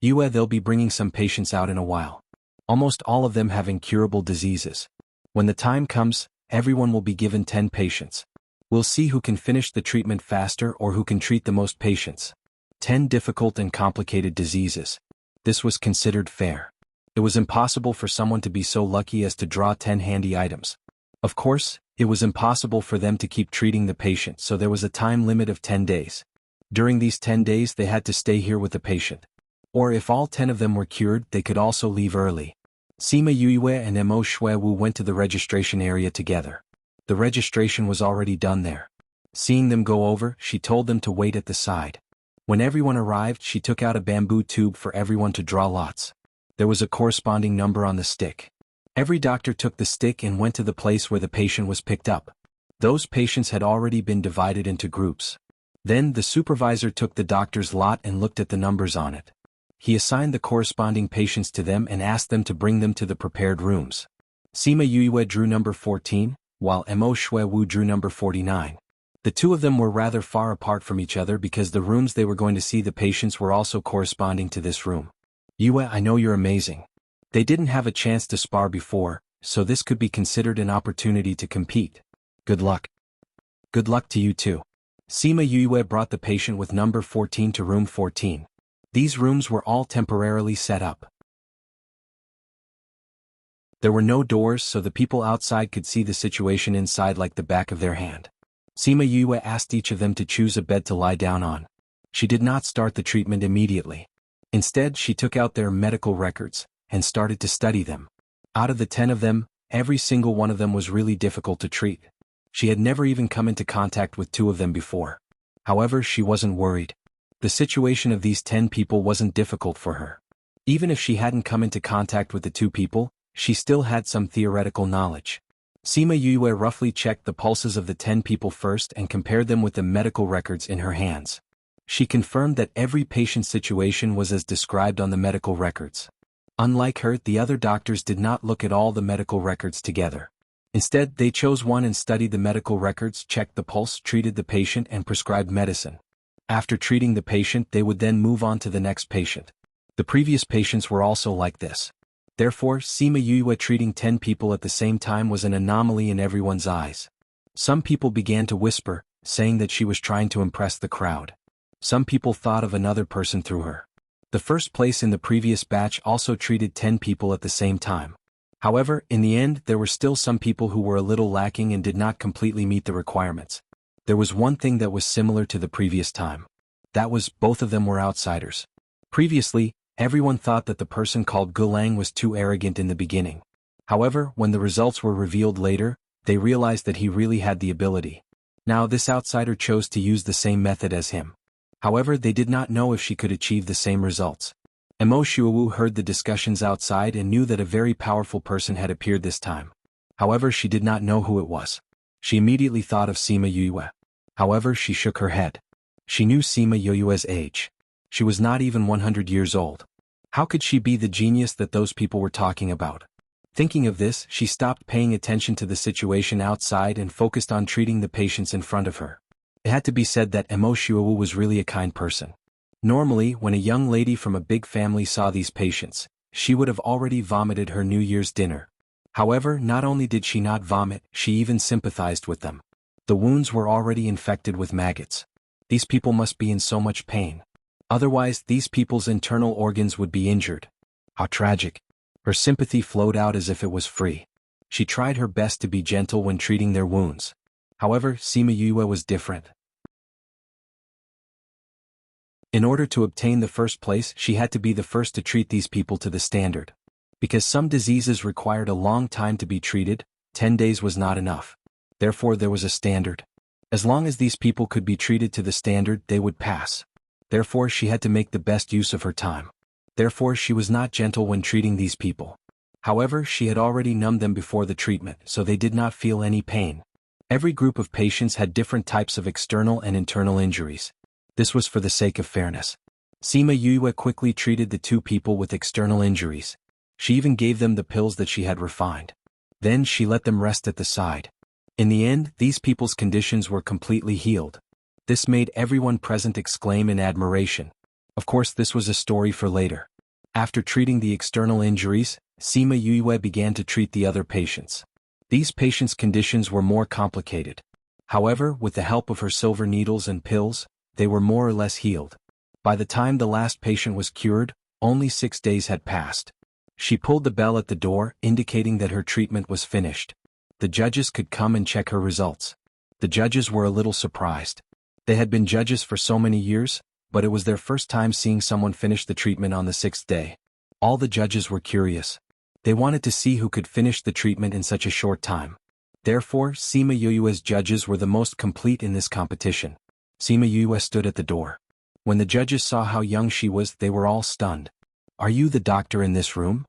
They'll be bringing some patients out in a while. Almost all of them have incurable diseases. When the time comes, everyone will be given 10 patients. We'll see who can finish the treatment faster or who can treat the most patients. 10 difficult and complicated diseases. This was considered fair. It was impossible for someone to be so lucky as to draw 10 handy items. Of course, it was impossible for them to keep treating the patient, so there was a time limit of 10 days. During these 10 days they had to stay here with the patient. Or if all 10 of them were cured, they could also leave early. Sima Yue and Mo Shuiwu went to the registration area together. The registration was already done there. Seeing them go over, she told them to wait at the side. When everyone arrived, she took out a bamboo tube for everyone to draw lots. There was a corresponding number on the stick. Every doctor took the stick and went to the place where the patient was picked up. Those patients had already been divided into groups. Then the supervisor took the doctor's lot and looked at the numbers on it. He assigned the corresponding patients to them and asked them to bring them to the prepared rooms. Sima Yue drew number 14, while Mo Shuiwu drew number 49. The two of them were rather far apart from each other because the rooms they were going to see the patients were also corresponding to this room. Yue, I know you're amazing. They didn't have a chance to spar before, so this could be considered an opportunity to compete. Good luck. Good luck to you too. Sima Yue brought the patient with number 14 to room 14. These rooms were all temporarily set up. There were no doors, so the people outside could see the situation inside like the back of their hand. Sima Yue asked each of them to choose a bed to lie down on. She did not start the treatment immediately. Instead, she took out their medical records and started to study them. Out of the 10 of them, every single one of them was really difficult to treat. She had never even come into contact with 2 of them before. However, she wasn't worried. The situation of these 10 people wasn't difficult for her. Even if she hadn't come into contact with the 2 people, she still had some theoretical knowledge. Sima Yue roughly checked the pulses of the 10 people first and compared them with the medical records in her hands. She confirmed that every patient's situation was as described on the medical records. Unlike her, the other doctors did not look at all the medical records together. Instead, they chose one and studied the medical records, checked the pulse, treated the patient, and prescribed medicine. After treating the patient, they would then move on to the next patient. The previous patients were also like this. Therefore, Sima Yue treating 10 people at the same time was an anomaly in everyone's eyes. Some people began to whisper, saying that she was trying to impress the crowd. Some people thought of another person through her. The first place in the previous batch also treated 10 people at the same time. However, in the end, there were still some people who were a little lacking and did not completely meet the requirements. There was one thing that was similar to the previous time. That was, both of them were outsiders. Previously, everyone thought that the person called Gulang was too arrogant in the beginning. However, when the results were revealed later, they realized that he really had the ability. Now this outsider chose to use the same method as him. However, they did not know if she could achieve the same results. Mo Shuowu heard the discussions outside and knew that a very powerful person had appeared this time. However, she did not know who it was. She immediately thought of Sima Yue. However, she shook her head. She knew Sima Yue's age. She was not even 100 years old. How could she be the genius that those people were talking about? Thinking of this, she stopped paying attention to the situation outside and focused on treating the patients in front of her. It had to be said that Mo Shuowu was really a kind person. Normally, when a young lady from a big family saw these patients, she would have already vomited her New Year's dinner. However, not only did she not vomit, she even sympathized with them. The wounds were already infected with maggots. These people must be in so much pain. Otherwise, these people's internal organs would be injured. How tragic. Her sympathy flowed out as if it was free. She tried her best to be gentle when treating their wounds. However, Sima Yue was different. In order to obtain the first place, she had to be the first to treat these people to the standard. Because some diseases required a long time to be treated, 10 days was not enough. Therefore, there was a standard. As long as these people could be treated to the standard, they would pass. Therefore, she had to make the best use of her time. Therefore, she was not gentle when treating these people. However, she had already numbed them before the treatment, so they did not feel any pain. Every group of patients had different types of external and internal injuries. This was for the sake of fairness. Sima Yue quickly treated the 2 people with external injuries. She even gave them the pills that she had refined. Then she let them rest at the side. In the end, these people's conditions were completely healed. This made everyone present exclaim in admiration. Of course, this was a story for later. After treating the external injuries, Sima Yue began to treat the other patients. These patients' conditions were more complicated. However, with the help of her silver needles and pills, they were more or less healed. By the time the last patient was cured, only 6 days had passed. She pulled the bell at the door, indicating that her treatment was finished. The judges could come and check her results. The judges were a little surprised. They had been judges for so many years, but it was their first time seeing someone finish the treatment on the 6th day. All the judges were curious. They wanted to see who could finish the treatment in such a short time. Therefore, Sima Yue's judges were the most complete in this competition. Sima Yue stood at the door. When the judges saw how young she was, they were all stunned. "Are you the doctor in this room?"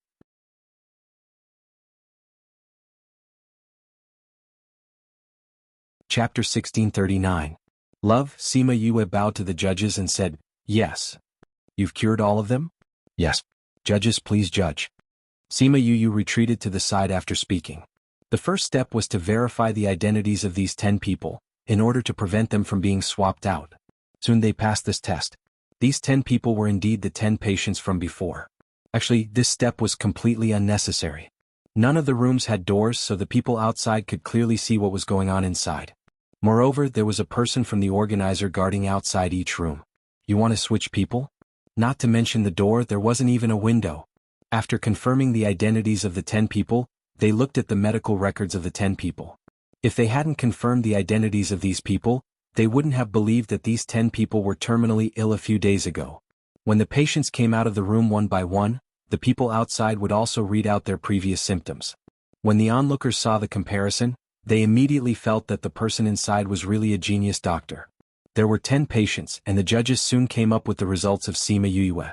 Chapter 1639. Love. Sima Yue bowed to the judges and said, "Yes." "You've cured all of them?" "Yes." "Judges, please judge." Sima Yue retreated to the side after speaking. The first step was to verify the identities of these 10 people, in order to prevent them from being swapped out. Soon they passed this test. These 10 people were indeed the 10 patients from before. Actually, this step was completely unnecessary. None of the rooms had doors, so the people outside could clearly see what was going on inside. Moreover, there was a person from the organizer guarding outside each room. You want to switch people? Not to mention the door, there wasn't even a window. After confirming the identities of the 10 people, they looked at the medical records of the 10 people. If they hadn't confirmed the identities of these people, they wouldn't have believed that these 10 people were terminally ill a few days ago. When the patients came out of the room one by one, the people outside would also read out their previous symptoms. When the onlookers saw the comparison, they immediately felt that the person inside was really a genius doctor. There were 10 patients, and the judges soon came up with the results of Sima Yue.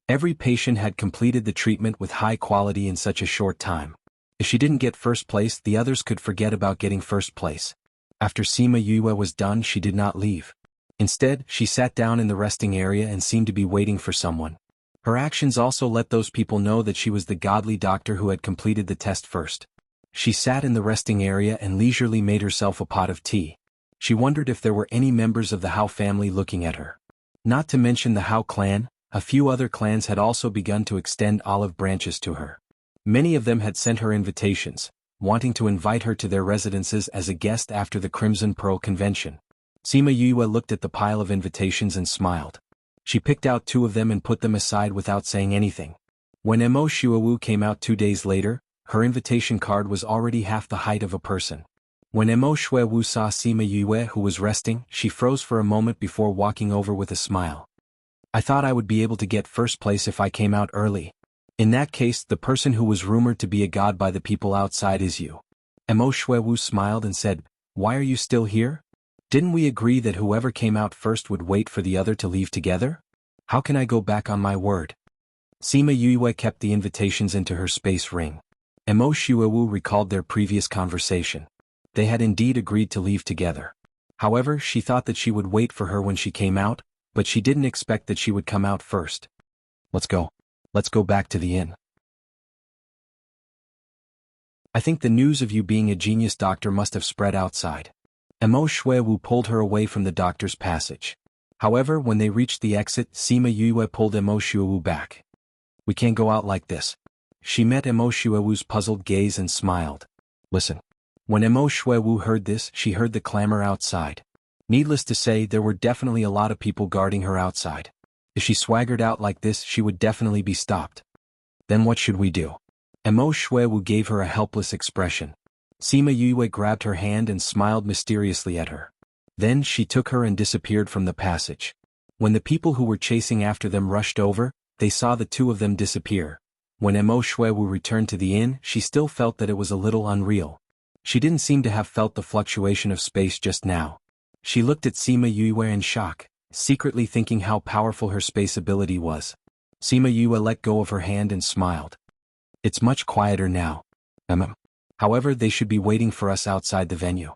Every patient had completed the treatment with high quality in such a short time. If she didn't get first place, the others could forget about getting first place. After Sima Yue was done, she did not leave. Instead, she sat down in the resting area and seemed to be waiting for someone. Her actions also let those people know that she was the godly doctor who had completed the test first. She sat in the resting area and leisurely made herself a pot of tea. She wondered if there were any members of the Hao family looking at her. Not to mention the Hao clan, a few other clans had also begun to extend olive branches to her. Many of them had sent her invitations, wanting to invite her to their residences as a guest after the Crimson Pearl Convention. Sima Yue looked at the pile of invitations and smiled. She picked out 2 of them and put them aside without saying anything. When Mo Shuawu came out 2 days later, her invitation card was already half the height of a person. When Mo Shuawu saw Sima Yue who was resting, she froze for a moment before walking over with a smile. I thought I would be able to get first place if I came out early. In that case, the person who was rumored to be a god by the people outside is you. Mo Shuawu smiled and said, Why are you still here? Didn't we agree that whoever came out first would wait for the other to leave together? How can I go back on my word? Sima Yue kept the invitations into her space ring. Mo Shuawu recalled their previous conversation. They had indeed agreed to leave together. However, she thought that she would wait for her when she came out, but she didn't expect that she would come out first. Let's go. Let's go back to the inn. I think the news of you being a genius doctor must have spread outside. Mo Shuawu pulled her away from the doctor's passage. However, when they reached the exit, Sima Yue pulled Mo Shuawu back. We can't go out like this. She met Mo Shuawu's puzzled gaze and smiled. Listen. When Mo Shuawu heard this, she heard the clamor outside. Needless to say, there were definitely a lot of people guarding her outside. If she swaggered out like this, she would definitely be stopped. Then what should we do? Mo Shuawu gave her a helpless expression. Sima Yue grabbed her hand and smiled mysteriously at her. Then she took her and disappeared from the passage. When the people who were chasing after them rushed over, they saw the 2 of them disappear. When Mo Shuawu returned to the inn, she still felt that it was a little unreal. She didn't seem to have felt the fluctuation of space just now. She looked at Sima Yue in shock, secretly thinking how powerful her space ability was. Sima Yue let go of her hand and smiled. It's much quieter now. However, they should be waiting for us outside the venue.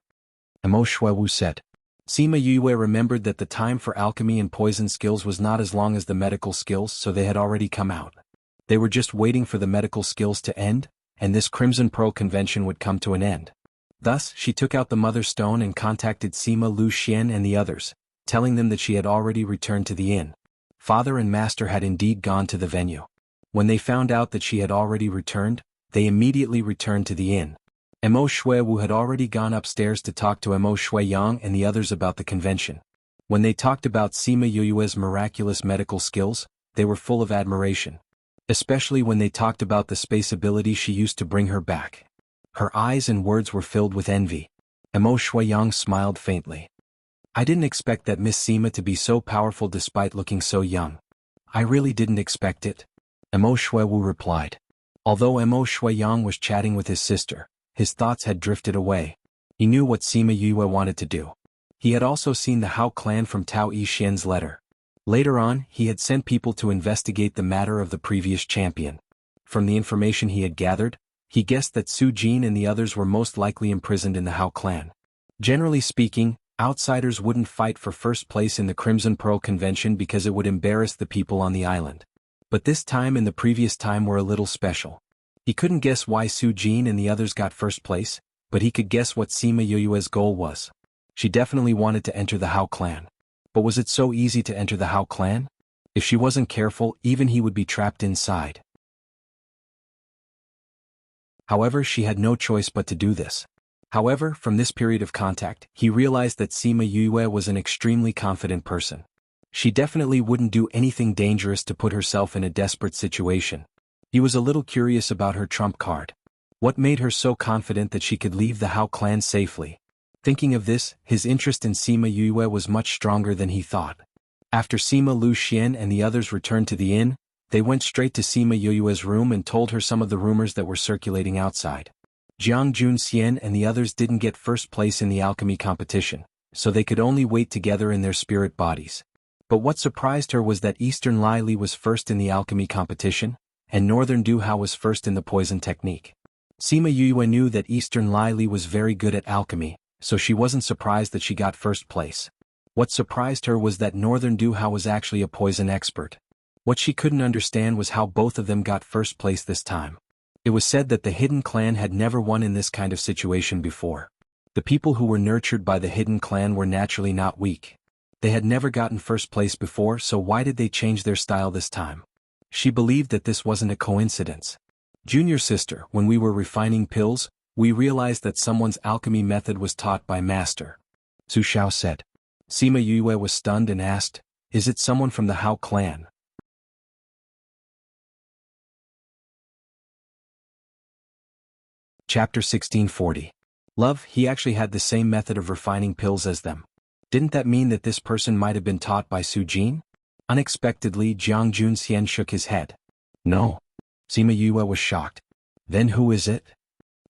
Mo Shuawu said. Sima Yue remembered that the time for alchemy and poison skills was not as long as the medical skills, so they had already come out. They were just waiting for the medical skills to end, and this Crimson Pearl convention would come to an end. Thus, she took out the Mother Stone and contacted Sima Lu Xian and the others, telling them that she had already returned to the inn. Father and Master had indeed gone to the venue. When they found out that she had already returned, they immediately returned to the inn. Mo Shuawu had already gone upstairs to talk to Mo Shuiyang and the others about the convention. When they talked about Sima Yue's miraculous medical skills, they were full of admiration. Especially when they talked about the space ability she used to bring her back. Her eyes and words were filled with envy. Mo Shuiyang smiled faintly. I didn't expect that Miss Sima to be so powerful despite looking so young. I really didn't expect it. Mo Shuawu replied. Although Mo Shuiyang was chatting with his sister, his thoughts had drifted away. He knew what Sima Yue wanted to do. He had also seen the Hao clan from Tao Yixian's letter. Later on, he had sent people to investigate the matter of the previous champion. From the information he had gathered, he guessed that Su Jin and the others were most likely imprisoned in the Hao clan. Generally speaking, outsiders wouldn't fight for first place in the Crimson Pearl Convention because it would embarrass the people on the island. But this time and the previous time were a little special. He couldn't guess why Su Jin and the others got first place, but he could guess what Sima Yue's goal was. She definitely wanted to enter the Hao clan. But was it so easy to enter the Hao clan? If she wasn't careful, even he would be trapped inside. However, she had no choice but to do this. However, from this period of contact, he realized that Sima Yue was an extremely confident person. She definitely wouldn't do anything dangerous to put herself in a desperate situation. He was a little curious about her trump card. What made her so confident that she could leave the Hao clan safely? Thinking of this, his interest in Sima Yue was much stronger than he thought. After Sima Lu Xian and the others returned to the inn, they went straight to Sima Yue's room and told her some of the rumors that were circulating outside. Jianghu Xian and the others didn't get first place in the alchemy competition, so they could only wait together in their spirit bodies. But what surprised her was that Eastern Lai Li was first in the alchemy competition, and Northern Du Hao was first in the poison technique. Sima Yue knew that Eastern Lai Li was very good at alchemy, so she wasn't surprised that she got first place. What surprised her was that Northern Du Hao was actually a poison expert. What she couldn't understand was how both of them got first place this time. It was said that the hidden clan had never won in this kind of situation before. The people who were nurtured by the hidden clan were naturally not weak. They had never gotten first place before, so why did they change their style this time? She believed that this wasn't a coincidence. Junior sister, when we were refining pills, we realized that someone's alchemy method was taught by Master Su Xiao said. Sima Yue was stunned and asked, "Is it someone from the Hao clan?" Chapter 1640. Love, he actually had the same method of refining pills as them. Didn't that mean that this person might have been taught by Su Jin? Unexpectedly, Jiang Junxian shook his head. No. Sima Yue was shocked. Then who is it?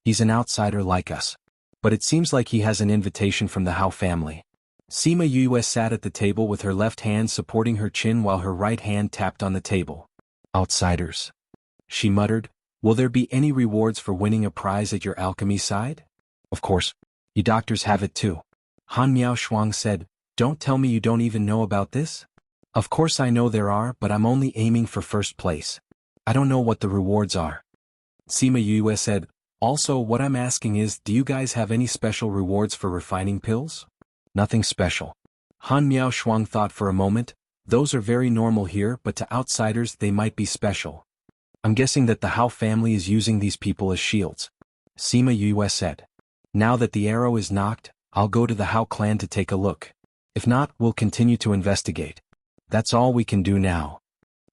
He's an outsider like us. But it seems like he has an invitation from the Hao family. Sima Yue sat at the table with her left hand supporting her chin while her right hand tapped on the table. Outsiders. She muttered, will there be any rewards for winning a prize at your alchemy side? Of course. You doctors have it too. Han Miao Shuang said, don't tell me you don't even know about this? Of course I know there are, but I'm only aiming for first place. I don't know what the rewards are. Sima Yue said, also what I'm asking is, do you guys have any special rewards for refining pills? Nothing special. Han Miao Shuang thought for a moment, those are very normal here, but to outsiders they might be special. I'm guessing that the Hao family is using these people as shields. Sima Yue said. Now that the arrow is knocked, I'll go to the Hao clan to take a look. If not, we'll continue to investigate. That's all we can do now.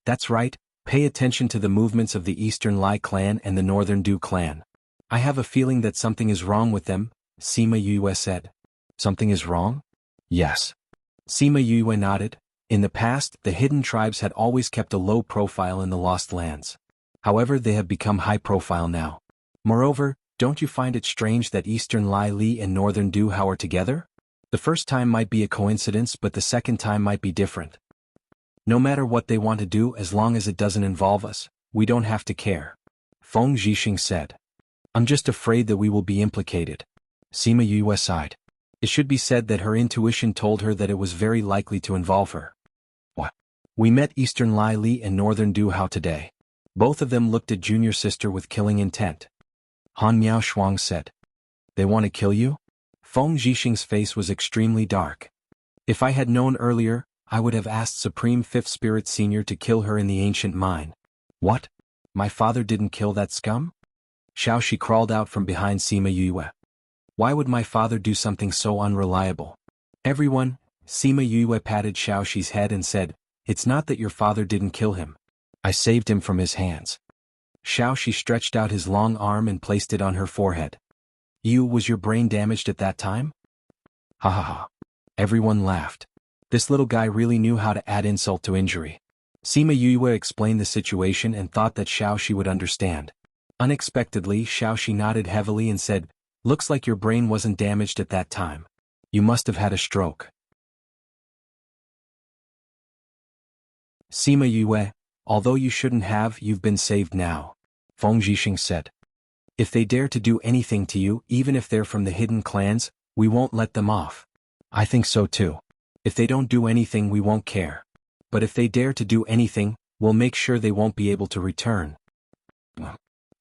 That's right, pay attention to the movements of the Eastern Lai clan and the Northern Du clan. I have a feeling that something is wrong with them, Sima Yue said. Something is wrong? Yes. Sima Yue nodded. In the past, the hidden tribes had always kept a low profile in the Lost Lands. However, they have become high profile now. Moreover, don't you find it strange that Eastern Lai Li and Northern Du Hao are together? The first time might be a coincidence, but the second time might be different. No matter what they want to do, as long as it doesn't involve us, we don't have to care. Feng Zhixing said. I'm just afraid that we will be implicated. Sima Yue sighed. It should be said that her intuition told her that it was very likely to involve her. What? We met Eastern Lai Li and Northern Du Hao today. Both of them looked at junior sister with killing intent. Han Miao Shuang said. They want to kill you? Feng Zhixing's face was extremely dark. If I had known earlier, I would have asked Supreme Fifth Spirit Senior to kill her in the ancient mine. What? My father didn't kill that scum? Xiaoxi crawled out from behind Sima Yue. Why would my father do something so unreliable? Everyone, Sima Yue patted Xiaoxi's head and said, it's not that your father didn't kill him. I saved him from his hands. Xiaoxi stretched out his long arm and placed it on her forehead. Was your brain damaged at that time? Ha ha ha. Everyone laughed. This little guy really knew how to add insult to injury. Sima Yue explained the situation and thought that Xiaoxi would understand. Unexpectedly, Xiaoxi nodded heavily and said, looks like your brain wasn't damaged at that time. You must have had a stroke. Sima Yue, although you shouldn't have, you've been saved now. Feng Zhixing said. If they dare to do anything to you, even if they're from the hidden clans, we won't let them off. I think so too. If they don't do anything, we won't care. But if they dare to do anything, we'll make sure they won't be able to return.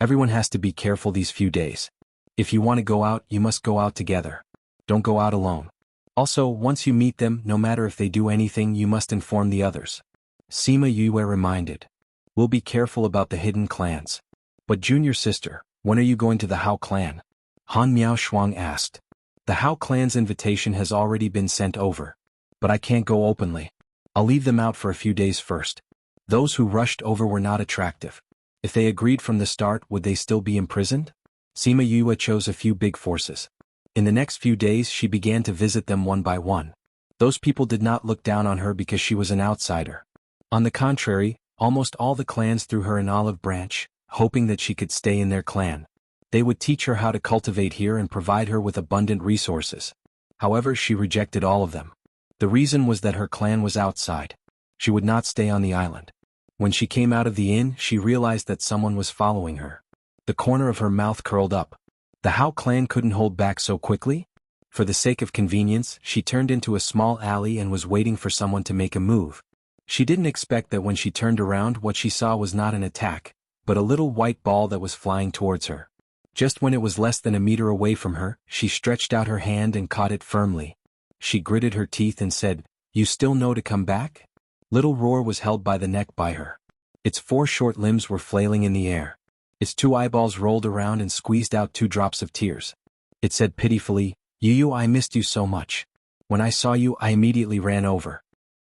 Everyone has to be careful these few days. If you want to go out, you must go out together. Don't go out alone. Also, once you meet them, no matter if they do anything, you must inform the others. Sima Yue reminded. We'll be careful about the hidden clans. But junior sister, when are you going to the Hao clan? Han Miao Shuang asked. The Hao clan's invitation has already been sent over. But I can't go openly. I'll leave them out for a few days first. Those who rushed over were not attractive. If they agreed from the start, would they still be imprisoned? Sima Yue chose a few big forces. In the next few days she began to visit them one by one. Those people did not look down on her because she was an outsider. On the contrary, almost all the clans threw her an olive branch, hoping that she could stay in their clan. They would teach her how to cultivate here and provide her with abundant resources. However, she rejected all of them. The reason was that her clan was outside. She would not stay on the island. When she came out of the inn, she realized that someone was following her. The corner of her mouth curled up. The Hao clan couldn't hold back so quickly? For the sake of convenience, she turned into a small alley and was waiting for someone to make a move. She didn't expect that when she turned around what she saw was not an attack, but a little white ball that was flying towards her. Just when it was less than a meter away from her, she stretched out her hand and caught it firmly. She gritted her teeth and said, "You still know to come back?" Little Roar was held by the neck by her. Its 4 short limbs were flailing in the air. Its 2 eyeballs rolled around and squeezed out 2 drops of tears. It said pitifully, "Yu, I missed you so much. When I saw you, I immediately ran over."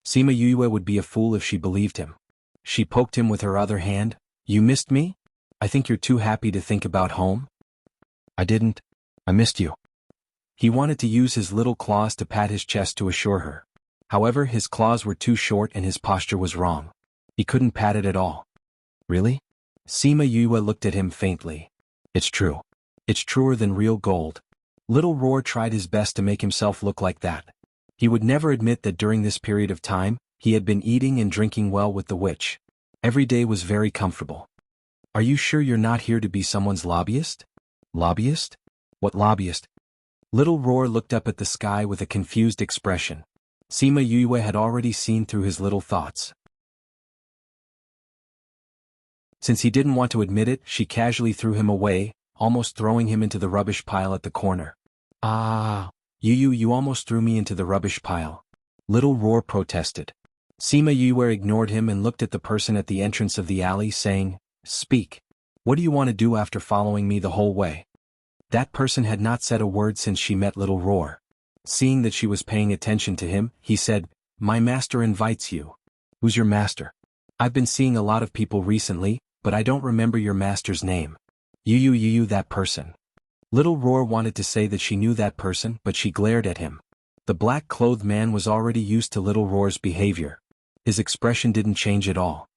Sima Yue would be a fool if she believed him. She poked him with her other hand. "You missed me? I think you're too happy to think about home." "I didn't. I missed you." He wanted to use his little claws to pat his chest to assure her. However, his claws were too short and his posture was wrong. He couldn't pat it at all. "Really?" Sima Yue looked at him faintly. "It's true. It's truer than real gold." Little Roar tried his best to make himself look like that. He would never admit that during this period of time, he had been eating and drinking well with the witch. Every day was very comfortable. "Are you sure you're not here to be someone's lobbyist?" "Lobbyist? What lobbyist?" Little Roar looked up at the sky with a confused expression. Sima Yue had already seen through his little thoughts. Since he didn't want to admit it, she casually threw him away, almost throwing him into the rubbish pile at the corner. "Ah, you almost threw me into the rubbish pile." Little Roar protested. Sima Yue ignored him and looked at the person at the entrance of the alley saying, "Speak. What do you want to do after following me the whole way?" That person had not said a word since she met Little Roar. Seeing that she was paying attention to him, he said, "My master invites you." "Who's your master?" "I've been seeing a lot of people recently, but I don't remember your master's name." You, that person." Little Roar wanted to say that she knew that person, but she glared at him. The black-clothed man was already used to Little Roar's behavior. His expression didn't change at all.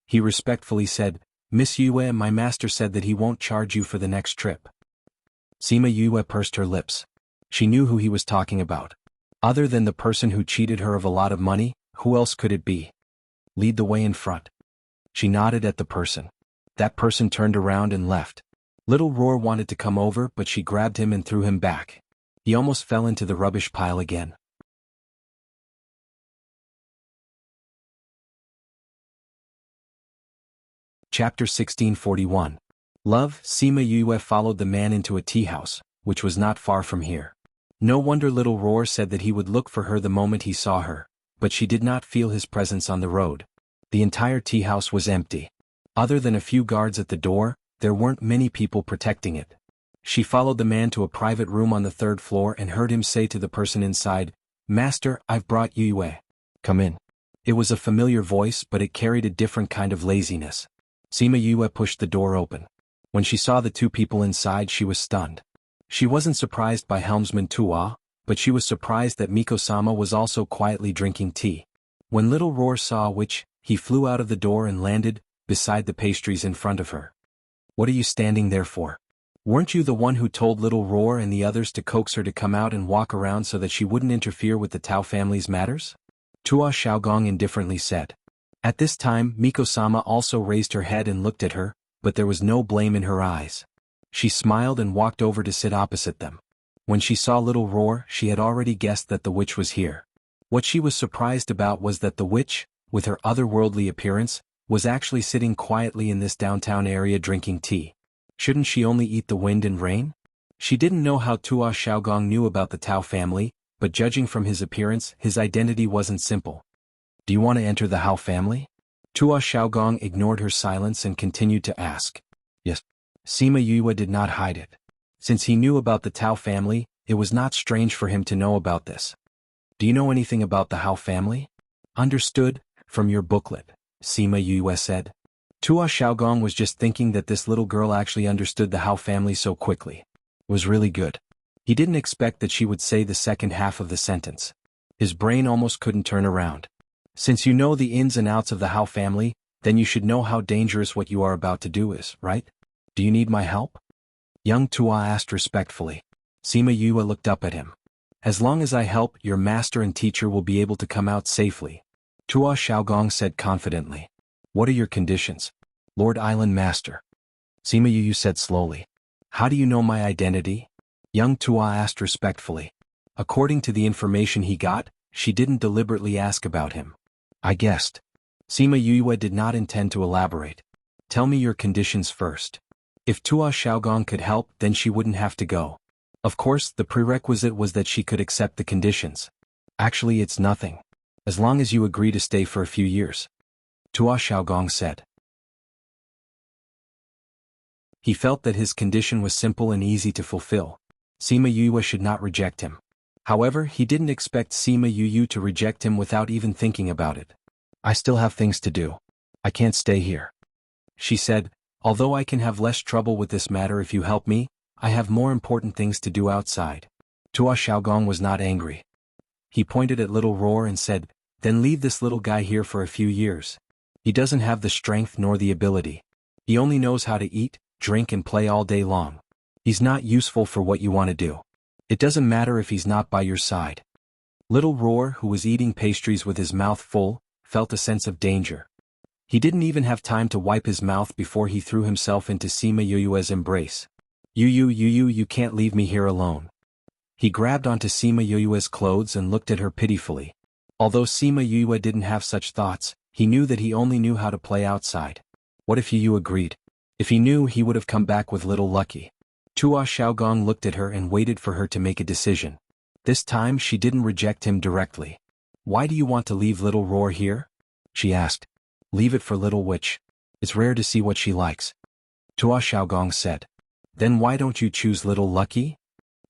He respectfully said, "Miss Yue, my master said that he won't charge you for the next trip." Sima Yue pursed her lips. She knew who he was talking about. Other than the person who cheated her of a lot of money, who else could it be? "Lead the way in front." She nodded at the person. That person turned around and left. Little Roar wanted to come over, but she grabbed him and threw him back. He almost fell into the rubbish pile again. Chapter 1641. Love. Sima Yue followed the man into a tea house, which was not far from here. No wonder Little Roar said that he would look for her the moment he saw her, but she did not feel his presence on the road. The entire tea house was empty. Other than a few guards at the door, there weren't many people protecting it. She followed the man to a private room on the 3rd floor and heard him say to the person inside, "Master, I've brought Yue. Come in." It was a familiar voice, but it carried a different kind of laziness. Sima Yue pushed the door open. When she saw the 2 people inside, she was stunned. She wasn't surprised by Helmsman Tua, but she was surprised that Miko-sama was also quietly drinking tea. When Little Roar saw a witch, he flew out of the door and landed beside the pastries in front of her. "What are you standing there for? Weren't you the one who told Little Roar and the others to coax her to come out and walk around so that she wouldn't interfere with the Tao family's matters?" Tua Xiaogong indifferently said. At this time, Miko-sama also raised her head and looked at her, but there was no blame in her eyes. She smiled and walked over to sit opposite them. When she saw Little Roar, she had already guessed that the witch was here. What she was surprised about was that the witch, with her otherworldly appearance, was actually sitting quietly in this downtown area drinking tea. Shouldn't she only eat the wind and rain? She didn't know how Tua Xiaogong knew about the Tao family, but judging from his appearance, his identity wasn't simple. "Do you want to enter the Hao family?" Tua Xiaogong ignored her silence and continued to ask. "Yes." Sima Yue did not hide it. Since he knew about the Tao family, it was not strange for him to know about this. "Do you know anything about the Hao family?" "Understood, from your booklet," Sima Yue said. Tua Xiaogong was just thinking that this little girl actually understood the Hao family so quickly. It was really good. He didn't expect that she would say the second half of the sentence. His brain almost couldn't turn around. Since you know the ins and outs of the Hao family, then you should know how dangerous what you are about to do is, right? Do you need my help? Young Tua asked respectfully. Sima Yue looked up at him. As long as I help, your master and teacher will be able to come out safely. Tua Xiaogong said confidently. What are your conditions? Lord Island Master. Sima Yue said slowly. How do you know my identity? Young Tua asked respectfully. According to the information he got, she didn't deliberately ask about him. I guessed. Sima Yue did not intend to elaborate. Tell me your conditions first. If Tua Xiaogong could help, then she wouldn't have to go. Of course, the prerequisite was that she could accept the conditions. Actually, it's nothing. As long as you agree to stay for a few years. Tua Xiaogong said. He felt that his condition was simple and easy to fulfill. Sima Yue should not reject him. However, he didn't expect Sima Yue to reject him without even thinking about it. I still have things to do. I can't stay here. She said, although I can have less trouble with this matter if you help me, I have more important things to do outside. Tua Xiaogong was not angry. He pointed at Little Roar and said, then leave this little guy here for a few years. He doesn't have the strength nor the ability. He only knows how to eat, drink and play all day long. He's not useful for what you want to do. It doesn't matter if he's not by your side. Little Roar, who was eating pastries with his mouth full, felt a sense of danger. He didn't even have time to wipe his mouth before he threw himself into Sima Yue's embrace. You can't leave me here alone. He grabbed onto Sima Yue's clothes and looked at her pitifully. Although Sima Yue didn't have such thoughts, he knew that he only knew how to play outside. What if Yu agreed? If he knew, he would have come back with little Lucky. Tua Xiaogong looked at her and waited for her to make a decision. This time she didn't reject him directly. Why do you want to leave Little Roar here? She asked. Leave it for Little Witch. It's rare to see what she likes. Tua Xiaogong said. Then why don't you choose Little Lucky?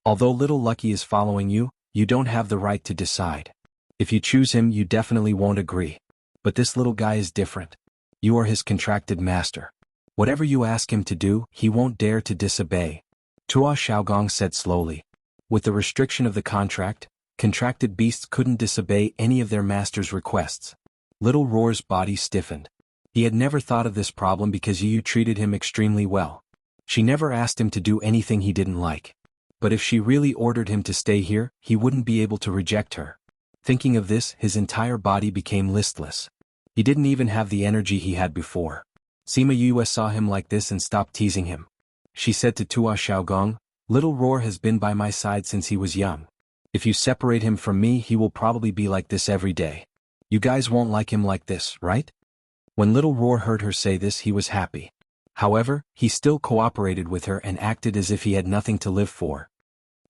Although Little Lucky is following you, you don't have the right to decide. If you choose him, you definitely won't agree. But this little guy is different. You are his contracted master. Whatever you ask him to do, he won't dare to disobey. Tua Xiaogong said slowly. With the restriction of the contract, contracted beasts couldn't disobey any of their master's requests. Little Roar's body stiffened. He had never thought of this problem because Yu treated him extremely well. She never asked him to do anything he didn't like. But if she really ordered him to stay here, he wouldn't be able to reject her. Thinking of this, his entire body became listless. He didn't even have the energy he had before. Sima Yue saw him like this and stopped teasing him. She said to Tua Xiaogong, Little Roar has been by my side since he was young. If you separate him from me, he will probably be like this every day. You guys won't like him like this, right? When Little Roar heard her say this, he was happy. However, he still cooperated with her and acted as if he had nothing to live for.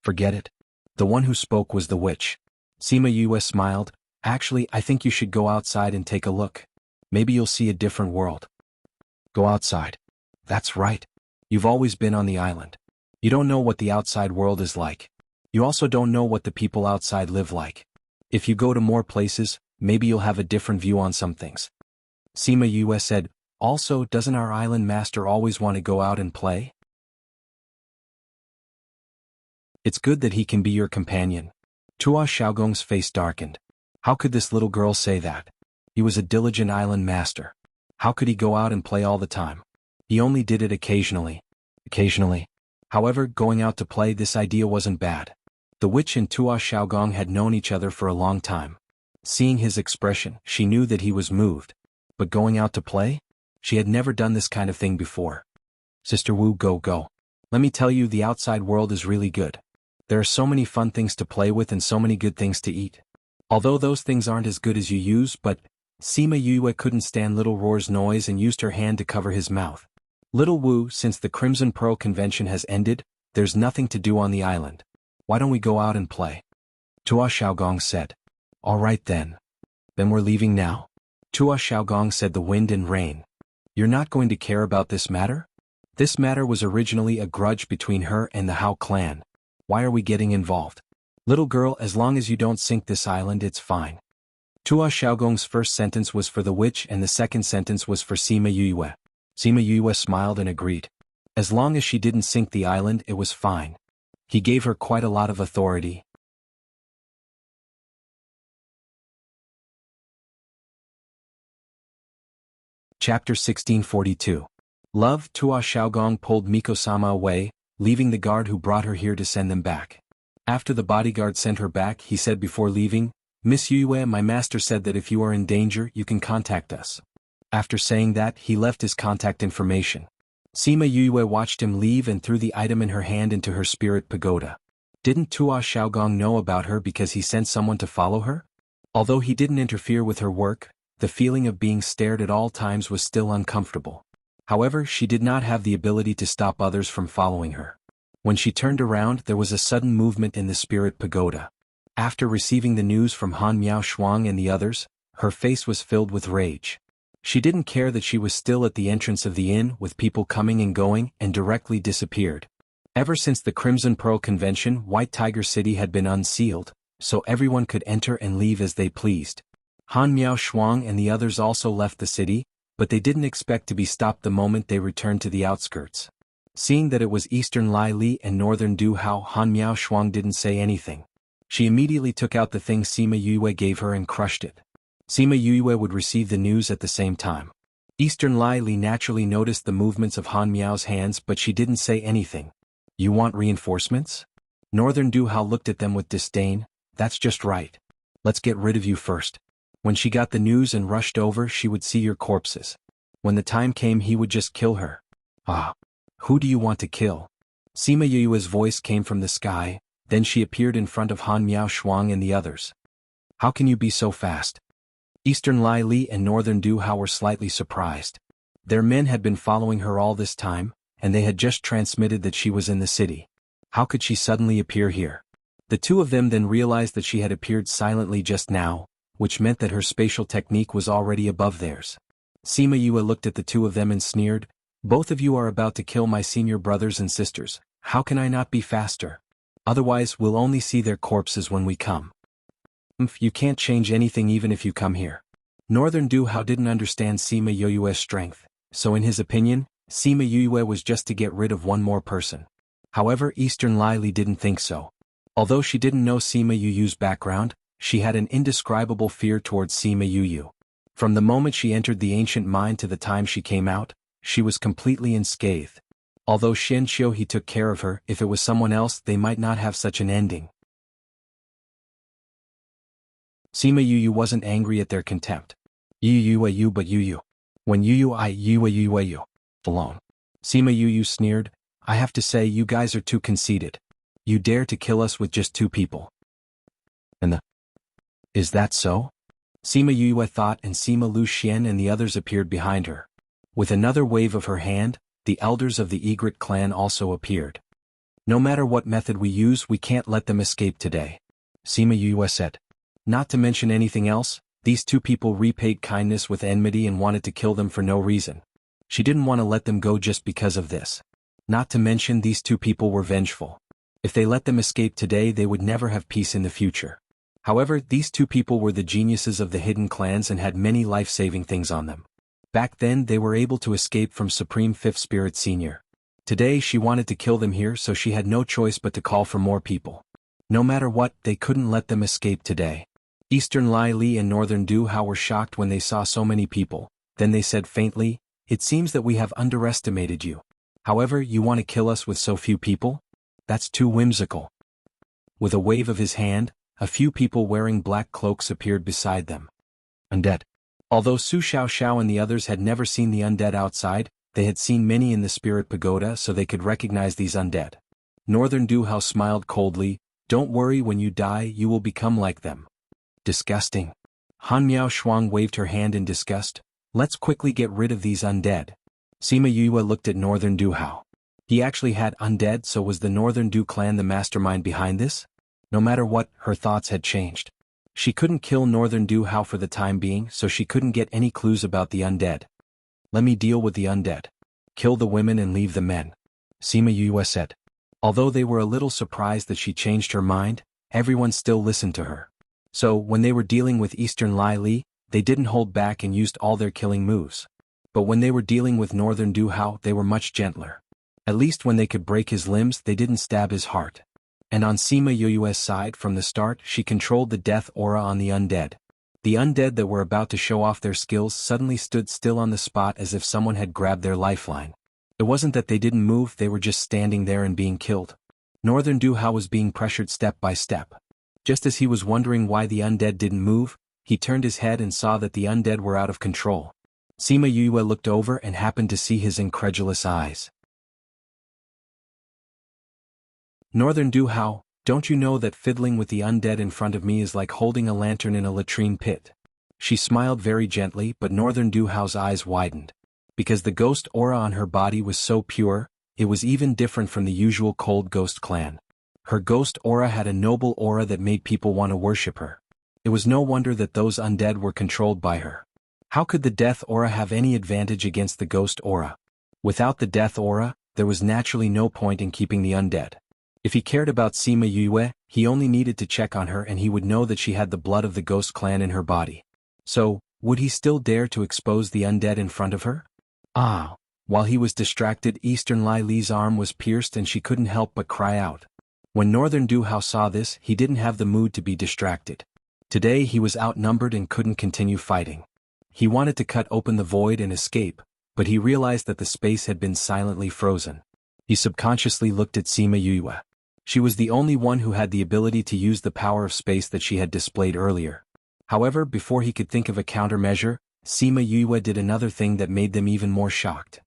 Forget it. The one who spoke was the witch. Sima Yue smiled. Actually, I think you should go outside and take a look. Maybe you'll see a different world. Go outside. That's right. You've always been on the island. You don't know what the outside world is like. You also don't know what the people outside live like. If you go to more places, maybe you'll have a different view on some things. Sima Yue said, also, doesn't our island master always want to go out and play? It's good that he can be your companion. Tua Xiaogong's face darkened. How could this little girl say that? He was a diligent island master. How could he go out and play all the time? He only did it occasionally. However, going out to play, this idea wasn't bad. The witch and Tua Xiaogong had known each other for a long time. Seeing his expression, she knew that he was moved. But going out to play? She had never done this kind of thing before. Sister Wu, go. Let me tell you, the outside world is really good. There are so many fun things to play with and so many good things to eat. Although those things aren't as good as you use, but Sima Yue couldn't stand Little Roar's noise and used her hand to cover his mouth. Little Wu, since the Crimson Pearl convention has ended, there's nothing to do on the island. Why don't we go out and play? Tua Xiaogong said. All right then. Then we're leaving now? Tua Xiaogong said. The wind and rain. You're not going to care about this matter? This matter was originally a grudge between her and the Hao clan. Why are we getting involved? Little girl, as long as you don't sink this island, it's fine. Tua Xiaogong's first sentence was for the witch and the second sentence was for Sima Yue. Sima Yue smiled and agreed. As long as she didn't sink the island, it was fine. He gave her quite a lot of authority. Chapter 1642. Love. Tua Xiaogong pulled Miko-sama away, leaving the guard who brought her here to send them back. After the bodyguard sent her back, he said before leaving, "Miss Yue, my master said that if you are in danger, you can contact us." After saying that, he left his contact information. Sima Yue watched him leave and threw the item in her hand into her spirit pagoda. Didn't Tua Xiaogong know about her because he sent someone to follow her? Although he didn't interfere with her work, the feeling of being stared at all times was still uncomfortable. However, she did not have the ability to stop others from following her. When she turned around, there was a sudden movement in the spirit pagoda. After receiving the news from Han Miao Shuang and the others, her face was filled with rage. She didn't care that she was still at the entrance of the inn with people coming and going and directly disappeared. Ever since the Crimson Pearl Convention, White Tiger City had been unsealed, so everyone could enter and leave as they pleased. Han Miao Shuang and the others also left the city, but they didn't expect to be stopped the moment they returned to the outskirts. Seeing that it was Eastern Lai Li and Northern Du Hao, Han Miao Shuang didn't say anything. She immediately took out the thing Sima Yue gave her and crushed it. Sima Yue would receive the news at the same time. Eastern Lai Li naturally noticed the movements of Han Miao's hands, but she didn't say anything. "You want reinforcements?" Northern Du Hao looked at them with disdain. "That's just right. Let's get rid of you first." When she got the news and rushed over, she would see your corpses. When the time came, he would just kill her. "Ah. Who do you want to kill?" Sima Yue's voice came from the sky, then she appeared in front of Han Miao Shuang and the others. "How can you be so fast?" Eastern Lai Li and Northern Du Hao were slightly surprised. Their men had been following her all this time, and they had just transmitted that she was in the city. How could she suddenly appear here? The two of them then realized that she had appeared silently just now, which meant that her spatial technique was already above theirs. Sima Yue looked at the two of them and sneered, "Both of you are about to kill my senior brothers and sisters. How can I not be faster? Otherwise we'll only see their corpses when we come." "You can't change anything even if you come here." Northern Du Hao didn't understand Sima Yue's strength, so in his opinion, Sima Yue was just to get rid of one more person. However, Eastern Lai Li didn't think so. Although she didn't know Sima Yue's background, she had an indescribable fear towards Sima Yue. From the moment she entered the ancient mine to the time she came out, she was completely unscathed. Although Shen Qiu he took care of her, if it was someone else they might not have such an ending. Sima Yue wasn't angry at their contempt. "You but you. When you alone." Sima Yue sneered, "I have to say you guys are too conceited. You dare to kill us with just two people." Is that so?" Sima Yue thought, and Sima Lu Xian and the others appeared behind her. With another wave of her hand, the elders of the Egret clan also appeared. "No matter what method we use, we can't let them escape today," Sima Yue said. Not to mention anything else, these two people repaid kindness with enmity and wanted to kill them for no reason. She didn't want to let them go just because of this. Not to mention these two people were vengeful. If they let them escape today, they would never have peace in the future. However, these two people were the geniuses of the hidden clans and had many life-saving things on them. Back then they were able to escape from Supreme Fifth Spirit Senior. Today she wanted to kill them here, so she had no choice but to call for more people. No matter what, they couldn't let them escape today. Eastern Lai Li and Northern Du Hao were shocked when they saw so many people. Then they said faintly, "It seems that we have underestimated you. However, you want to kill us with so few people? That's too whimsical." With a wave of his hand, a few people wearing black cloaks appeared beside them. Undead. Although Su Xiao and the others had never seen the undead outside, they had seen many in the spirit pagoda, so they could recognize these undead. Northern Du Hao smiled coldly, "Don't worry, when you die you will become like them." Disgusting. Han Miao Shuang waved her hand in disgust. "Let's quickly get rid of these undead." Sima Yue looked at Northern Du Hao. He actually had undead, so was the Northern Du clan the mastermind behind this? No matter what, her thoughts had changed. She couldn't kill Northern Du Hao for the time being, so she couldn't get any clues about the undead. "Let me deal with the undead. Kill the women and leave the men," Sima Yue said. Although they were a little surprised that she changed her mind, everyone still listened to her. So, when they were dealing with Eastern Lai Li, they didn't hold back and used all their killing moves. But when they were dealing with Northern Duhao, they were much gentler. At least when they could break his limbs, they didn't stab his heart. And on Sima Yue's side, from the start, she controlled the death aura on the undead. The undead that were about to show off their skills suddenly stood still on the spot as if someone had grabbed their lifeline. It wasn't that they didn't move, they were just standing there and being killed. Northern Duhao was being pressured step by step. Just as he was wondering why the undead didn't move, he turned his head and saw that the undead were out of control. Sima Yue looked over and happened to see his incredulous eyes. Northern Duhao, don't you know that fiddling with the undead in front of me is like holding a lantern in a latrine pit? She smiled very gently, but Northern Duhao's eyes widened. Because the ghost aura on her body was so pure, it was even different from the usual cold ghost clan. Her ghost aura had a noble aura that made people want to worship her. It was no wonder that those undead were controlled by her. How could the death aura have any advantage against the ghost aura? Without the death aura, there was naturally no point in keeping the undead. If he cared about Sima Yue, he only needed to check on her and he would know that she had the blood of the ghost clan in her body. So, would he still dare to expose the undead in front of her? Ah! While he was distracted, Eastern Lai Li's arm was pierced and she couldn't help but cry out. When Northern Duhao saw this, he didn't have the mood to be distracted. Today he was outnumbered and couldn't continue fighting. He wanted to cut open the void and escape, but he realized that the space had been silently frozen. He subconsciously looked at Sima Yue. She was the only one who had the ability to use the power of space that she had displayed earlier. However, before he could think of a countermeasure, Sima Yue did another thing that made them even more shocked.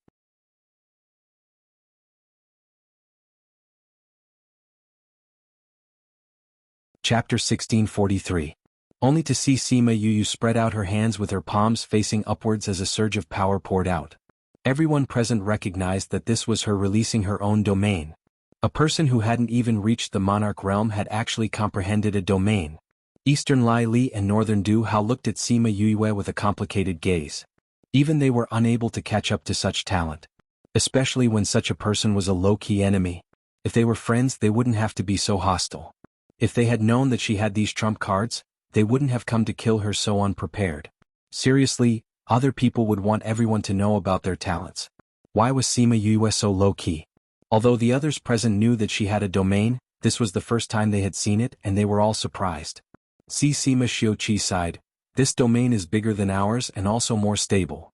Chapter 1643. Only to see Sima Yue spread out her hands with her palms facing upwards as a surge of power poured out. Everyone present recognized that this was her releasing her own domain. A person who hadn't even reached the monarch realm had actually comprehended a domain. Eastern Lai Li and Northern Duhao looked at Sima Yue with a complicated gaze. Even they were unable to catch up to such talent. Especially when such a person was a low-key enemy. If they were friends, they wouldn't have to be so hostile. If they had known that she had these trump cards, they wouldn't have come to kill her so unprepared. Seriously, other people would want everyone to know about their talents. Why was Sima Yue so low-key? Although the others present knew that she had a domain, this was the first time they had seen it and they were all surprised. See, Sima Xiuqi sighed, this domain is bigger than ours and also more stable.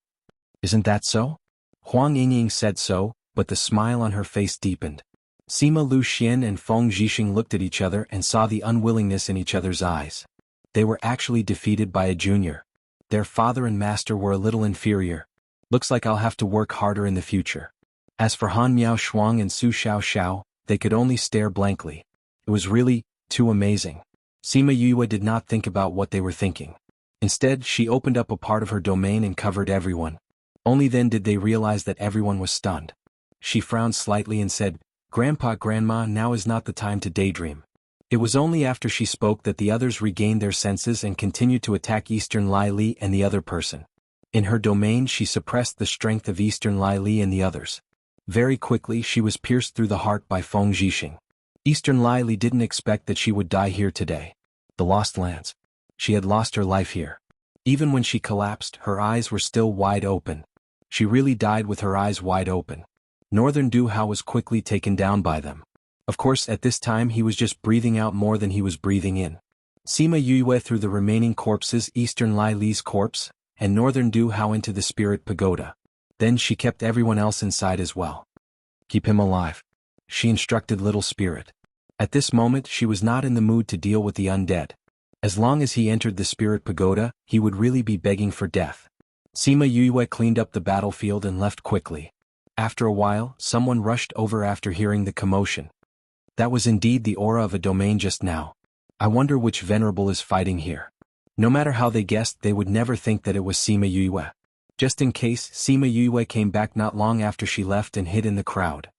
Isn't that so? Huang Yingying said so, but the smile on her face deepened. Sima Lu Xian and Feng Zhixing looked at each other and saw the unwillingness in each other's eyes. They were actually defeated by a junior. Their father and master were a little inferior. Looks like I'll have to work harder in the future. As for Han Miao Shuang and Su Xiao Xiao, they could only stare blankly. It was really too amazing. Sima Yue did not think about what they were thinking. Instead, she opened up a part of her domain and covered everyone. Only then did they realize that everyone was stunned. She frowned slightly and said, "Grandpa, Grandma, now is not the time to daydream." It was only after she spoke that the others regained their senses and continued to attack Eastern Lai Li and the other person. In her domain, she suppressed the strength of Eastern Lai Li and the others. Very quickly, she was pierced through the heart by Feng Zhixing. Eastern Lai Li didn't expect that she would die here today. The Lost Lands. She had lost her life here. Even when she collapsed, her eyes were still wide open. She really died with her eyes wide open. Northern Duhao was quickly taken down by them. Of course, at this time he was just breathing out more than he was breathing in. Sima Yue threw the remaining corpses, Eastern Lai Li's corpse, and Northern Duhao into the spirit pagoda. Then she kept everyone else inside as well. Keep him alive, she instructed Little Spirit. At this moment she was not in the mood to deal with the undead. As long as he entered the spirit pagoda, he would really be begging for death. Sima Yue cleaned up the battlefield and left quickly. After a while, someone rushed over after hearing the commotion. That was indeed the aura of a domain just now. I wonder which venerable is fighting here. No matter how they guessed, they would never think that it was Sima Yue. Just in case, Sima Yue came back not long after she left and hid in the crowd.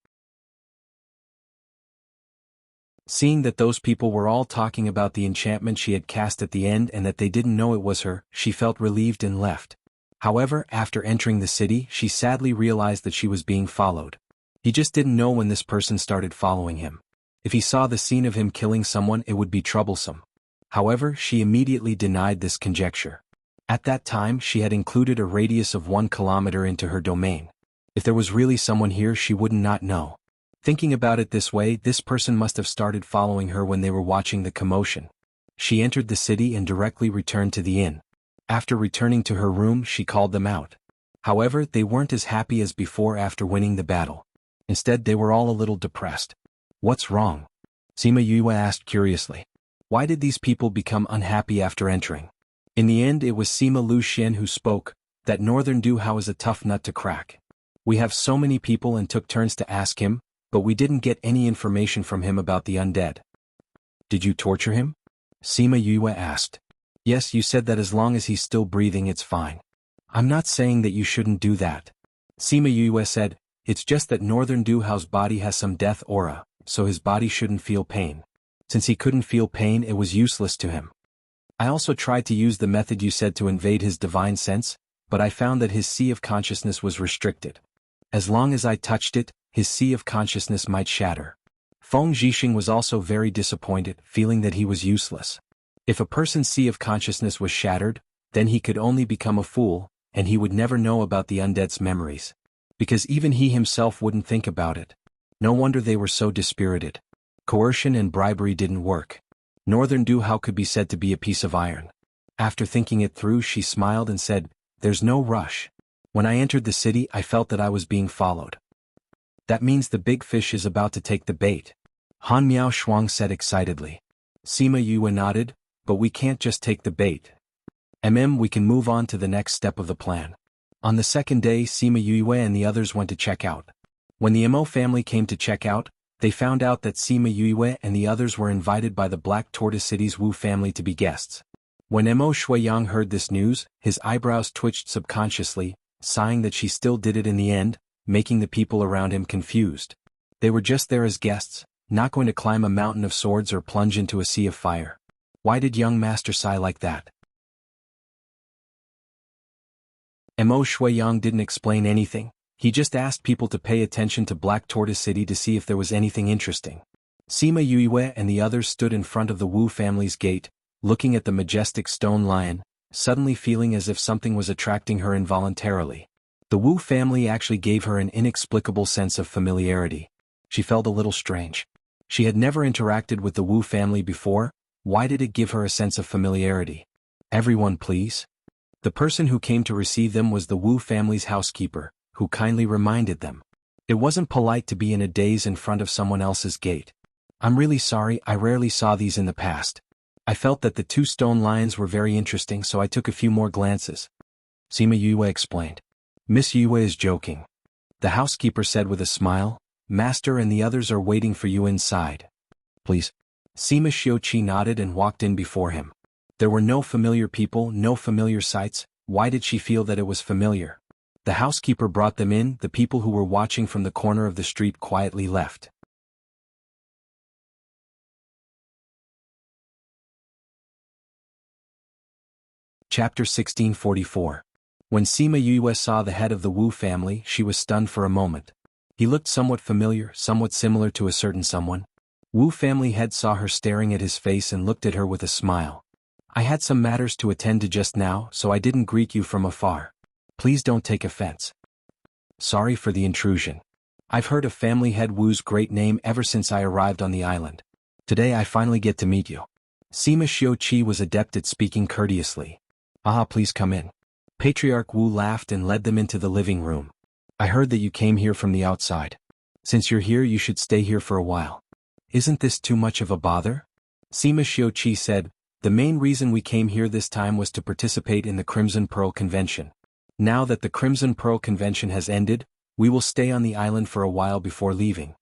Seeing that those people were all talking about the enchantment she had cast at the end and that they didn't know it was her, she felt relieved and left. However, after entering the city, she sadly realized that she was being followed. He just didn't know when this person started following him. If he saw the scene of him killing someone, it would be troublesome. However, she immediately denied this conjecture. At that time she had included a radius of 1 kilometer into her domain. If there was really someone here she would not know. Thinking about it this way, this person must have started following her when they were watching the commotion. She entered the city and directly returned to the inn. After returning to her room she called them out. However, they weren't as happy as before after winning the battle. Instead they were all a little depressed. What's wrong? Sima Yue asked curiously. Why did these people become unhappy after entering? In the end it was Sima Lu Xian who spoke, that Northern Duhao is a tough nut to crack. We have so many people and took turns to ask him, but we didn't get any information from him about the undead. Did you torture him? Sima Yue asked. Yes, you said that as long as he's still breathing it's fine. I'm not saying that you shouldn't do that. Sima Yue said, it's just that Northern Duhao's body has some death aura, so his body shouldn't feel pain. Since he couldn't feel pain it was useless to him. I also tried to use the method you said to invade his divine sense, but I found that his sea of consciousness was restricted. As long as I touched it, his sea of consciousness might shatter. Feng Zhixing was also very disappointed, feeling that he was useless. If a person's sea of consciousness was shattered, then he could only become a fool, and he would never know about the undead's memories. Because even he himself wouldn't think about it. No wonder they were so dispirited. Coercion and bribery didn't work. Northern Duhao could be said to be a piece of iron. After thinking it through she smiled and said, there's no rush. When I entered the city I felt that I was being followed. That means the big fish is about to take the bait. Han Miao Shuang said excitedly. Sima Yue nodded, but we can't just take the bait. We can move on to the next step of the plan. On the second day Sima Yue and the others went to check out. When the Mo family came to check out, they found out that Sima Yue and the others were invited by the Black Tortoise City's Wu family to be guests. When Mo Shuiyang heard this news, his eyebrows twitched subconsciously, sighing that she still did it in the end, making the people around him confused. They were just there as guests, not going to climb a mountain of swords or plunge into a sea of fire. Why did young master sigh like that? Mo Shuiyang didn't explain anything, he just asked people to pay attention to Black Tortoise City to see if there was anything interesting. Sima Yue and the others stood in front of the Wu family's gate, looking at the majestic stone lion, suddenly feeling as if something was attracting her involuntarily. The Wu family actually gave her an inexplicable sense of familiarity. She felt a little strange. She had never interacted with the Wu family before, why did it give her a sense of familiarity? Everyone please. The person who came to receive them was the Wu family's housekeeper, who kindly reminded them. It wasn't polite to be in a daze in front of someone else's gate. I'm really sorry, I rarely saw these in the past. I felt that the 2 stone lions were very interesting so I took a few more glances. Sima Yue explained. Miss Yue is joking. The housekeeper said with a smile, Master and the others are waiting for you inside. Please. Sima Xiuqi nodded and walked in before him. There were no familiar people, no familiar sights, why did she feel that it was familiar? The housekeeper brought them in, the people who were watching from the corner of the street quietly left. Chapter 1644. When Sima Yue saw the head of the Wu family, she was stunned for a moment. He looked somewhat familiar, somewhat similar to a certain someone. Wu family head saw her staring at his face and looked at her with a smile. I had some matters to attend to just now, so I didn't greet you from afar. Please don't take offense. Sorry for the intrusion. I've heard of family head Wu's great name ever since I arrived on the island. Today I finally get to meet you. Sima Xiuqi was adept at speaking courteously. Please come in. Patriarch Wu laughed and led them into the living room. I heard that you came here from the outside. Since you're here you should stay here for a while. Isn't this too much of a bother? Sima Xiuqi said, the main reason we came here this time was to participate in the Crimson Pearl Convention. Now that the Crimson Pearl Convention has ended, we will stay on the island for a while before leaving.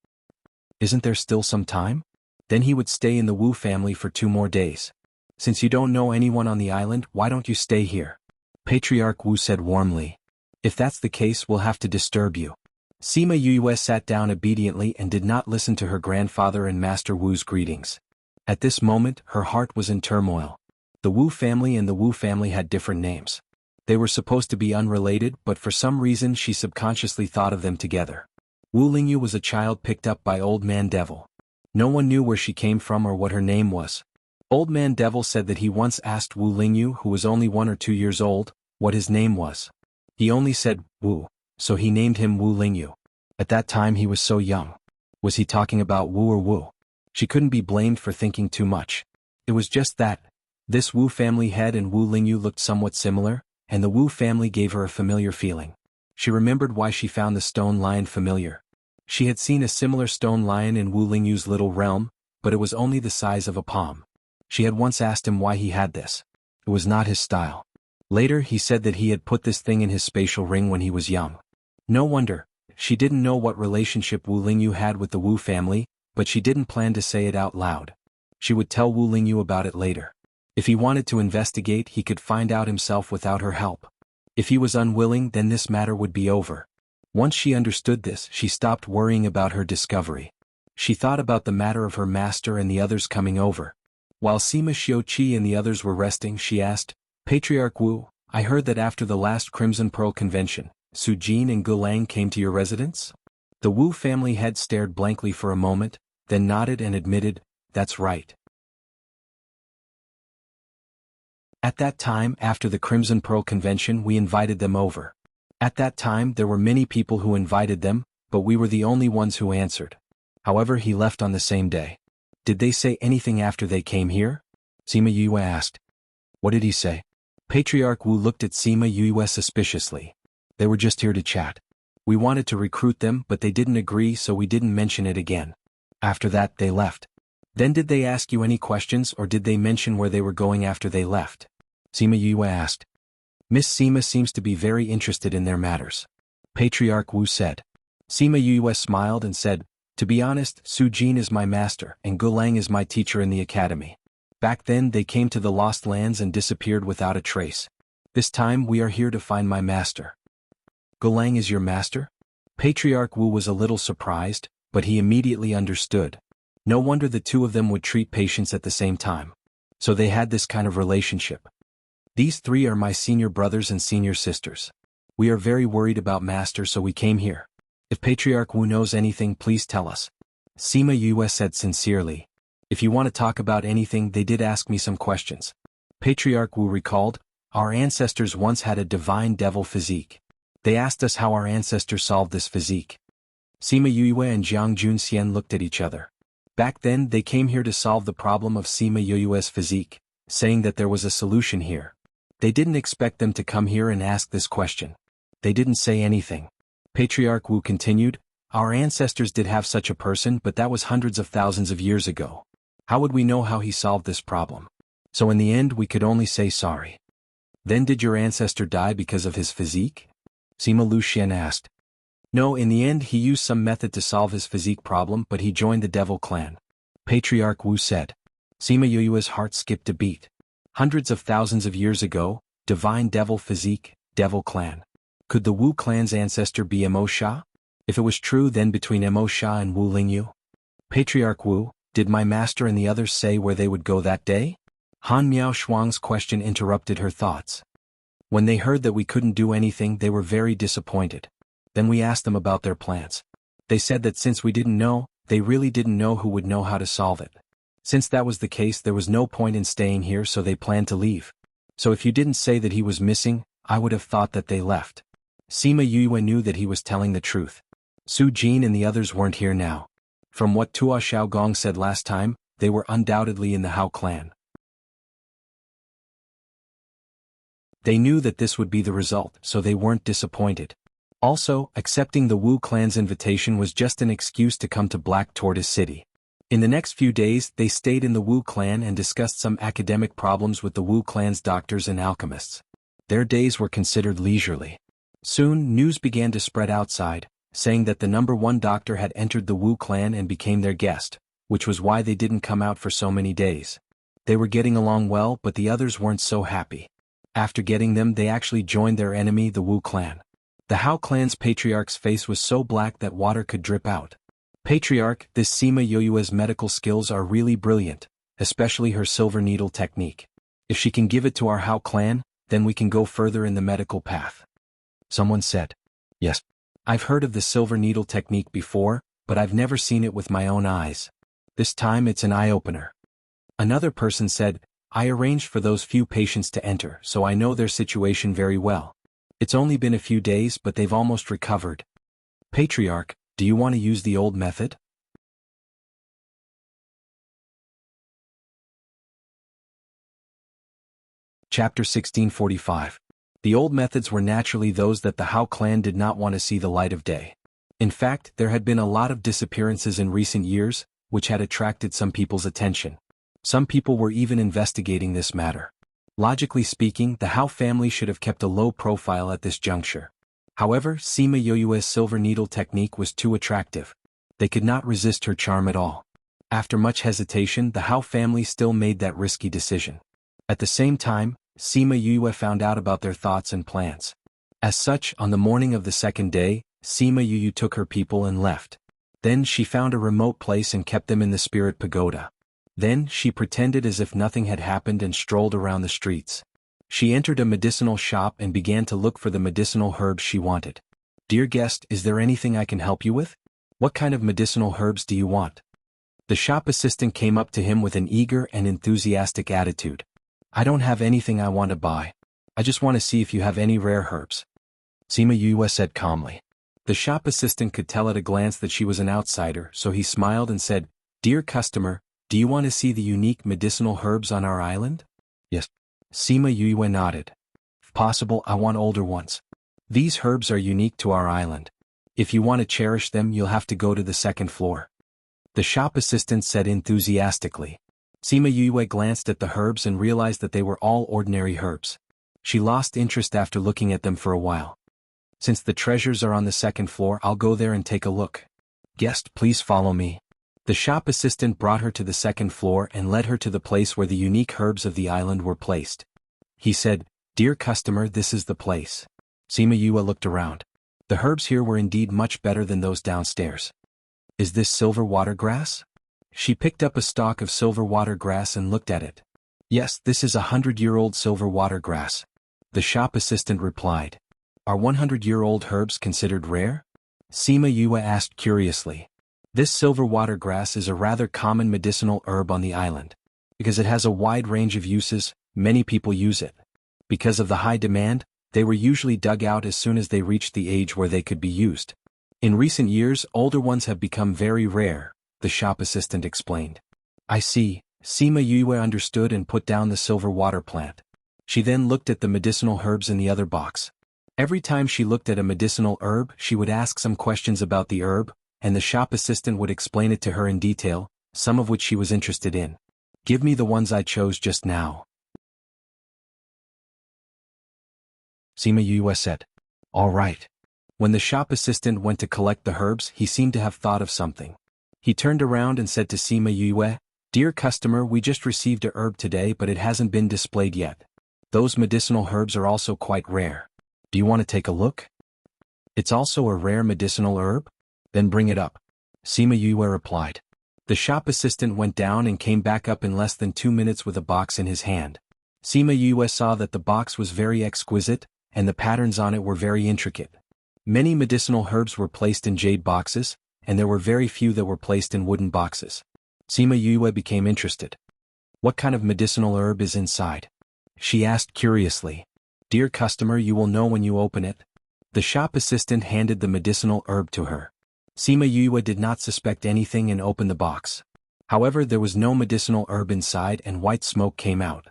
Isn't there still some time? Then he would stay in the Wu family for 2 more days. Since you don't know anyone on the island, why don't you stay here? Patriarch Wu said warmly. If that's the case we'll have to disturb you. Sima Yue sat down obediently and did not listen to her grandfather and Master Wu's greetings. At this moment, her heart was in turmoil. The Wu family and the Wu family had different names. They were supposed to be unrelated, but for some reason she subconsciously thought of them together. Wu Lingyu was a child picked up by Old Man Devil. No one knew where she came from or what her name was. Old Man Devil said that he once asked Wu Lingyu, who was only 1 or 2 years old, what his name was. He only said, Wu, so he named him Wu Lingyu. At that time he was so young. Was he talking about Wu or Wu? She couldn't be blamed for thinking too much. It was just that this Wu family head and Wu Lingyu looked somewhat similar, and the Wu family gave her a familiar feeling. She remembered why she found the stone lion familiar. She had seen a similar stone lion in Wu Lingyu's little realm, but it was only the size of a palm. She had once asked him why he had this. It was not his style. Later he said that he had put this thing in his spatial ring when he was young. No wonder. She didn't know what relationship Wu Lingyu had with the Wu family, but she didn't plan to say it out loud. She would tell Wu Lingyu about it later. If he wanted to investigate, he could find out himself without her help. If he was unwilling, then this matter would be over. Once she understood this, she stopped worrying about her discovery. She thought about the matter of her master and the others coming over. While Sima Xiuqi and the others were resting, she asked, Patriarch Wu, I heard that after the last Crimson Pearl convention, Su Jin and Gulang came to your residence? The Wu family head stared blankly for a moment, then nodded and admitted, that's right. At that time, after the Crimson Pearl convention, we invited them over. At that time there were many people who invited them, but we were the only ones who answered. However, he left on the same day. Did they say anything after they came here? Sima Yue asked. What did he say? Patriarch Wu looked at Sima Yue suspiciously. They were just here to chat. We wanted to recruit them, but they didn't agree, so we didn't mention it again. After that, they left. Then did they ask you any questions, or did they mention where they were going after they left? Sima Yue asked. Miss Sima seems to be very interested in their matters. Patriarch Wu said. Sima Yue smiled and said, to be honest, Su Jin is my master, and Gulang is my teacher in the academy. Back then they came to the Lost Lands and disappeared without a trace. This time we are here to find my master. Gulang is your master? Patriarch Wu was a little surprised, but he immediately understood. No wonder the two of them would treat patients at the same time. So they had this kind of relationship. These three are my senior brothers and senior sisters. We are very worried about master, so we came here. If Patriarch Wu knows anything, please tell us. Sima Yue said sincerely. If you want to talk about anything, they did ask me some questions. Patriarch Wu recalled, our ancestors once had a divine devil physique. They asked us how our ancestors solved this physique. Sima Yue and Jiang Junxian looked at each other. Back then they came here to solve the problem of Sima Yue's physique, saying that there was a solution here. They didn't expect them to come here and ask this question. They didn't say anything. Patriarch Wu continued, our ancestors did have such a person, but that was hundreds of thousands of years ago. How would we know how he solved this problem? So in the end we could only say sorry. Then did your ancestor die because of his physique? Sima Luxian asked. No, in the end he used some method to solve his physique problem, but he joined the devil clan. Patriarch Wu said. Sima Yue's heart skipped a beat. Hundreds of thousands of years ago, divine devil physique, devil clan. Could the Wu clan's ancestor be Mo Sha? If it was true, then between Mo Sha and Wu Lingyu? Patriarch Wu, did my master and the others say where they would go that day? Han Miao Shuang's question interrupted her thoughts. When they heard that we couldn't do anything, they were very disappointed. Then we asked them about their plans. They said that since we didn't know, they really didn't know who would know how to solve it. Since that was the case, there was no point in staying here, so they planned to leave. So if you didn't say that he was missing, I would have thought that they left. Sima Yue knew that he was telling the truth. Su Jin and the others weren't here now. From what Tua Xiaogong said last time, they were undoubtedly in the Hao clan. They knew that this would be the result, so they weren't disappointed. Also, accepting the Wu clan's invitation was just an excuse to come to Black Tortoise City. In the next few days, they stayed in the Wu clan and discussed some academic problems with the Wu clan's doctors and alchemists. Their days were considered leisurely. Soon, news began to spread outside, saying that the #1 doctor had entered the Wu clan and became their guest, which was why they didn't come out for so many days. They were getting along well, but the others weren't so happy. After getting them, they actually joined their enemy, the Wu clan. The Hao clan's patriarch's face was so black that water could drip out. Patriarch, this Sima Yue's medical skills are really brilliant, especially her silver needle technique. If she can give it to our Hao clan, then we can go further in the medical path. Someone said. Yes. I've heard of the silver needle technique before, but I've never seen it with my own eyes. This time it's an eye-opener. Another person said, I arranged for those few patients to enter, so I know their situation very well. It's only been a few days, but they've almost recovered. Patriarch, do you want to use the old method? Chapter 1645. The old methods were naturally those that the Hao clan did not want to see the light of day. In fact, there had been a lot of disappearances in recent years, which had attracted some people's attention. Some people were even investigating this matter. Logically speaking, the Hao family should have kept a low profile at this juncture. However, Sima Yoyue's silver needle technique was too attractive. They could not resist her charm at all. After much hesitation, the Hao family still made that risky decision. At the same time, Sima Yue found out about their thoughts and plans. As such, on the morning of the second day, Sima Yue took her people and left. Then she found a remote place and kept them in the spirit pagoda. Then she pretended as if nothing had happened and strolled around the streets. She entered a medicinal shop and began to look for the medicinal herbs she wanted. Dear guest, is there anything I can help you with? What kind of medicinal herbs do you want? The shop assistant came up to him with an eager and enthusiastic attitude. I don't have anything I want to buy. I just want to see if you have any rare herbs. Sima Yue said calmly. The shop assistant could tell at a glance that she was an outsider, so he smiled and said, Dear customer, do you want to see the unique medicinal herbs on our island? Yes. Sima Yue nodded. If possible, I want older ones. These herbs are unique to our island. If you want to cherish them, you'll have to go to the second floor. The shop assistant said enthusiastically. Sima Yue glanced at the herbs and realized that they were all ordinary herbs. She lost interest after looking at them for a while. Since the treasures are on the second floor, I'll go there and take a look. Guest, please follow me. The shop assistant brought her to the second floor and led her to the place where the unique herbs of the island were placed. He said, Dear customer, this is the place. Sima Yue looked around. The herbs here were indeed much better than those downstairs. Is this silver watergrass? She picked up a stalk of silver watergrass and looked at it. Yes, this is 100-year-old silver watergrass. The shop assistant replied. Are 100-year-old herbs considered rare? Sima Yue asked curiously. This silver watergrass is a rather common medicinal herb on the island. Because it has a wide range of uses, many people use it. Because of the high demand, they were usually dug out as soon as they reached the age where they could be used. In recent years, older ones have become very rare, the shop assistant explained. I see. Sima Yue understood and put down the silver water plant. She then looked at the medicinal herbs in the other box. Every time she looked at a medicinal herb, she would ask some questions about the herb, and the shop assistant would explain it to her in detail, some of which she was interested in. Give me the ones I chose just now. Sima Yue said. All right. When the shop assistant went to collect the herbs, he seemed to have thought of something. He turned around and said to Sima Yue, Dear customer, we just received a herb today, but it hasn't been displayed yet. Those medicinal herbs are also quite rare. Do you want to take a look? It's also a rare medicinal herb? Then bring it up. Sima Yue replied. The shop assistant went down and came back up in less than 2 minutes with a box in his hand. Sima Yue saw that the box was very exquisite, and the patterns on it were very intricate. Many medicinal herbs were placed in jade boxes, and there were very few that were placed in wooden boxes. Sima Yue became interested. What kind of medicinal herb is inside? She asked curiously. Dear customer, you will know when you open it. The shop assistant handed the medicinal herb to her. Sima Yue did not suspect anything and opened the box. However, there was no medicinal herb inside and white smoke came out.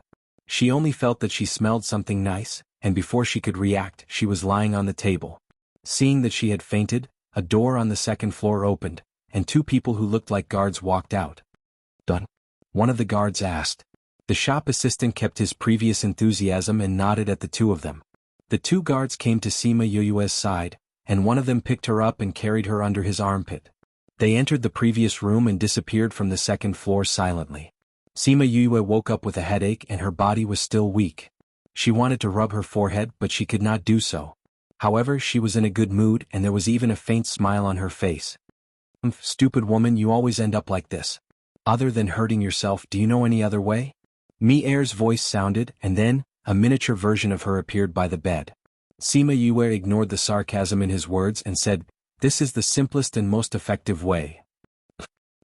She only felt that she smelled something nice, and before she could react, she was lying on the table. Seeing that she had fainted, a door on the second floor opened, and 2 people who looked like guards walked out. Done? One of the guards asked. The shop assistant kept his previous enthusiasm and nodded at the 2 of them. The 2 guards came to Sima Yue's side, and one of them picked her up and carried her under his armpit. They entered the previous room and disappeared from the second floor silently. Sima Yue woke up with a headache and her body was still weak. She wanted to rub her forehead, but she could not do so. However, she was in a good mood and there was even a faint smile on her face. Stupid woman, you always end up like this. Other than hurting yourself, do you know any other way? Mi Er's voice sounded, and then, a miniature version of her appeared by the bed. Sima Yue ignored the sarcasm in his words and said, This is the simplest and most effective way.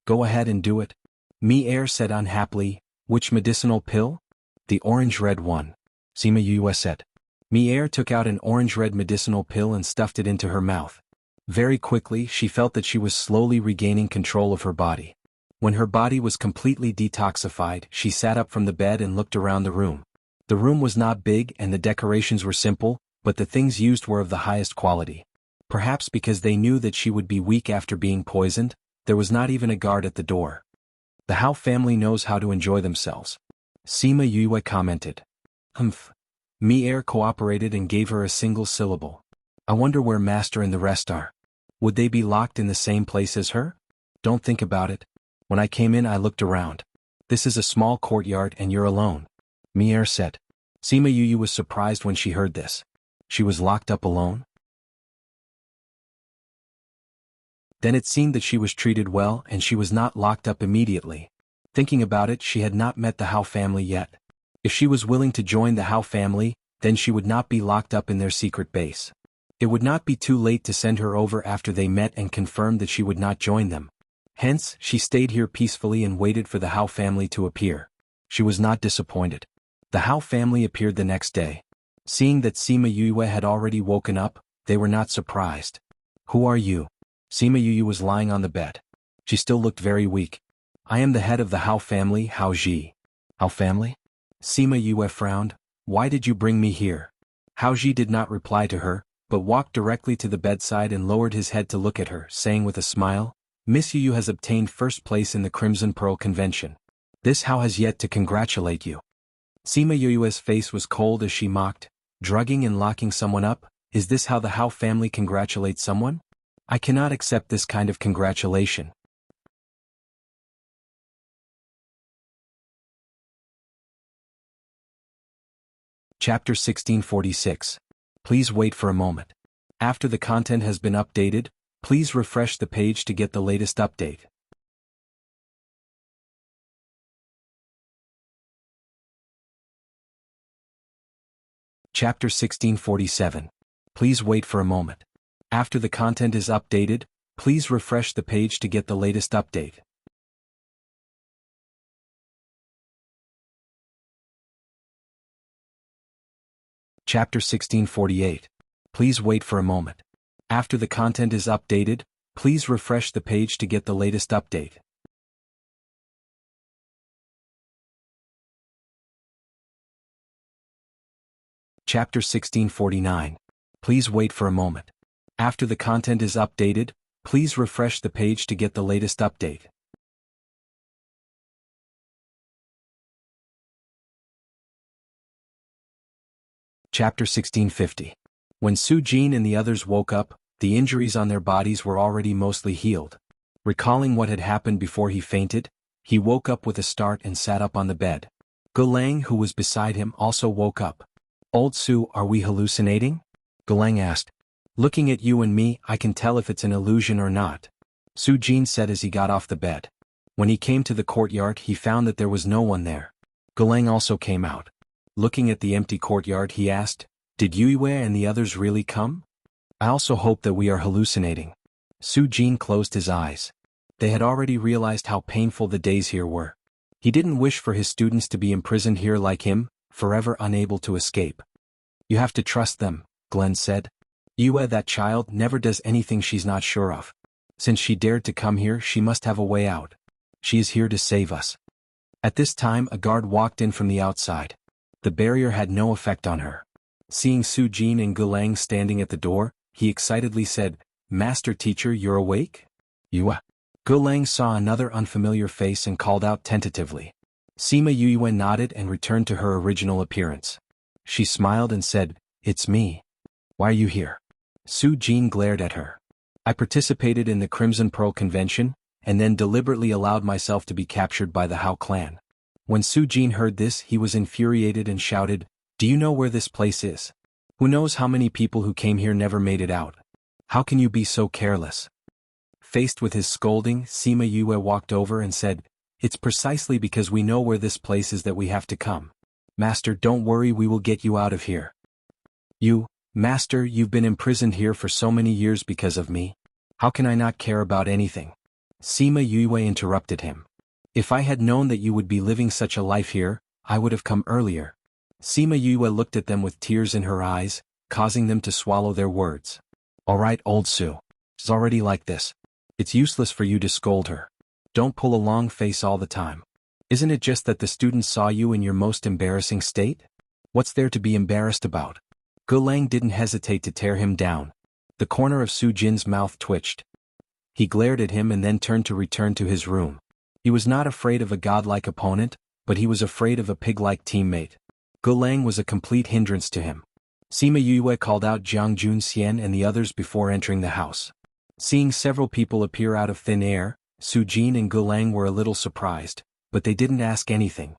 Go ahead and do it. Mi Er said unhappily, Which medicinal pill? The orange-red one. Sima Yue said. Mier took out an orange-red medicinal pill and stuffed it into her mouth. Very quickly she felt that she was slowly regaining control of her body. When her body was completely detoxified, she sat up from the bed and looked around the room. The room was not big and the decorations were simple, but the things used were of the highest quality. Perhaps because they knew that she would be weak after being poisoned, there was not even a guard at the door. The Hao family knows how to enjoy themselves. Sima Yue commented. Humph. Mier cooperated and gave her a single syllable. I wonder where Master and the rest are. Would they be locked in the same place as her? Don't think about it. When I came in I looked around. This is a small courtyard and you're alone. Mier said. Sima Yue was surprised when she heard this. She was locked up alone? Then it seemed that she was treated well and she was not locked up immediately. Thinking about it, she had not met the Hao family yet. If she was willing to join the Hao family, then she would not be locked up in their secret base. It would not be too late to send her over after they met and confirmed that she would not join them. Hence, she stayed here peacefully and waited for the Hao family to appear. She was not disappointed. The Hao family appeared the next day. Seeing that Sima Yue had already woken up, they were not surprised. Who are you? Sima Yue was lying on the bed. She still looked very weak. I am the head of the Hao family, Hao Ji. Hao family? Sima Yue frowned. Why did you bring me here? Hao Ji did not reply to her, but walked directly to the bedside and lowered his head to look at her, saying with a smile, Miss Yu has obtained first place in the Crimson Pearl Convention. This Hao has yet to congratulate you. Sima Yue's face was cold as she mocked, drugging and locking someone up, is this how the Hao family congratulates someone? I cannot accept this kind of congratulation. Chapter 1646. Please wait for a moment. After the content has been updated, please refresh the page to get the latest update. Chapter 1647. Please wait for a moment. After the content is updated, please refresh the page to get the latest update. Chapter 1648. Please wait for a moment. After the content is updated, please refresh the page to get the latest update. Chapter 1649. Please wait for a moment. After the content is updated, please refresh the page to get the latest update. Chapter 1650. When Su Jin and the others woke up, the injuries on their bodies were already mostly healed. Recalling what had happened before he fainted, he woke up with a start and sat up on the bed. Gulang, who was beside him, also woke up. Old Su, are we hallucinating? Gulang asked. Looking at you and me, I can tell if it's an illusion or not. Su Jin said as he got off the bed. When he came to the courtyard, he found that there was no one there. Gulang also came out. Looking at the empty courtyard, he asked, Did Yue and the others really come? I also hope that we are hallucinating. Su Jin closed his eyes. They had already realized how painful the days here were. He didn't wish for his students to be imprisoned here like him, forever unable to escape. You have to trust them, Glenn said. Yue, that child, never does anything she's not sure of. Since she dared to come here, she must have a way out. She is here to save us. At this time, a guard walked in from the outside. The barrier had no effect on her. Seeing Su Jin and Gulang standing at the door, he excitedly said, Master Teacher, you're awake? Yue. Gulang saw another unfamiliar face and called out tentatively. Sima Yue nodded and returned to her original appearance. She smiled and said, It's me. Why are you here? Su Jin glared at her. I participated in the Crimson Pearl Convention, and then deliberately allowed myself to be captured by the Hao clan. When Su Jin heard this, he was infuriated and shouted, Do you know where this place is? Who knows how many people who came here never made it out? How can you be so careless? Faced with his scolding, Sima Yue walked over and said, It's precisely because we know where this place is that we have to come. Master, don't worry, we will get you out of here. Master, you've been imprisoned here for so many years because of me. How can I not care about anything? Sima Yue interrupted him. If I had known that you would be living such a life here, I would have come earlier. Sima Yue looked at them with tears in her eyes, causing them to swallow their words. Alright, old Su. She's already like this. It's useless for you to scold her. Don't pull a long face all the time. Isn't it just that the students saw you in your most embarrassing state? What's there to be embarrassed about? Gulang didn't hesitate to tear him down. The corner of Su Jin's mouth twitched. He glared at him and then turned to return to his room. He was not afraid of a godlike opponent, but he was afraid of a pig-like teammate. Gulang was a complete hindrance to him. Sima Yue called out Jianghu Xian and the others before entering the house. Seeing several people appear out of thin air, Su Jin and Gulang were a little surprised, but they didn't ask anything.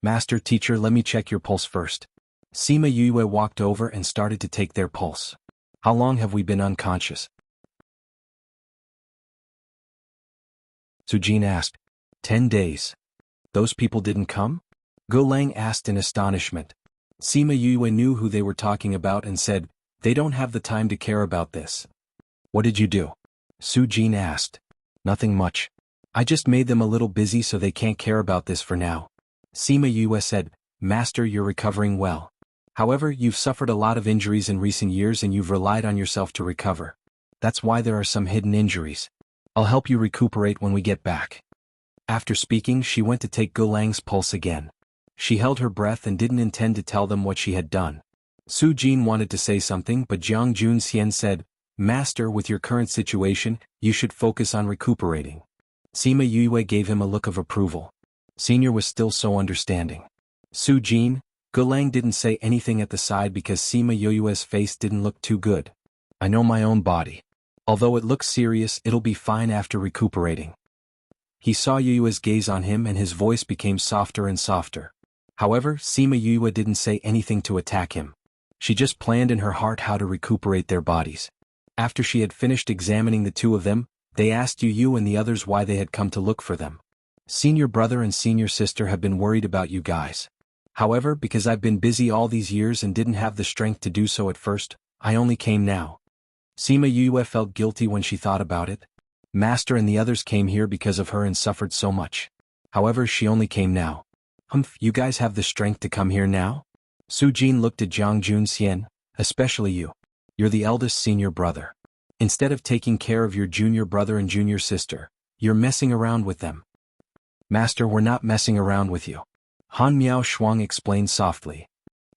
Master teacher, let me check your pulse first. Sima Yue walked over and started to take their pulse. How long have we been unconscious? Su Jin asked. 10 days. Those people didn't come? Gulang asked in astonishment. Sima Yue knew who they were talking about and said, they don't have the time to care about this. What did you do? Su Jin asked. Nothing much. I just made them a little busy so they can't care about this for now. Sima Yue said, Master, you're recovering well. However, you've suffered a lot of injuries in recent years and you've relied on yourself to recover. That's why there are some hidden injuries. I'll help you recuperate when we get back. After speaking, she went to take Gulang's pulse again. She held her breath and didn't intend to tell them what she had done. Su Jin wanted to say something, but Jianghu Xian said, Master, with your current situation, you should focus on recuperating. Sima Yue gave him a look of approval. Senior was still so understanding. Su Jin, Gulang didn't say anything at the side because Sima Yue's face didn't look too good. I know my own body. Although it looks serious, it'll be fine after recuperating. He saw Yue's gaze on him and his voice became softer and softer. However, Sima Yue didn't say anything to attack him. She just planned in her heart how to recuperate their bodies. After she had finished examining the two of them, they asked Yu and the others why they had come to look for them. Senior brother and senior sister have been worried about you guys. However, because I've been busy all these years and didn't have the strength to do so at first, I only came now. Sima Yue felt guilty when she thought about it. Master and the others came here because of her and suffered so much. However, she only came now. Humph, you guys have the strength to come here now? Su Jin looked at Jianghu Xian, especially you. You're the eldest senior brother. Instead of taking care of your junior brother and junior sister, you're messing around with them. Master, we're not messing around with you. Han Miao Shuang explained softly.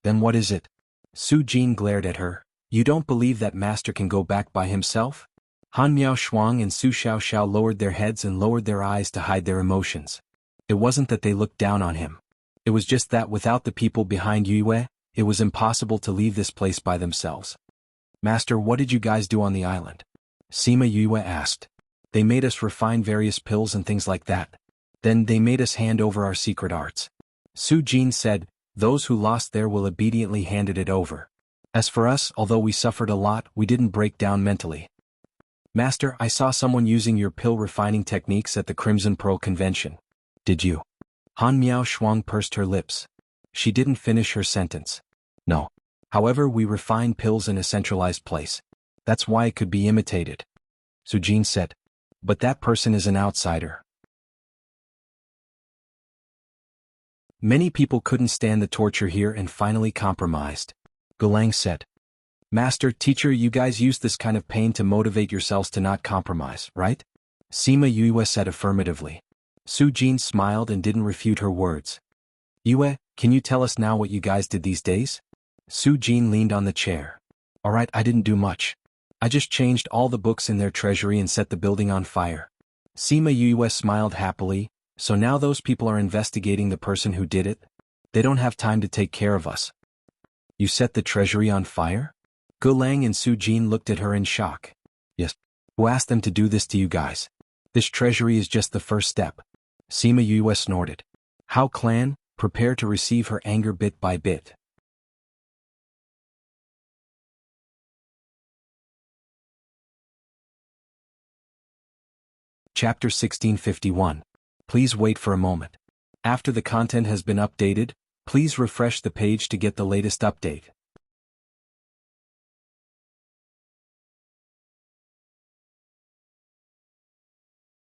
Then what is it? Su Jin glared at her. You don't believe that Master can go back by himself? Han Miao Shuang and Su Xiaoxiao lowered their heads and lowered their eyes to hide their emotions. It wasn't that they looked down on him. It was just that without the people behind Yue, it was impossible to leave this place by themselves. Master, what did you guys do on the island? Sima Yue asked. They made us refine various pills and things like that. Then they made us hand over our secret arts. Su Jin said, those who lost there will obediently handed it over. As for us, although we suffered a lot, we didn't break down mentally. Master, I saw someone using your pill refining techniques at the Crimson Pearl convention. Did you? Han Miao Shuang pursed her lips. She didn't finish her sentence. No. However, we refine pills in a centralized place. That's why it could be imitated. Su Jin said. But that person is an outsider. Many people couldn't stand the torture here and finally compromised. Gulang said. Master, teacher, you guys use this kind of pain to motivate yourselves to not compromise, right? Sima Yue said affirmatively. Su Jin smiled and didn't refute her words. Yue, can you tell us now what you guys did these days? Su Jin leaned on the chair. Alright, I didn't do much. I just changed all the books in their treasury and set the building on fire. Sima Yue smiled happily. So now those people are investigating the person who did it? They don't have time to take care of us. You set the treasury on fire? Gulang and Su Jin looked at her in shock. Yes. Who asked them to do this to you guys? This treasury is just the first step. Sima Yue snorted. How clan, prepare to receive her anger bit by bit. Chapter 1651. Please wait for a moment. After the content has been updated, please refresh the page to get the latest update.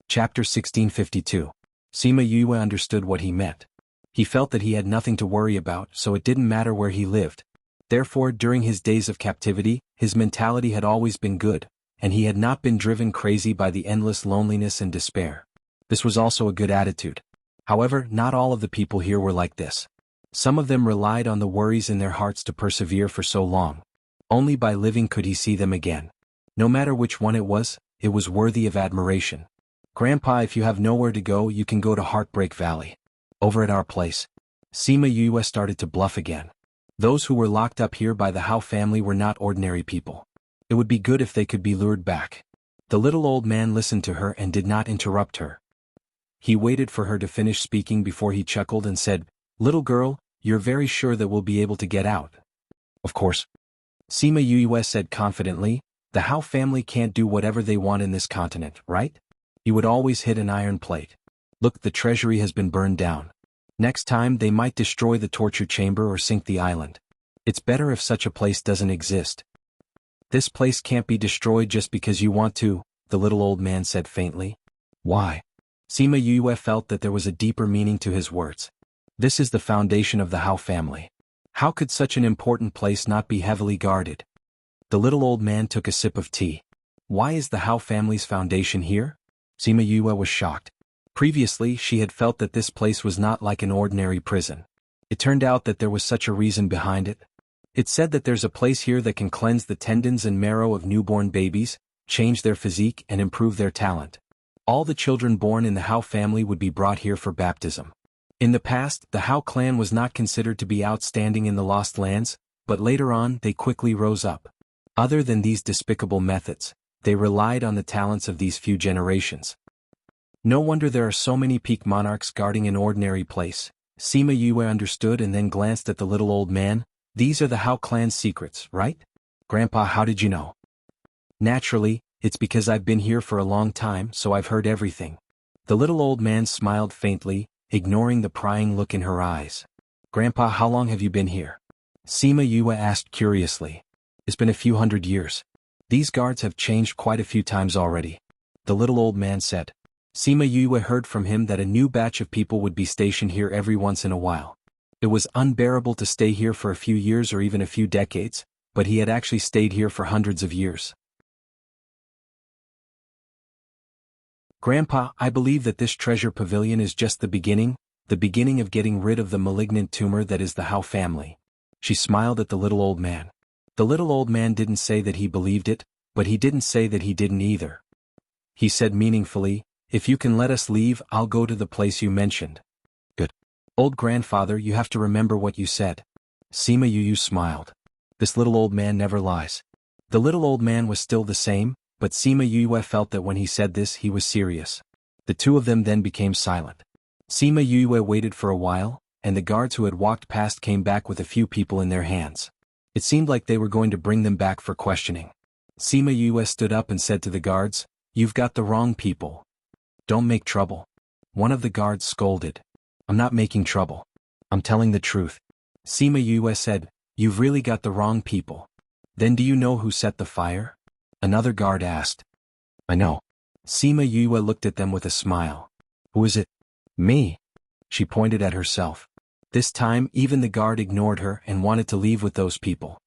Chapter 1652. Sima Yue understood what he meant. He felt that he had nothing to worry about, so it didn't matter where he lived. Therefore, during his days of captivity, his mentality had always been good, and he had not been driven crazy by the endless loneliness and despair. This was also a good attitude. However, not all of the people here were like this. Some of them relied on the worries in their hearts to persevere for so long. Only by living could he see them again. No matter which one it was worthy of admiration. Grandpa, if you have nowhere to go, you can go to Heartbreak Valley. Over at our place. Sima Yue started to bluff again. Those who were locked up here by the Hao family were not ordinary people. It would be good if they could be lured back. The little old man listened to her and did not interrupt her. He waited for her to finish speaking before he chuckled and said, "Little girl, you're very sure that we'll be able to get out?" "Of course." Sima Yue said confidently, "The Hao family can't do whatever they want in this continent, right? You would always hit an iron plate. Look, the treasury has been burned down. Next time they might destroy the torture chamber or sink the island. It's better if such a place doesn't exist." "This place can't be destroyed just because you want to," the little old man said faintly. "Why?" Sima Yue felt that there was a deeper meaning to his words. This is the foundation of the Hao family. How could such an important place not be heavily guarded? The little old man took a sip of tea. Why is the Hao family's foundation here? Sima Yue was shocked. Previously, she had felt that this place was not like an ordinary prison. It turned out that there was such a reason behind it. It said that there's a place here that can cleanse the tendons and marrow of newborn babies, change their physique and improve their talent. All the children born in the Hao family would be brought here for baptism. In the past, the Hao clan was not considered to be outstanding in the Lost Lands, but later on they quickly rose up. Other than these despicable methods, they relied on the talents of these few generations. No wonder there are so many peak monarchs guarding an ordinary place. Sima Yue understood and then glanced at the little old man. These are the Hao clan's secrets, right? Grandpa, how did you know? Naturally, it's because I've been here for a long time, so I've heard everything. The little old man smiled faintly, ignoring the prying look in her eyes. Grandpa, how long have you been here? Sima Yue asked curiously. It's been a few hundred years. These guards have changed quite a few times already. The little old man said. Sima Yue heard from him that a new batch of people would be stationed here every once in a while. It was unbearable to stay here for a few years or even a few decades, but he had actually stayed here for hundreds of years. Grandpa, I believe that this treasure pavilion is just the beginning of getting rid of the malignant tumor that is the Hao family. She smiled at the little old man. The little old man didn't say that he believed it, but he didn't say that he didn't either. He said meaningfully, if you can let us leave, I'll go to the place you mentioned. Good. Old grandfather, you have to remember what you said. Sima Yue smiled. This little old man never lies. The little old man was still the same, but Sima Yue felt that when he said this he was serious. The two of them then became silent. Sima Yue waited for a while, and the guards who had walked past came back with a few people in their hands. It seemed like they were going to bring them back for questioning. Sima Yue stood up and said to the guards, "You've got the wrong people. Don't make trouble." One of the guards scolded. "I'm not making trouble. I'm telling the truth." Sima Yue said, "You've really got the wrong people. Then do you know who set the fire?" Another guard asked. "I know." Sima Yue looked at them with a smile. "Who is it?" "Me." She pointed at herself. This time even the guard ignored her and wanted to leave with those people.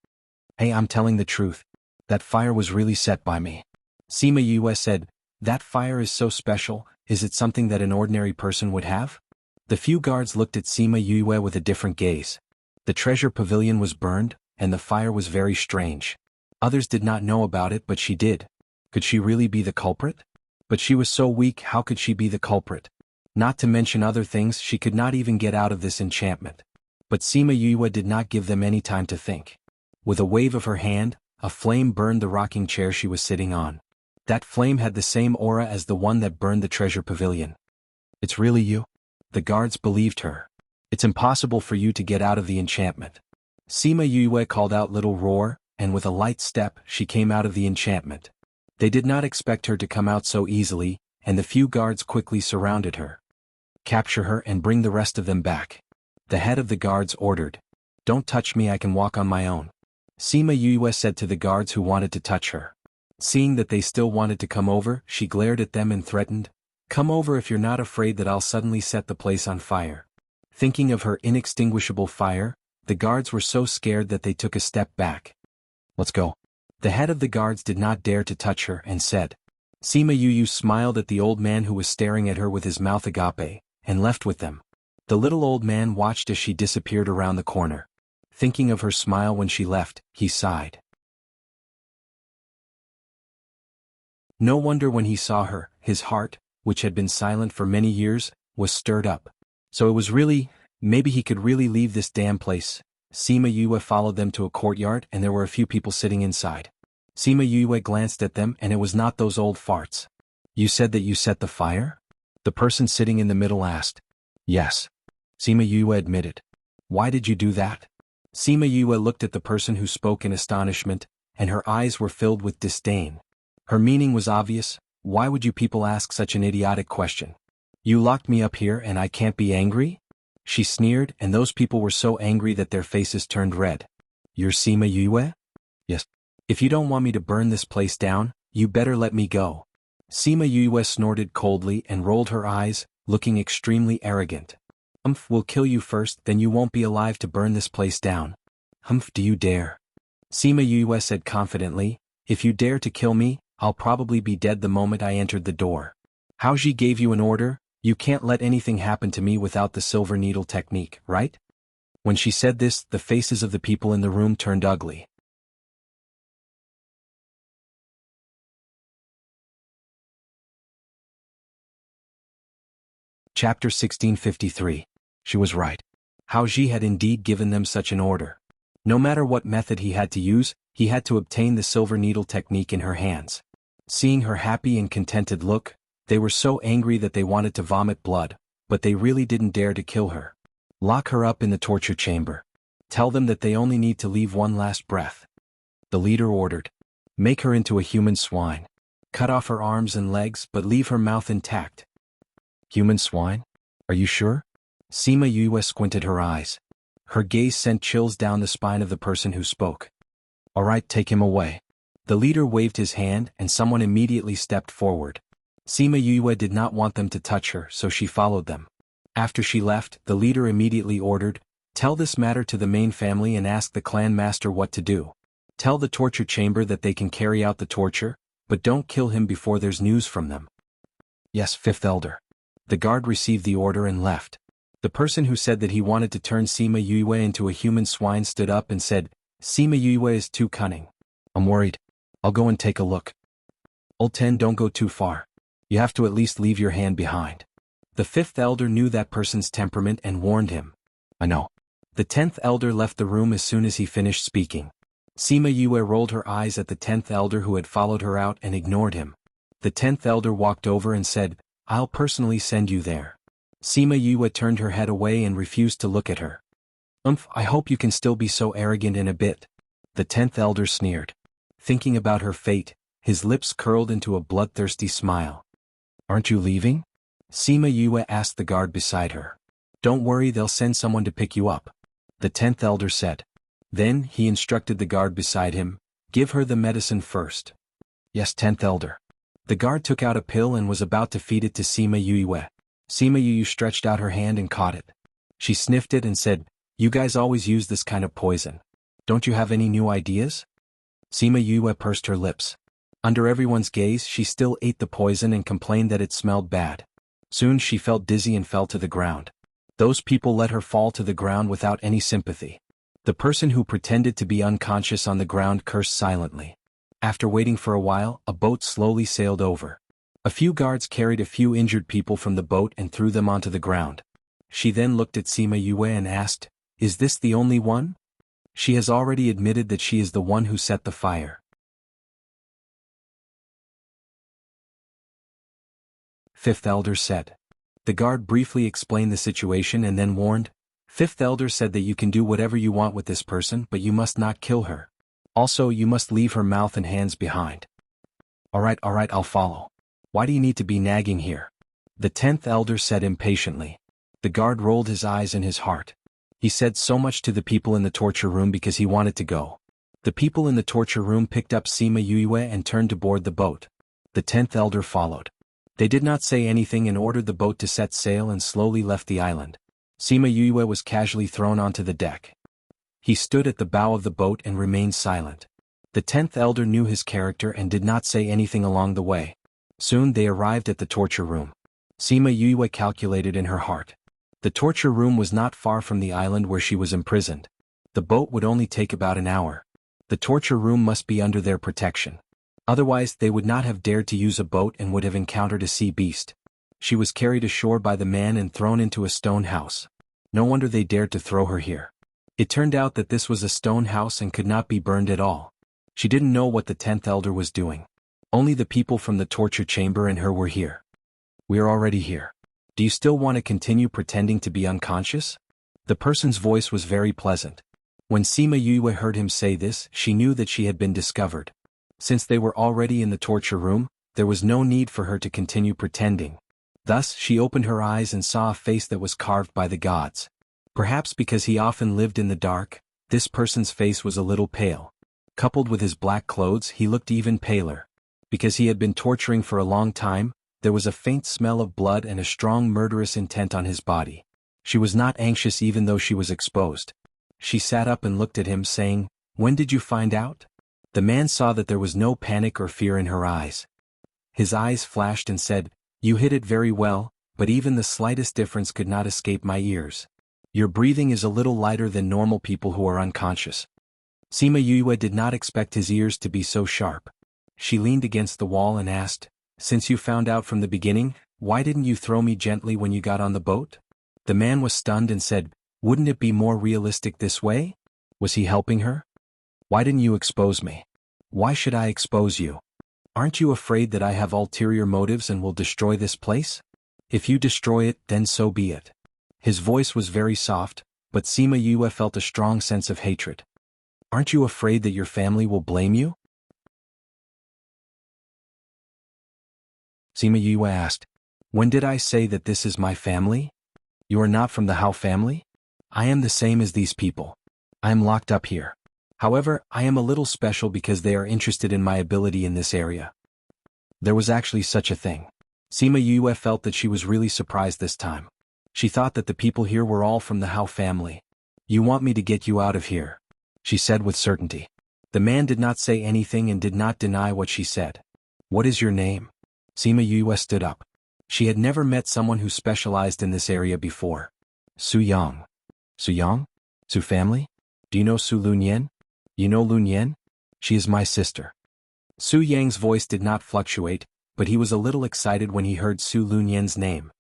"Hey, I'm telling the truth. That fire was really set by me." Sima Yue said, "That fire is so special, is it something that an ordinary person would have?" The few guards looked at Sima Yue with a different gaze. The treasure pavilion was burned, and the fire was very strange. Others did not know about it, but she did. Could she really be the culprit? But she was so weak, how could she be the culprit? Not to mention other things, she could not even get out of this enchantment. But Sima Yue did not give them any time to think. With a wave of her hand, a flame burned the rocking chair she was sitting on. That flame had the same aura as the one that burned the treasure pavilion. "It's really you?" The guards believed her. "It's impossible for you to get out of the enchantment." Sima Yue called out Little Roar, and with a light step, she came out of the enchantment. They did not expect her to come out so easily, and the few guards quickly surrounded her. "Capture her and bring the rest of them back." The head of the guards ordered. "Don't touch me, I can walk on my own." Sima Yue said to the guards who wanted to touch her. Seeing that they still wanted to come over, she glared at them and threatened, Come over if you're not afraid that I'll suddenly set the place on fire. Thinking of her inextinguishable fire, the guards were so scared that they took a step back. Let's go. The head of the guards did not dare to touch her and said. Sima Yu smiled at the old man who was staring at her with his mouth agape, and left with them. The little old man watched as she disappeared around the corner. Thinking of her smile when she left, he sighed. No wonder when he saw her, his heart, which had been silent for many years, was stirred up. So it was really, maybe he could really leave this damn place. Sima Yue followed them to a courtyard and there were a few people sitting inside. Sima Yue glanced at them and it was not those old farts. You said that you set the fire? The person sitting in the middle asked. Yes. Sima Yue admitted. Why did you do that? Sima Yue looked at the person who spoke in astonishment, and her eyes were filled with disdain. Her meaning was obvious. Why would you people ask such an idiotic question? You locked me up here and I can't be angry? She sneered, and those people were so angry that their faces turned red. You're Sima Yue? Yes. If you don't want me to burn this place down, you better let me go. Sima Yue snorted coldly and rolled her eyes, looking extremely arrogant. We'll kill you first, then you won't be alive to burn this place down. Do you dare? Sima Yue said confidently, if you dare to kill me, I'll probably be dead the moment I entered the door. Haoji gave you an order, you can't let anything happen to me without the silver needle technique, right? When she said this, the faces of the people in the room turned ugly. Chapter 1653. She was right. Haoji had indeed given them such an order. No matter what method he had to use, he had to obtain the silver needle technique in her hands. Seeing her happy and contented look, they were so angry that they wanted to vomit blood, but they really didn't dare to kill her. Lock her up in the torture chamber. Tell them that they only need to leave one last breath. The leader ordered. Make her into a human swine. Cut off her arms and legs but leave her mouth intact. Human swine? Are you sure? Sima Yue squinted her eyes. Her gaze sent chills down the spine of the person who spoke. All right, take him away. The leader waved his hand and someone immediately stepped forward. Sima Yue did not want them to touch her, so she followed them. After she left, the leader immediately ordered, tell this matter to the main family and ask the clan master what to do. Tell the torture chamber that they can carry out the torture, but don't kill him before there's news from them. Yes, fifth elder. The guard received the order and left. The person who said that he wanted to turn Sima Yue into a human swine stood up and said, Sima Yue is too cunning. I'm worried. I'll go and take a look. Old Ten, don't go too far. You have to at least leave your hand behind. The fifth elder knew that person's temperament and warned him. I know. The 10th elder left the room as soon as he finished speaking. Sima Yue rolled her eyes at the 10th elder who had followed her out and ignored him. The 10th elder walked over and said, I'll personally send you there. Sima Yue turned her head away and refused to look at her. I hope you can still be so arrogant in a bit. The 10th elder sneered. Thinking about her fate, his lips curled into a bloodthirsty smile. Aren't you leaving? Sima Yue asked the guard beside her. Don't worry, they'll send someone to pick you up. The 10th elder said. Then, he instructed the guard beside him, give her the medicine first. Yes, 10th elder. The guard took out a pill and was about to feed it to Sima Yue. Sima Yue stretched out her hand and caught it. She sniffed it and said, you guys always use this kind of poison. Don't you have any new ideas? Sima Yue pursed her lips. Under everyone's gaze, she still ate the poison and complained that it smelled bad. Soon she felt dizzy and fell to the ground. Those people let her fall to the ground without any sympathy. The person who pretended to be unconscious on the ground cursed silently. After waiting for a while, a boat slowly sailed over. A few guards carried a few injured people from the boat and threw them onto the ground. She then looked at Sima Yue and asked, is this the only one? She has already admitted that she is the one who set the fire. Fifth elder said. The guard briefly explained the situation and then warned, Fifth elder said that you can do whatever you want with this person, but you must not kill her. Also, you must leave her mouth and hands behind. Alright, I'll follow. Why do you need to be nagging here? The 10th elder said impatiently. The guard rolled his eyes in his heart. He said so much to the people in the torture room because he wanted to go. The people in the torture room picked up Sima Yue and turned to board the boat. The 10th elder followed. They did not say anything and ordered the boat to set sail and slowly left the island. Sima Yue was casually thrown onto the deck. He stood at the bow of the boat and remained silent. The 10th elder knew his character and did not say anything along the way. Soon they arrived at the torture room. Sima Yue calculated in her heart. The torture room was not far from the island where she was imprisoned. The boat would only take about an hour. The torture room must be under their protection. Otherwise they would not have dared to use a boat and would have encountered a sea beast. She was carried ashore by the man and thrown into a stone house. No wonder they dared to throw her here. It turned out that this was a stone house and could not be burned at all. She didn't know what the 10th elder was doing. Only the people from the torture chamber and her were here. "We're already here. Do you still want to continue pretending to be unconscious?" The person's voice was very pleasant. When Sima Yue heard him say this, she knew that she had been discovered. Since they were already in the torture room, there was no need for her to continue pretending. Thus she opened her eyes and saw a face that was carved by the gods. Perhaps because he often lived in the dark, this person's face was a little pale. Coupled with his black clothes, he looked even paler. Because he had been torturing for a long time, there was a faint smell of blood and a strong murderous intent on his body. She was not anxious even though she was exposed. She sat up and looked at him saying, "When did you find out?" The man saw that there was no panic or fear in her eyes. His eyes flashed and said, "You hid it very well, but even the slightest difference could not escape my ears. Your breathing is a little lighter than normal people who are unconscious." Sima Yue did not expect his ears to be so sharp. She leaned against the wall and asked, "Since you found out from the beginning, why didn't you throw me gently when you got on the boat?" The man was stunned and said, "Wouldn't it be more realistic this way?" Was he helping her? "Why didn't you expose me?" "Why should I expose you? Aren't you afraid that I have ulterior motives and will destroy this place?" "If you destroy it, then so be it." His voice was very soft, but Sima Yue felt a strong sense of hatred. "Aren't you afraid that your family will blame you?" Sima Yue asked, "When did I say that this is my family? You are not from the Hao family? I am the same as these people. I am locked up here. However, I am a little special because they are interested in my ability in this area." There was actually such a thing. Sima Yue felt that she was really surprised this time. She thought that the people here were all from the Hao family. "You want me to get you out of here," she said with certainty. The man did not say anything and did not deny what she said. "What is your name?" Sima Yue stood up. She had never met someone who specialized in this area before. "Su Yang." "Su Yang? Su family? Do you know Su Lunyan?" "You know Lunyan? She is my sister." Su Yang's voice did not fluctuate, but he was a little excited when he heard Su Lunyan's name.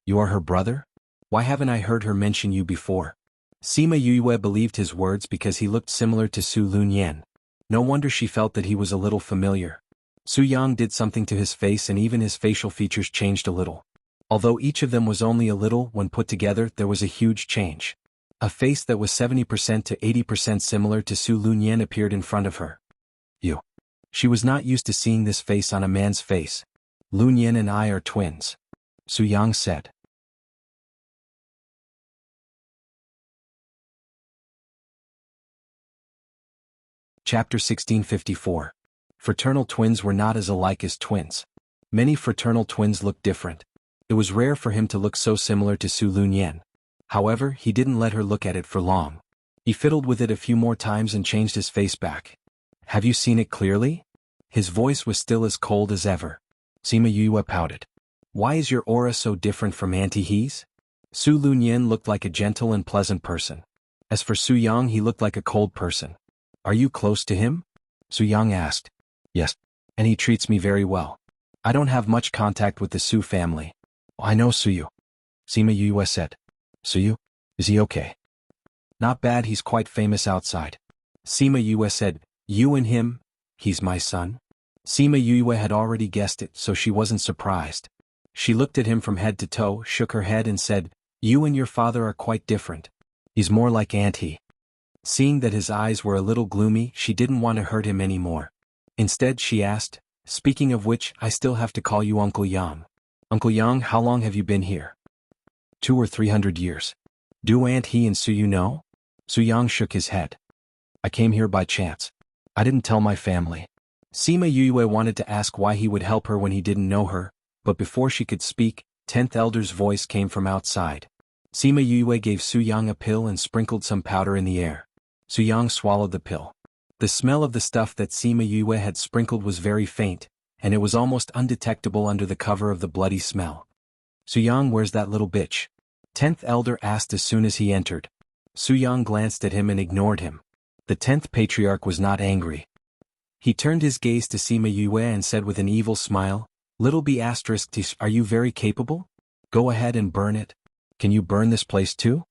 "You are her brother? Why haven't I heard her mention you before?" Sima Yue believed his words because he looked similar to Su Lunyan. No wonder she felt that he was a little familiar. Su Yang did something to his face and even his facial features changed a little. Although each of them was only a little, when put together there was a huge change. A face that was 70% to 80% similar to Su Lunyan appeared in front of her. "You." She was not used to seeing this face on a man's face. "Lunyan and I are twins," Su Yang said. Chapter 1654. Fraternal twins were not as alike as twins. Many fraternal twins looked different. It was rare for him to look so similar to Su Lunyan. However, he didn't let her look at it for long. He fiddled with it a few more times and changed his face back. "Have you seen it clearly?" His voice was still as cold as ever. Sima Yue pouted. "Why is your aura so different from Auntie He's?" Su Lunyan looked like a gentle and pleasant person. As for Su Yang, he looked like a cold person. "Are you close to him?" Su Yang asked. "Yes. And he treats me very well. I don't have much contact with the Su family." "I know Suyu," Sima Yue said. "Suyu? Is he okay?" "Not bad, he's quite famous outside." Sima Yue said, "You and him? He's my son?" Sima Yue had already guessed it, so she wasn't surprised. She looked at him from head to toe, shook her head and said, "You and your father are quite different. He's more like Auntie." Seeing that his eyes were a little gloomy, she didn't want to hurt him anymore. Instead she asked, "Speaking of which, I still have to call you Uncle Yang. Uncle Yang, how long have you been here?" 200 or 300 years. "Do Aunt He and Suyu know?" Su Yang shook his head. "I came here by chance. I didn't tell my family." Sima Yue wanted to ask why he would help her when he didn't know her, But before she could speak, 10th Elder's voice came from outside. Sima Yue gave Su Yang a pill and sprinkled some powder in the air. Su Yang swallowed the pill. The smell of the stuff that Sima Yue had sprinkled was very faint, and it was almost undetectable under the cover of the bloody smell. Su Yang, where's that little bitch? 10th Elder asked as soon as he entered. Su Yang glanced at him and ignored him. The 10th Patriarch was not angry. He turned his gaze to Sima Yue and said with an evil smile, "Little b***, are you very capable? Go ahead and burn it. Can you burn this place too?"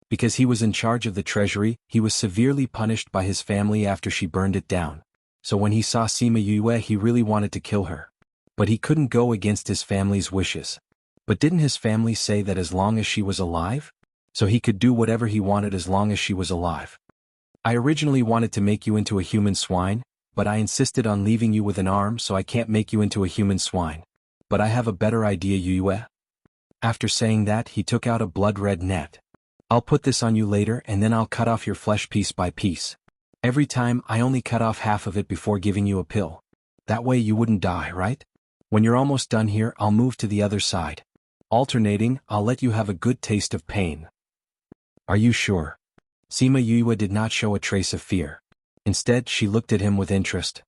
Because he was in charge of the treasury, he was severely punished by his family after she burned it down. So when he saw Sima Yue, he really wanted to kill her. But he couldn't go against his family's wishes. But didn't his family say that as long as she was alive? So he could do whatever he wanted as long as she was alive. I originally wanted to make you into a human swine, but I insisted on leaving you with an arm, so I can't make you into a human swine. But I have a better idea, Yue. After saying that, he took out a blood-red net. I'll put this on you later, and then I'll cut off your flesh piece by piece. Every time, I only cut off half of it before giving you a pill. That way you wouldn't die, right? When you're almost done here, I'll move to the other side. Alternating, I'll let you have a good taste of pain. Are you sure? Sima Yue did not show a trace of fear. Instead, she looked at him with interest.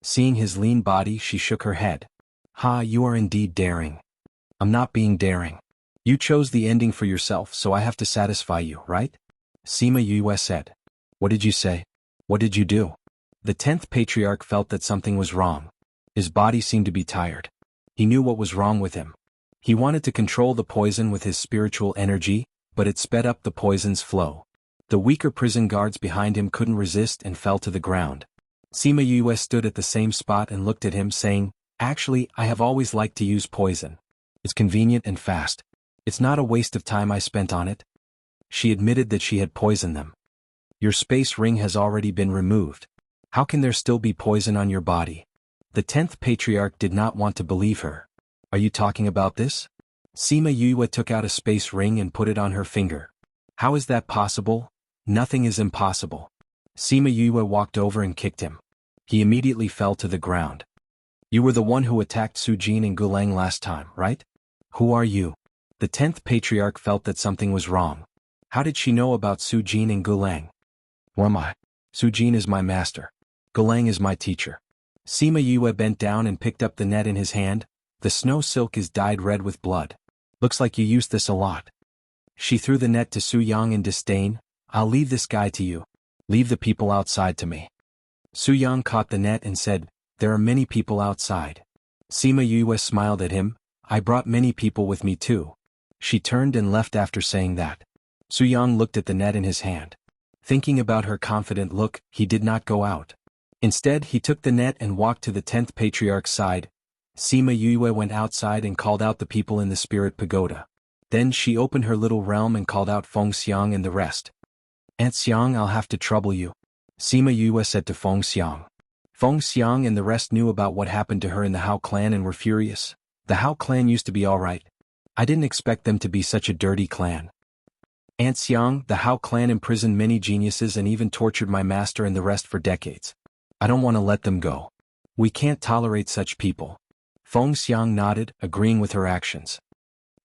Seeing his lean body, she shook her head. "Ha, you are indeed daring." "I'm not being daring. You chose the ending for yourself, so I have to satisfy you, right?" Sima Yue said. "What did you say? What did you do?" The 10th Patriarch felt that something was wrong. His body seemed to be tired. He knew what was wrong with him. He wanted to control the poison with his spiritual energy, but it sped up the poison's flow. The weaker prison guards behind him couldn't resist and fell to the ground. Sima Yue stood at the same spot and looked at him, saying, "Actually, I have always liked to use poison. It's convenient and fast. It's not a waste of time I spent on it." She admitted that she had poisoned them. "Your space ring has already been removed. How can there still be poison on your body?" The 10th Patriarch did not want to believe her. "Are you talking about this?" Sima Yue took out a space ring and put it on her finger. "How is that possible? Nothing is impossible." Sima Yue walked over and kicked him. He immediately fell to the ground. "You were the one who attacked Su Jin and Gulang last time, right? Who are you?" The 10th Patriarch felt that something was wrong. How did she know about Su Jin and Gulang? "Who am I? Su Jin is my master. Gulang is my teacher." Sima Yue bent down and picked up the net in his hand. "The snow silk is dyed red with blood. Looks like you used this a lot." She threw the net to Su Yang in disdain. "I'll leave this guy to you. Leave the people outside to me." Su Yang caught the net and said, "There are many people outside." Sima Yue smiled at him. "I brought many people with me too." She turned and left after saying that. Su Yang looked at the net in his hand. Thinking about her confident look, he did not go out. Instead, he took the net and walked to the 10th Patriarch's side. Sima Yue went outside and called out the people in the spirit pagoda. Then she opened her little realm and called out Feng Xiang and the rest. "Aunt Xiang, I'll have to trouble you," Sima Yue said to Feng Xiang. Feng Xiang and the rest knew about what happened to her in the Hao clan and were furious. The Hao clan used to be alright. I didn't expect them to be such a dirty clan. "Aunt Xiang, the Hao clan imprisoned many geniuses and even tortured my master and the rest for decades. I don't want to let them go. We can't tolerate such people." Feng Xiang nodded, agreeing with her actions.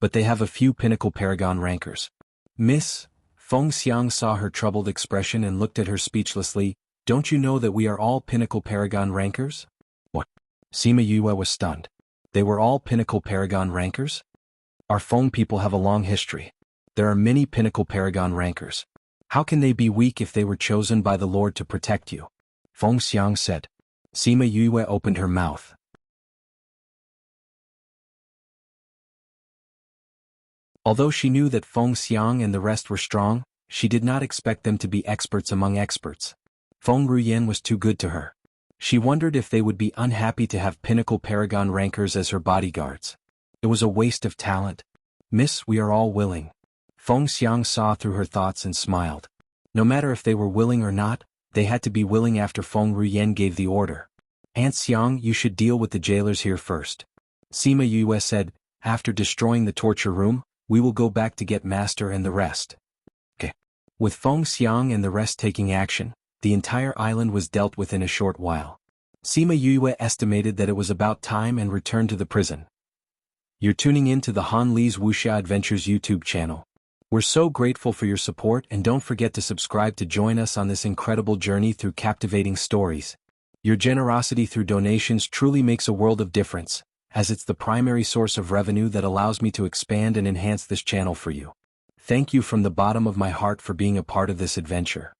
"But they have a few pinnacle paragon rankers." "Miss," Feng Xiang saw her troubled expression and looked at her speechlessly, "don't you know that we are all pinnacle paragon rankers?" "What?" Sima Yue was stunned. "They were all pinnacle paragon rankers?" "Our Feng people have a long history. There are many pinnacle paragon rankers. How can they be weak if they were chosen by the Lord to protect you?" Feng Xiang said. Sima Yue opened her mouth. Although she knew that Feng Xiang and the rest were strong, she did not expect them to be experts among experts. Feng Ruyen was too good to her. She wondered if they would be unhappy to have pinnacle paragon rankers as her bodyguards. It was a waste of talent. "Miss, we are all willing." Feng Xiang saw through her thoughts and smiled. No matter if they were willing or not, they had to be willing after Feng Ruyen gave the order. "Aunt Xiang, you should deal with the jailers here first." Sima Yue said, "After destroying the torture room, we will go back to get master and the rest." Okay. With Feng Xiang and the rest taking action, the entire island was dealt with in a short while. Sima Yue estimated that it was about time and returned to the prison. You're tuning in to the Han Li's Wuxia Adventures YouTube channel. We're so grateful for your support, and don't forget to subscribe to join us on this incredible journey through captivating stories. Your generosity through donations truly makes a world of difference, as it's the primary source of revenue that allows me to expand and enhance this channel for you. Thank you from the bottom of my heart for being a part of this adventure.